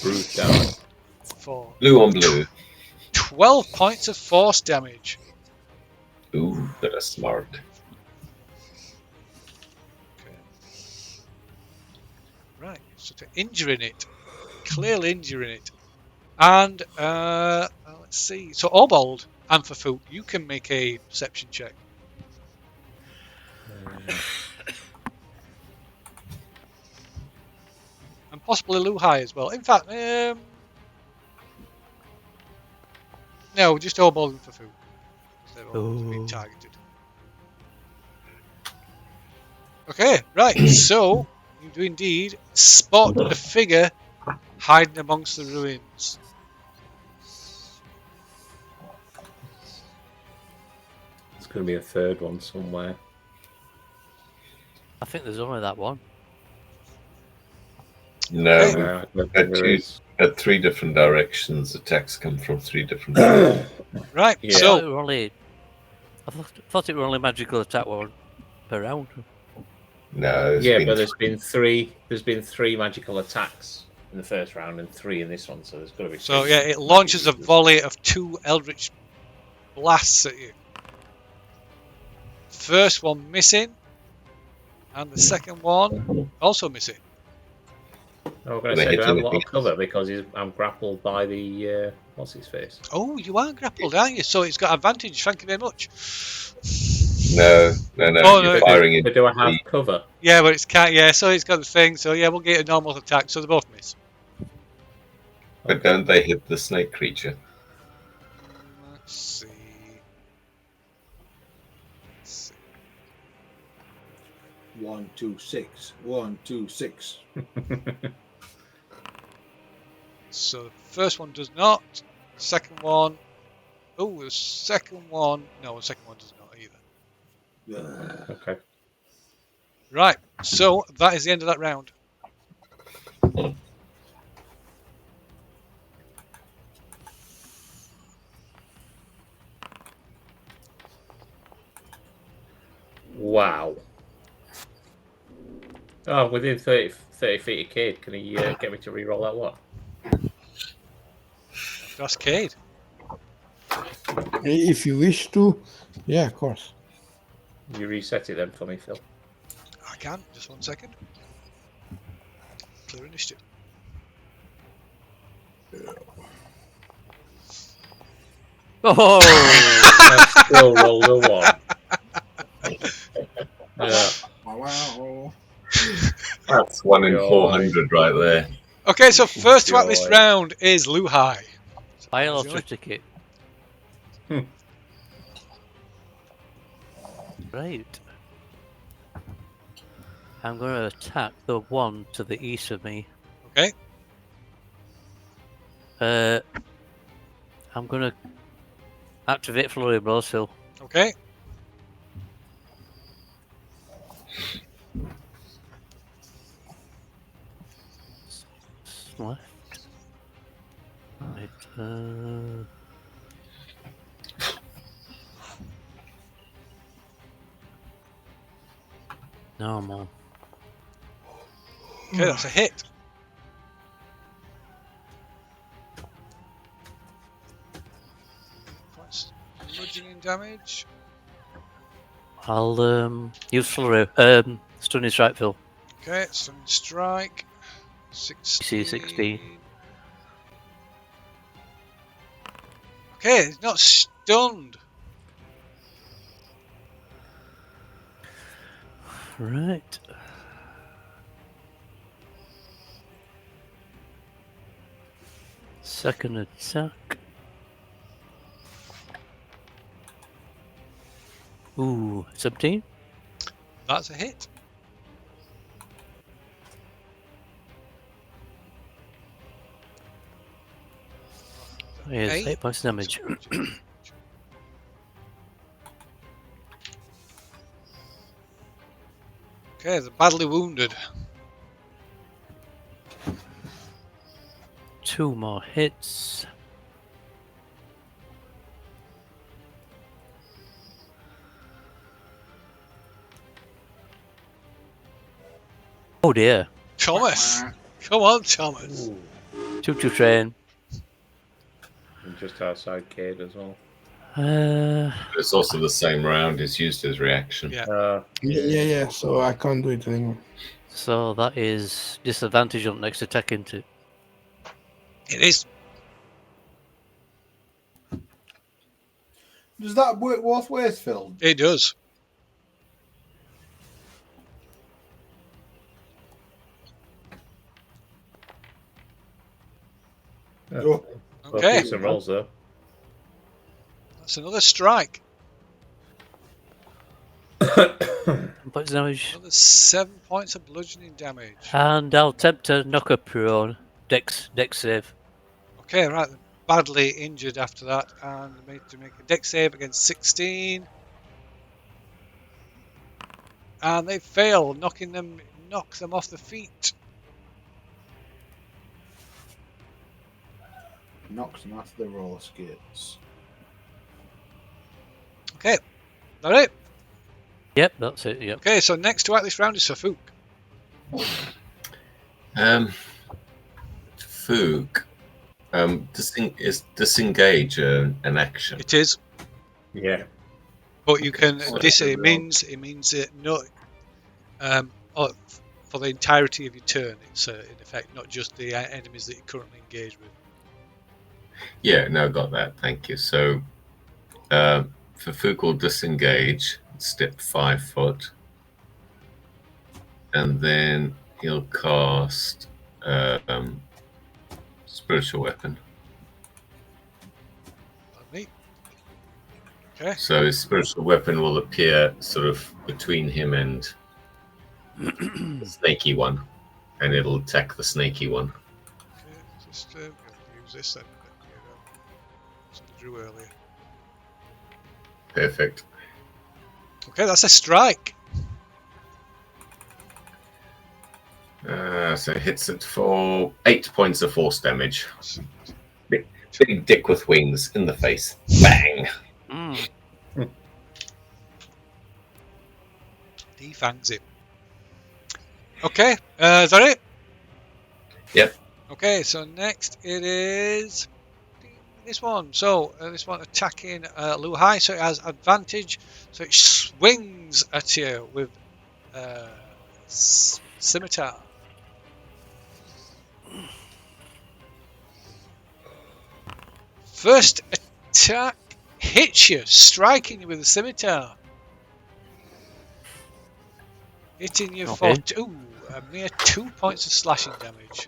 Bruce down. For Blue on blue. 12 points of force damage. Ooh, that is smart. Okay. Right, so to injuring it, clearly injuring it, and let's see. So Obold and for Foot, you can make a perception check. And possibly Luhai as well. In fact, no, just Obold and for Foot. They're all being Ooh. targeted. Okay, right. So you do indeed spot a figure hiding amongst the ruins. There's going to be a third one somewhere. I think there's only that one. No, Hey. we've I don't had think there is. at 3 different directions. Attacks come from 3 different directions. Right. Yeah. I thought So it were only. I thought it were only magical attack one per round. No, it's Yeah, been but there's been 3. There's been 3 magical attacks in the first round and 3 in this one, so there's got to be. so 3. yeah, it launches a volley of 2 eldritch blasts at you. First one missing, and the second one also missing. I was going They to say, hit do I have a anything lot of cover because I'm grappled by the what's his face? Oh, you are grappled, aren't you? So it's got advantage. Thank you very much. no. Oh, You're no. firing into But do I have the- cover? Yeah, but it's can't. Yeah, so it's got the thing. So yeah, we'll get a normal attack. So they both miss. But don't they hit the snake creature? Let's see. Let's see. 1, 2, 6. 1, 2, 6. So the first one does not. Second one. Oh, the second one. No, the second one does not either. Okay. Right. So that is the end of that round. Wow. Oh, within 30 feet of Cade, can he get me to re-roll that one? That's Cade. If you wish to, yeah, of course. You reset it then for me, Phil. I can. Just 1 second. Clear initiative. Oh, I still rolled a 1. Yeah. Wow. That's 1 in Joy. 400 right there. Okay, so first to act this Joy. round is Luhai. I'll Joy. ticket. Hmm. Right. I'm going to attack the one to the east of me. Okay. I'm going to activate Flurry Blow, so Okay. left. Right. Normal. Okay, that's a hit. Points bludgeoning damage. I'll use Flurry. Stunning Strike, Phil. Okay, stunning strike. 16. 16. Okay, he's not stunned. Right. Second attack. Ooh, 17. That's a hit. Yes, Eight. 8 points of damage. Okay, they're badly wounded. 2 more hits. Oh dear. Thomas! Come on, Thomas. Ooh. Choo-choo train. And just outside Cade as well. It's also the same round. It's used as reaction. Yeah. Yeah. So I can't do it anymore. So that is disadvantage on next attack into. It is. Does that work both ways, Phil? It does. Oh, Both Okay, decent rolls though. that's another strike. Points of damage. Another 7 points of bludgeoning damage. And I'll attempt to knock her prone. Dex save. Okay, right. They're badly injured after that, and they made to make a dex save against 16. And they fail, knocks them off the feet. knocks them off the roller skates. Okay, that it. Yep, that's it. Yep. Okay, so next to act this round is Safuk. Fook. Is disengage an action? It is, Yeah. but you can So it means it no for the entirety of your turn. It's in effect not just the enemies that you're currently engaged with. Yeah, no, got that. Thank you. So, for Fook will disengage, step 5 foot, and then he'll cast spiritual weapon. Neat. Okay. So his spiritual weapon will appear sort of between him and the snaky one, and it'll attack the snaky one. Okay, just use this then. So I drew earlier. Perfect. Okay, that's a strike. So it hits it for 8 points of force damage. Big dick with wings in the face. Bang! Mm. Defangs him. Okay, is that it? Yep. Okay, so next it is this one. So this one attacking Lu Hai, so it has advantage. So it swings at you with scimitar. First attack hits you, striking you with a scimitar. Hitting you for a mere 2 points of slashing damage.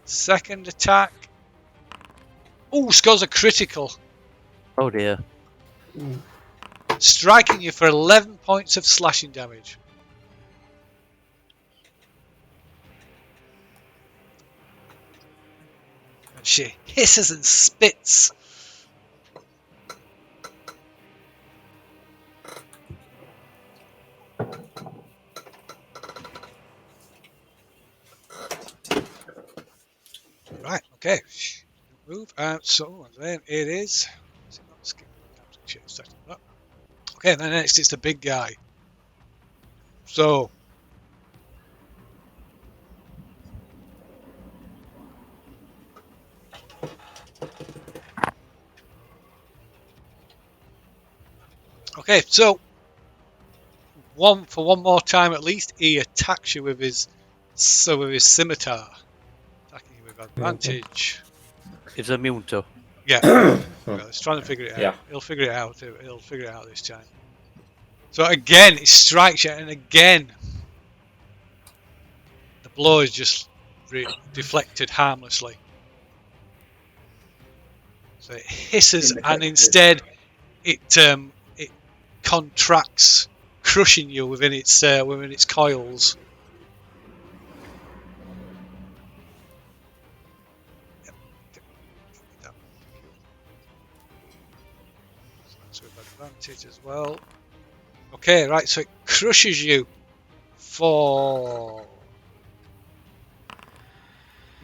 Second attack. Scores a critical. Oh dear. Striking you for 11 points of slashing damage. And she hisses and spits. Right, okay. Move. So then it is. Is it not skill? Shit, setting up. Okay, then next it's the big guy. So. Okay, so one more time at least, he attacks you with his scimitar, attacking you with advantage. It's immune to. Yeah, well, he's trying to figure it out. Yeah. He'll figure it out. He'll figure it out this time. So again, he strikes you, and again, the blow is just deflected harmlessly. So it hisses, and instead, it contracts, crushing you within its coils. So that's with advantage as well. Okay, right. So it crushes you for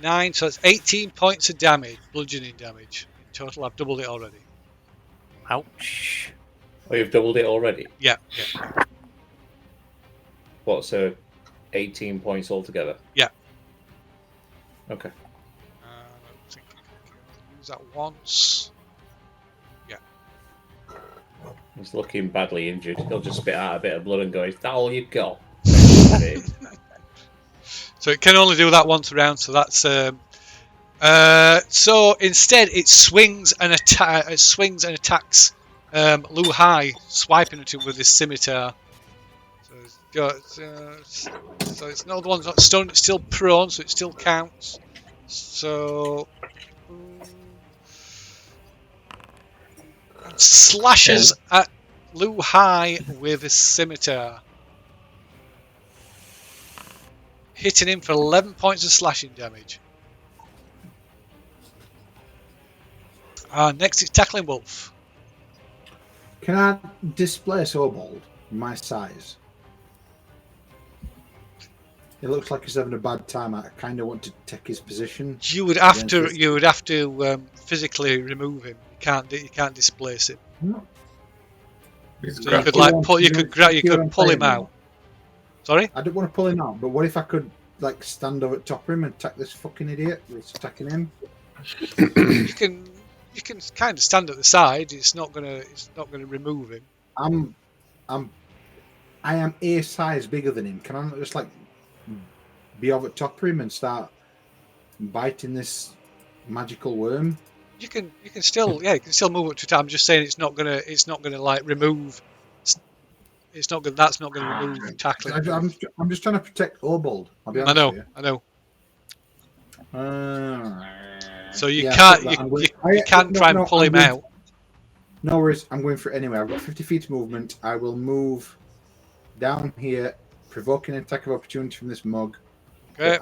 9. So it's 18 points of damage, bludgeoning damage in total. I've doubled it already. Ouch. Oh, you've doubled it already? Yeah. What, so 18 points altogether? Yeah. Okay. I think I can use that once. Yeah. He's looking badly injured. He'll just spit out a bit of blood and go, "Is that all you've got?" So it can only do that once around. So that's so instead it swings and attacks Lu Hai, swiping at him with his scimitar. So it's got so it's not the one's not stunned. It's still prone, so it still counts. So slashes at Lu Hai with his scimitar, hitting him for 11 points of slashing damage. Next is tackling Wolf. Can I displace Obold my size? It looks like he's having a bad time. I kind of want to take his position. You would have to physically remove him. You can't displace him. No. So you could like pull. You could pull him out. Sorry? I don't want to pull him out, but what if I could like stand over top of him and attack this fucking idiot that's attacking him? You can kind of stand at the side. It's not gonna remove him. I am a size bigger than him. Can I not just like be over top of him and start biting this magical worm? You can still move up to time. I'm just saying it's not gonna like remove. That's not gonna remove tackling. I'm just trying to protect Obold. I'll be honest with you. I know. So you yeah, can't you can try and pull him out. No worries, I'm going for it anyway. I've got 50 feet of movement. I will move down here, provoking an attack of opportunity from this mug. Okay.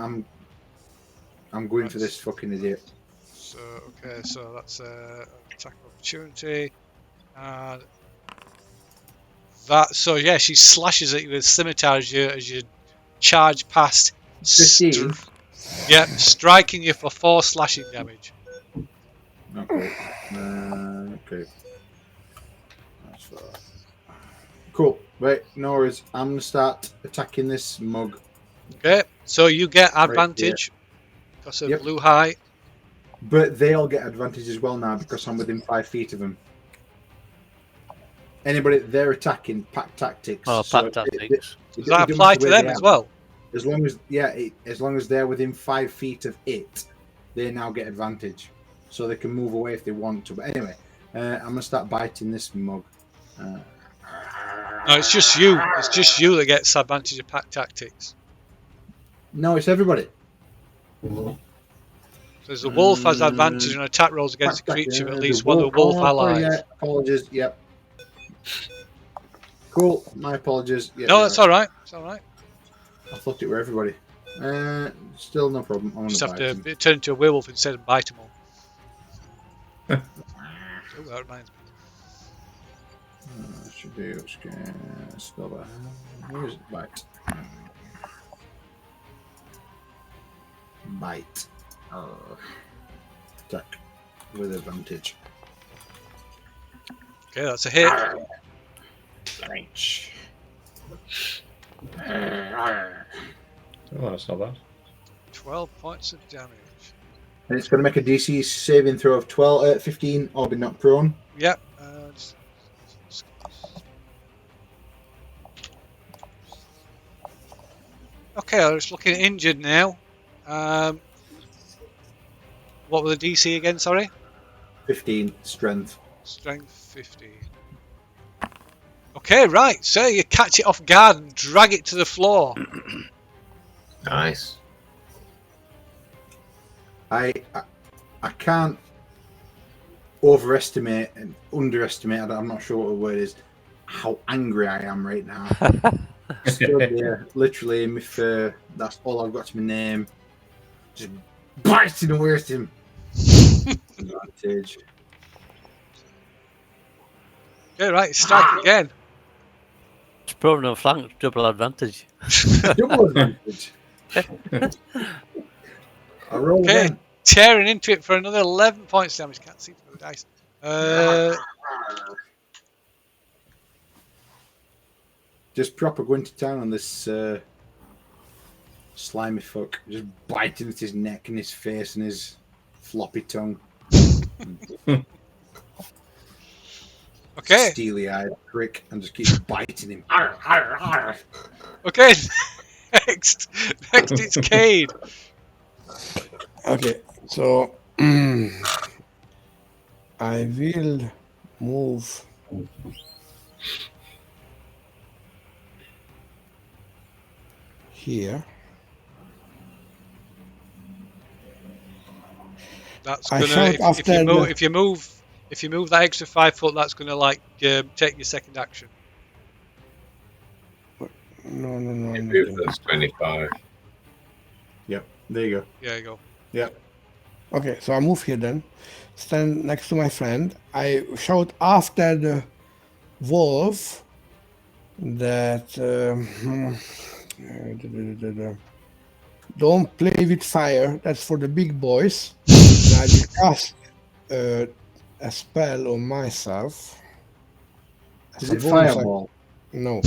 I'm going for this fucking idiot. So so that's attack of opportunity, and that. So yeah, she slashes at you with scimitar as you charge past. 15. Striking you for 4 slashing damage. Okay. Okay. That's cool. Right, no worries. I'm going to start attacking this mug. Okay, so you get advantage because of Yep. blue high. But they'll get advantage as well now because I'm within 5 feet of them. Anybody they're attacking, pack tactics. Oh, So pack tactics. it Does don't that matter apply to where them they as are. well? As long as as long as they're within 5 feet of it, they now get advantage. So they can move away if they want to. But anyway, I'm gonna start biting this mug. No, it's just you. It's just you that gets advantage of pack tactics. No, it's everybody. Because the wolf has advantage on attack rolls against a Pack creature with at tactics, least one of the wolf allies. Yeah, apologies. Yep. Cool. My apologies. Yep, No, you're that's right. all right. It's all right. I thought it were everybody. Still no problem. I'm Just gonna have bite to him. turn into a werewolf instead and bite them all. Oh, that reminds me. Should be spell that. Where is it? Bite. Bite. Attack with advantage. Okay, that's a hit. French. Oh, that's not bad. 12 points of damage. And it's going to make a DC saving throw of 15 or be knocked prone. Yep. Okay, I was looking injured now. What were the DC again? Sorry. 15 strength. Strength 15. Okay, right. So you catch it off guard and drag it to the floor. Nice. I can't overestimate and underestimate. I'm not sure what the word is. How angry I am right now. Stood there, literally, if that's all I've got to my name, just biting away at him. Advantage. Okay, right. Strike again. It's proven on flank, double advantage. Double advantage. I roll Okay. again. Tearing into it for another 11 points damage. Can't see through the dice. Just proper going to town on this slimy fuck. Just biting at his neck and his face and his floppy tongue. Okay. Steely-eyed prick and just keep biting him. Okay. Next it's Cade. Okay, so I will move here. That's I gonna shout after if you move that extra 5 foot, that's gonna like take your second action. No. Move those 25. Yep, there you go. Yeah, you go. Yep. Okay, so I move here then. Stand next to my friend. I shout after the wolf that don't play with fire. That's for the big boys. And I will cast a spell on myself. Is As a it bonus, fireball? No.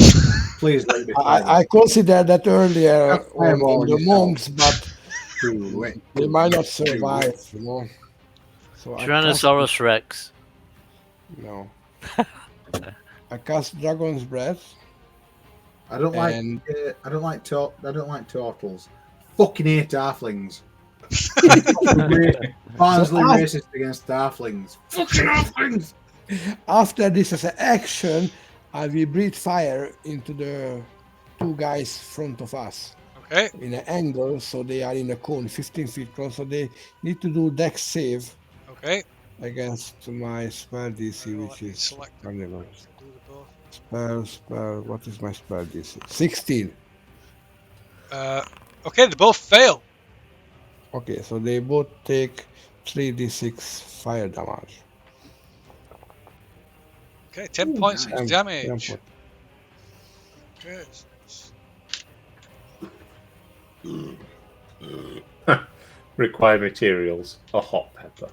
Please let it be fireball. I considered that earlier Cast fireball on the on yourself. monks, but they might not survive, you know. So Tyrannosaurus Rex. No. I cast Dragon's Breath. I don't like. And- I don't like turtles. Fucking hate halflings. Barnsley racist against halflings. Fucking halflings. After this as an action, I will breathe fire into the two guys front of us Okay. in an angle, so they are in a cone, 15 feet close, so they need to do dex save Okay. against my spell DC, Well, which let me is select them. carnival. Do the both. Spell. What is my spell DC? 16. Okay, they both fail. Okay, so they both take 3d6 fire damage. Okay, 10 points Damn, of damage. damn. Okay. Required materials: a hot pepper.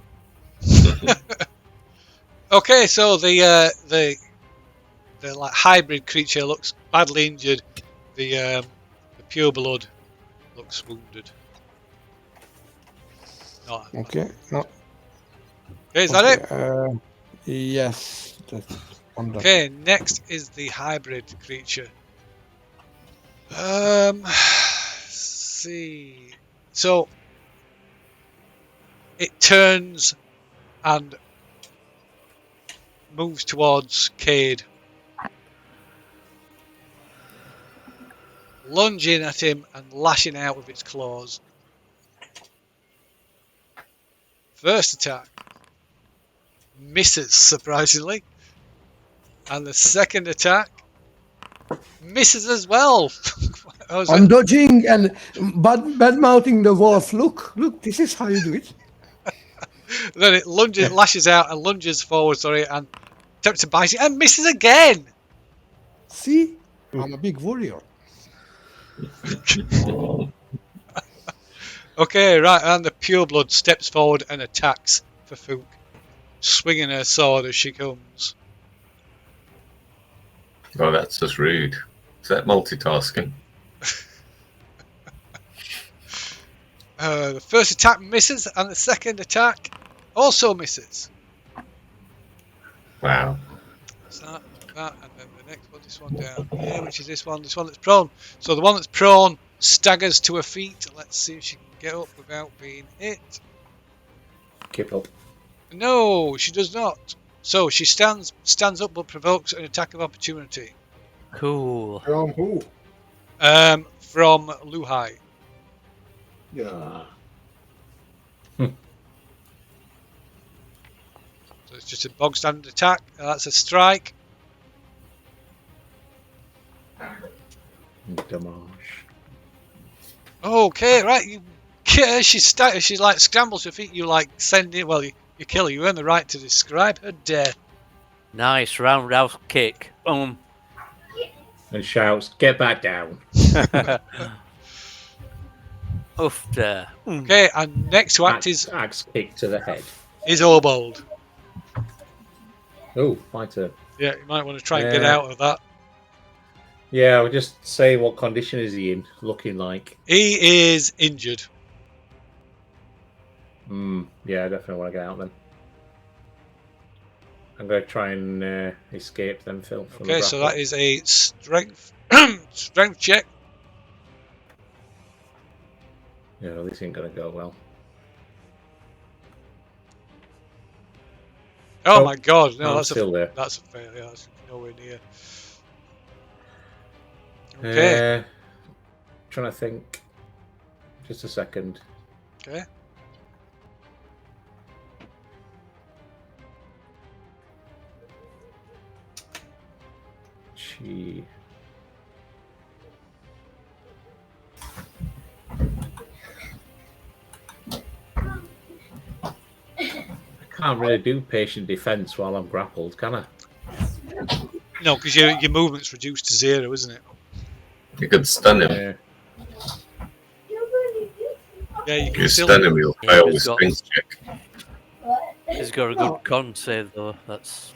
Okay, so the like hybrid creature looks badly injured. The pure blood looks wounded. Not Okay. No. Okay, is that it? Yes. That's on the. Okay, next is the hybrid creature. See. So it turns and moves towards Cade, lunging at him and lashing out with its claws. First attack misses, surprisingly, and the second attack misses as well. I'm dodging and bad mouthing the wolf. Look, this is how you do it. Then it lunges, lashes out and lunges forward, and attempts to bite it and misses again. See, I'm a big warrior. Okay, right, and the pureblood steps forward and attacks for Fook, swinging her sword as she comes. Oh, that's just rude. Is that multitasking? The first attack misses, and the second attack also misses. Wow. So that, and then the next one, this one down here, which is this one that's prone. So the one that's prone staggers to her feet. Let's see if she can get up without being hit. Keep up. No, she does not. So she stands up but provokes an attack of opportunity. Cool. From who? From Luhai. Yeah. So it's just a bog standard attack. That's a strike. Damage. Okay, right. You she like scrambles her feet. You like send it. Well, you kill her. You earn the right to describe her death. Nice roundhouse kick. And shouts, "Get back down!" Oof there. Okay, and next to act is axe kick to the head. Obold. Oh, my turn. Yeah, you might want to try and get out of that. Yeah, I'll just say what condition is he in, looking like. He is injured. Yeah, I definitely want to get out then. I'm going to try and escape then, Phil. From Okay, the so grapple. that is a strength strength check. Yeah, this ain't going to go well. Oh my God! No, I'm that's still there. That's a failure. That's nowhere near. Okay. Trying to think. Just a second. Okay. I can't really do patient defense while I'm grappled, can I? No, because your movement's reduced to 0, isn't it? You could stun him. Yeah, you can You still. stun him, you'll fail he's the got- strength check. He's got a good con save though. That's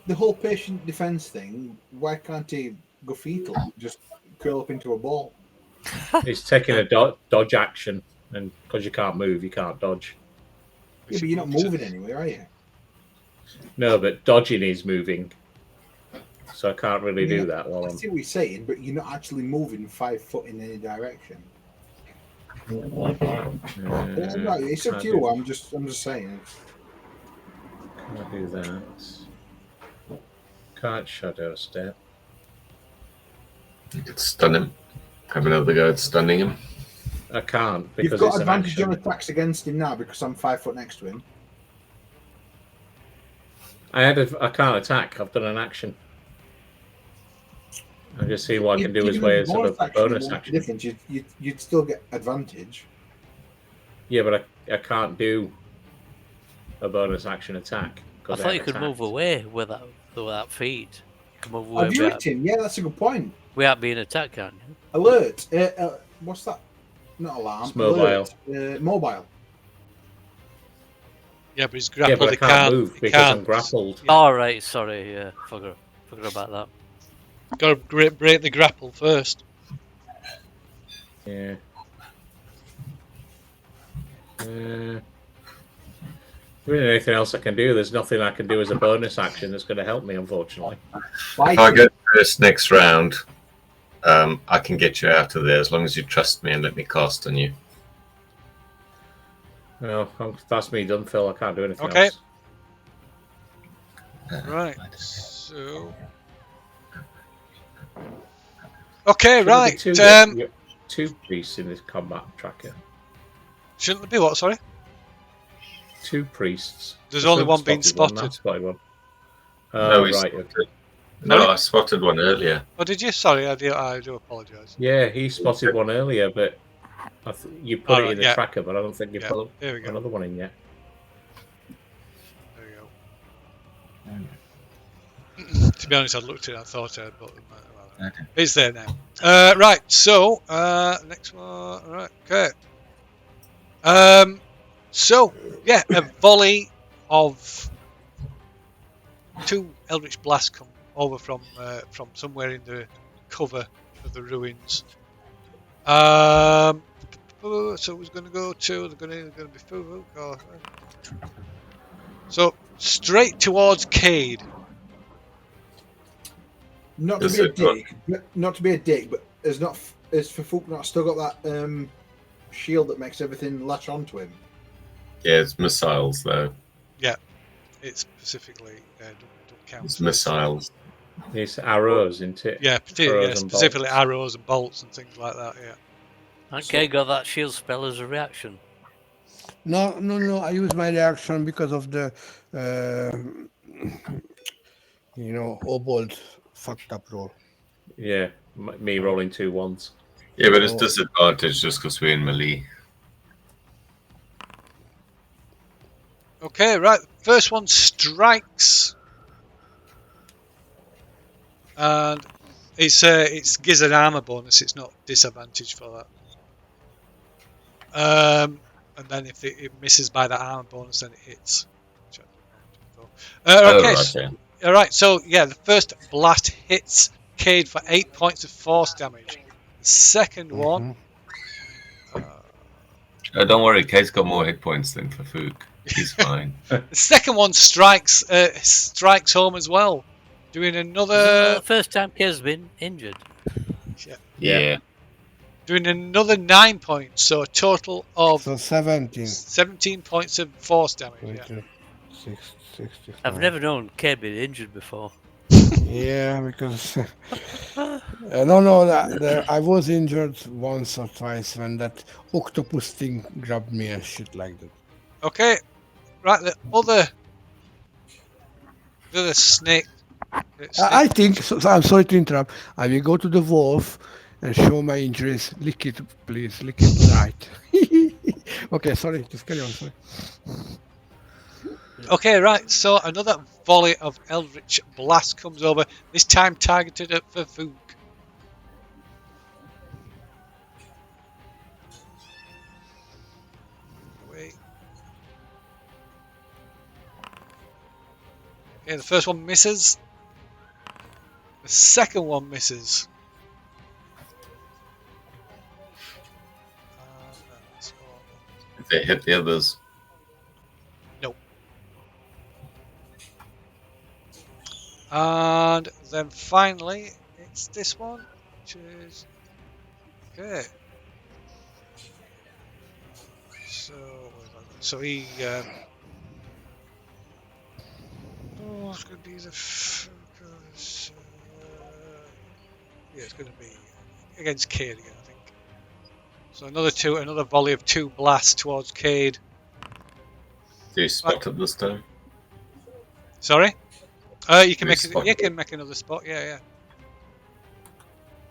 The whole patient defense thing, why can't he go fetal? Just curl up into a ball. He's taking a dodge action, and because you can't move, you can't dodge. Yeah, but you're not moving anywhere, are you? No, but dodging is moving. So I can't really do that while I I'm... see what you're saying, but you're not actually moving 5 foot in any direction. It's up to you. I'm just saying. Can't do that. Can't shadow step. You could stun him. Have another go at stunning him. I can't because You've got it's an advantage action. on attacks against him now because I'm 5 foot next to him. I can't attack. I've done an action. I'm just seeing what I can do as way as a bonus action. Difference. You'd still get advantage. Yeah, but I can't do a bonus action attack. I thought you could move away with that feet. You can move away Have you hit him? Yeah, that's a good point. without being attacked, can't you? Alert. What's that? Not alarm. It's mobile. Alert. Mobile. Yeah, but he's Yeah, grappled. but I he can't move he because can't. I'm grappled. Yeah. All right, sorry, yeah, forgot about that. Got to break the grapple first. Yeah. There isn't anything else I can do. There's nothing I can do as a bonus action that's going to help me, unfortunately. If I go first next round, I can get you out of there as long as you trust me and let me cast on you. No, that's me done, Phil. I can't do anything Okay. else. Right. So. Okay. Shouldn't Right. there be two priests in this combat tracker? Shouldn't there be what? Sorry. 2 priests. There's only one being One, spotted. Matt spotted one. No, Oh, we right. spotted. Okay. No, Sorry? I spotted one earlier. Oh, did you? Sorry, I do apologise. Yeah, he spotted one earlier, but you put it in the tracker, but I don't think you put Here we go. another one in yet. There we go. To be honest, I looked at it. I thought I'd put them. Well, it's there now. Right. So next one. Right. Okay. So yeah, a volley of 2 eldritch blasts come over from somewhere in the cover of the ruins. So it was going to go to. They're going to be food. So straight towards Cade. Not to be a dick, but has Fafuk not still got that shield that makes everything latch onto him? Yeah, it's missiles though. Yeah, it's specifically don't count. It's missiles. It's arrows, isn't it? Yeah, specifically arrows and bolts and things like that. Yeah. Okay, got that shield spell as a reaction. No. I use my reaction because of the, Obold fucked up roll. Yeah, me rolling 2 1s. Yeah, but it's disadvantage just because we're in melee. Okay, right. First one strikes, and it's gizzard armor bonus. It's not disadvantage for that. And then if it misses by that armor bonus, then it hits. Okay. Right, yeah. All right. So yeah, the first blast hits Cade for 8 points of force damage. The second one. Don't worry, Kate's got more hit points than Fafuk. He's fine. The second one strikes home as well, doing another. The first time Kade's been injured. Yeah. Doing another 9 points, so a total of 17 points of force damage. Yeah. 65. I've never known Cade been injured before. Yeah, because I was injured once or twice when that octopus thing grabbed me and shit like that. Okay, right. The other snake. I think. So I'm sorry to interrupt. I will go to the wolf and show my injuries. Lick it, please. Lick it right. Okay, sorry. Just carry on. Sorry. Okay, right. So another volley of eldritch blast comes over. This time targeted at Fafuk. Wait. Okay, the first one misses. The second one misses. If they hit the others. And then finally, it's this one, which is okay. So he. It's going to be the focus. Yeah, it's going to be against Cade again, I think. So another volley of 2 blasts towards Cade. Do you spot it this time? Sorry. You can make another spot. Yeah.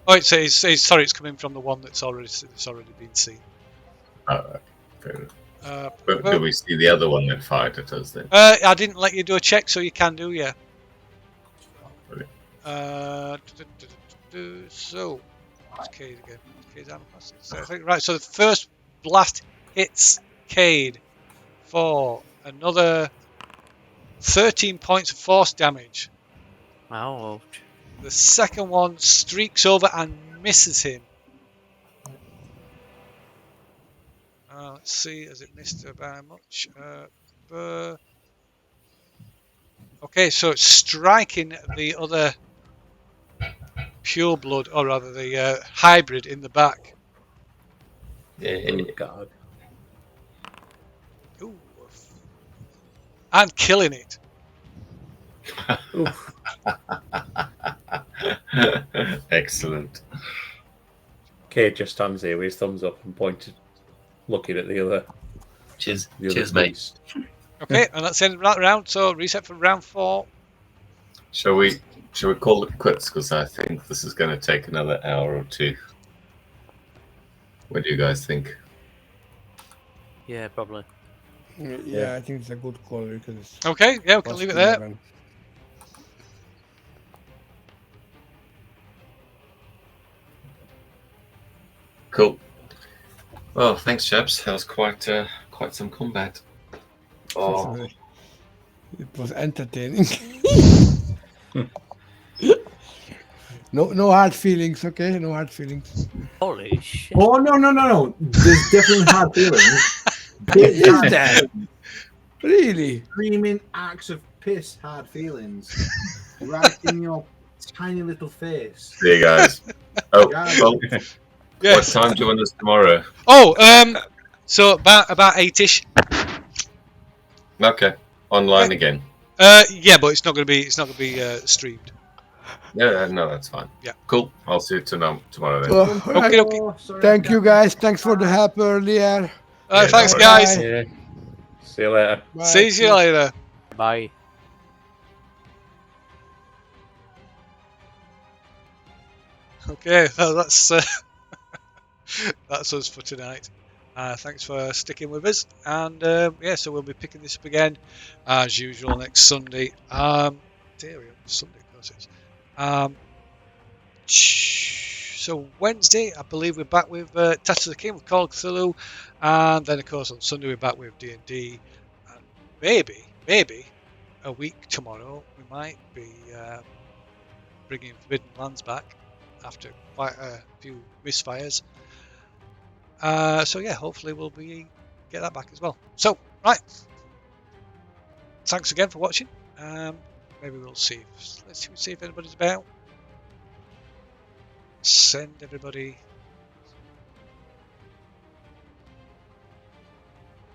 Oh, it's coming from the one that's already been seen. Oh, okay. But do we see the other one that fired at us then? I didn't let you do a check, so you can do, yeah. So, it's Cade again. Cade's armor class. So, right, so the first blast hits Cade for another 13 points of force damage. Ouch. The second one streaks over and misses him. Let's see, has it missed by much? Okay, so it's striking the other pure blood, or rather the hybrid in the back. Oh, God. Ooh. And killing it. Oof. Excellent. Kate just stands here with his thumbs up and pointed, looking at the other. Cheers, The other cheers, mate. beast. Okay, and that's the end of that round. So reset for round 4. Shall we call it quits? Because I think this is going to take another hour or two. What do you guys think? Yeah, probably. Yeah, I think it's a good call because it's Okay, yeah, we can past leave it there. 11. Cool. Well, thanks, chaps. That was quite some combat. Oh, It was entertaining. No hard feelings, okay? No hard feelings. Holy shit. Oh no! There's definitely hard feelings. Big Is hard that? feelings. Really? Screaming acts of piss, hard feelings, right in your tiny little face. see you guys. Oh, Guys. well, Yes. what time do you want us tomorrow? Oh, so about 8ish. Okay, online again. Yeah, but it's not going to be streamed. Yeah, no, that's fine. Yeah. Cool. I'll see you tomorrow then. Okay, okay. Oh, sorry, Thank I you, can't- guys. Thanks for the help earlier. Yeah, Thanks, no guys. Bye. Yeah. See you later. Bye. See you later. Bye. Okay, that's that's us for tonight. Thanks for sticking with us, and yeah, so we'll be picking this up again as usual next Sunday. Sunday, of course it is. So Wednesday, I believe we're back with Tattoo of the King with Call of Cthulhu, and then of course on Sunday we're back with D&D, and maybe a week tomorrow we might be bringing Forbidden Lands back after quite a few misfires. So yeah, hopefully we'll get that back as well. So right, thanks again for watching. Maybe we'll see. Let's see if anybody's about. Send everybody.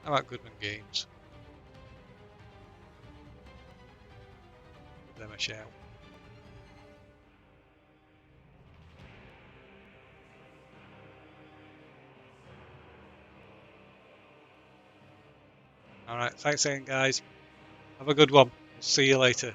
How about Goodman Games? Give them a shout. Alright, thanks again, guys. Have a good one. See you later.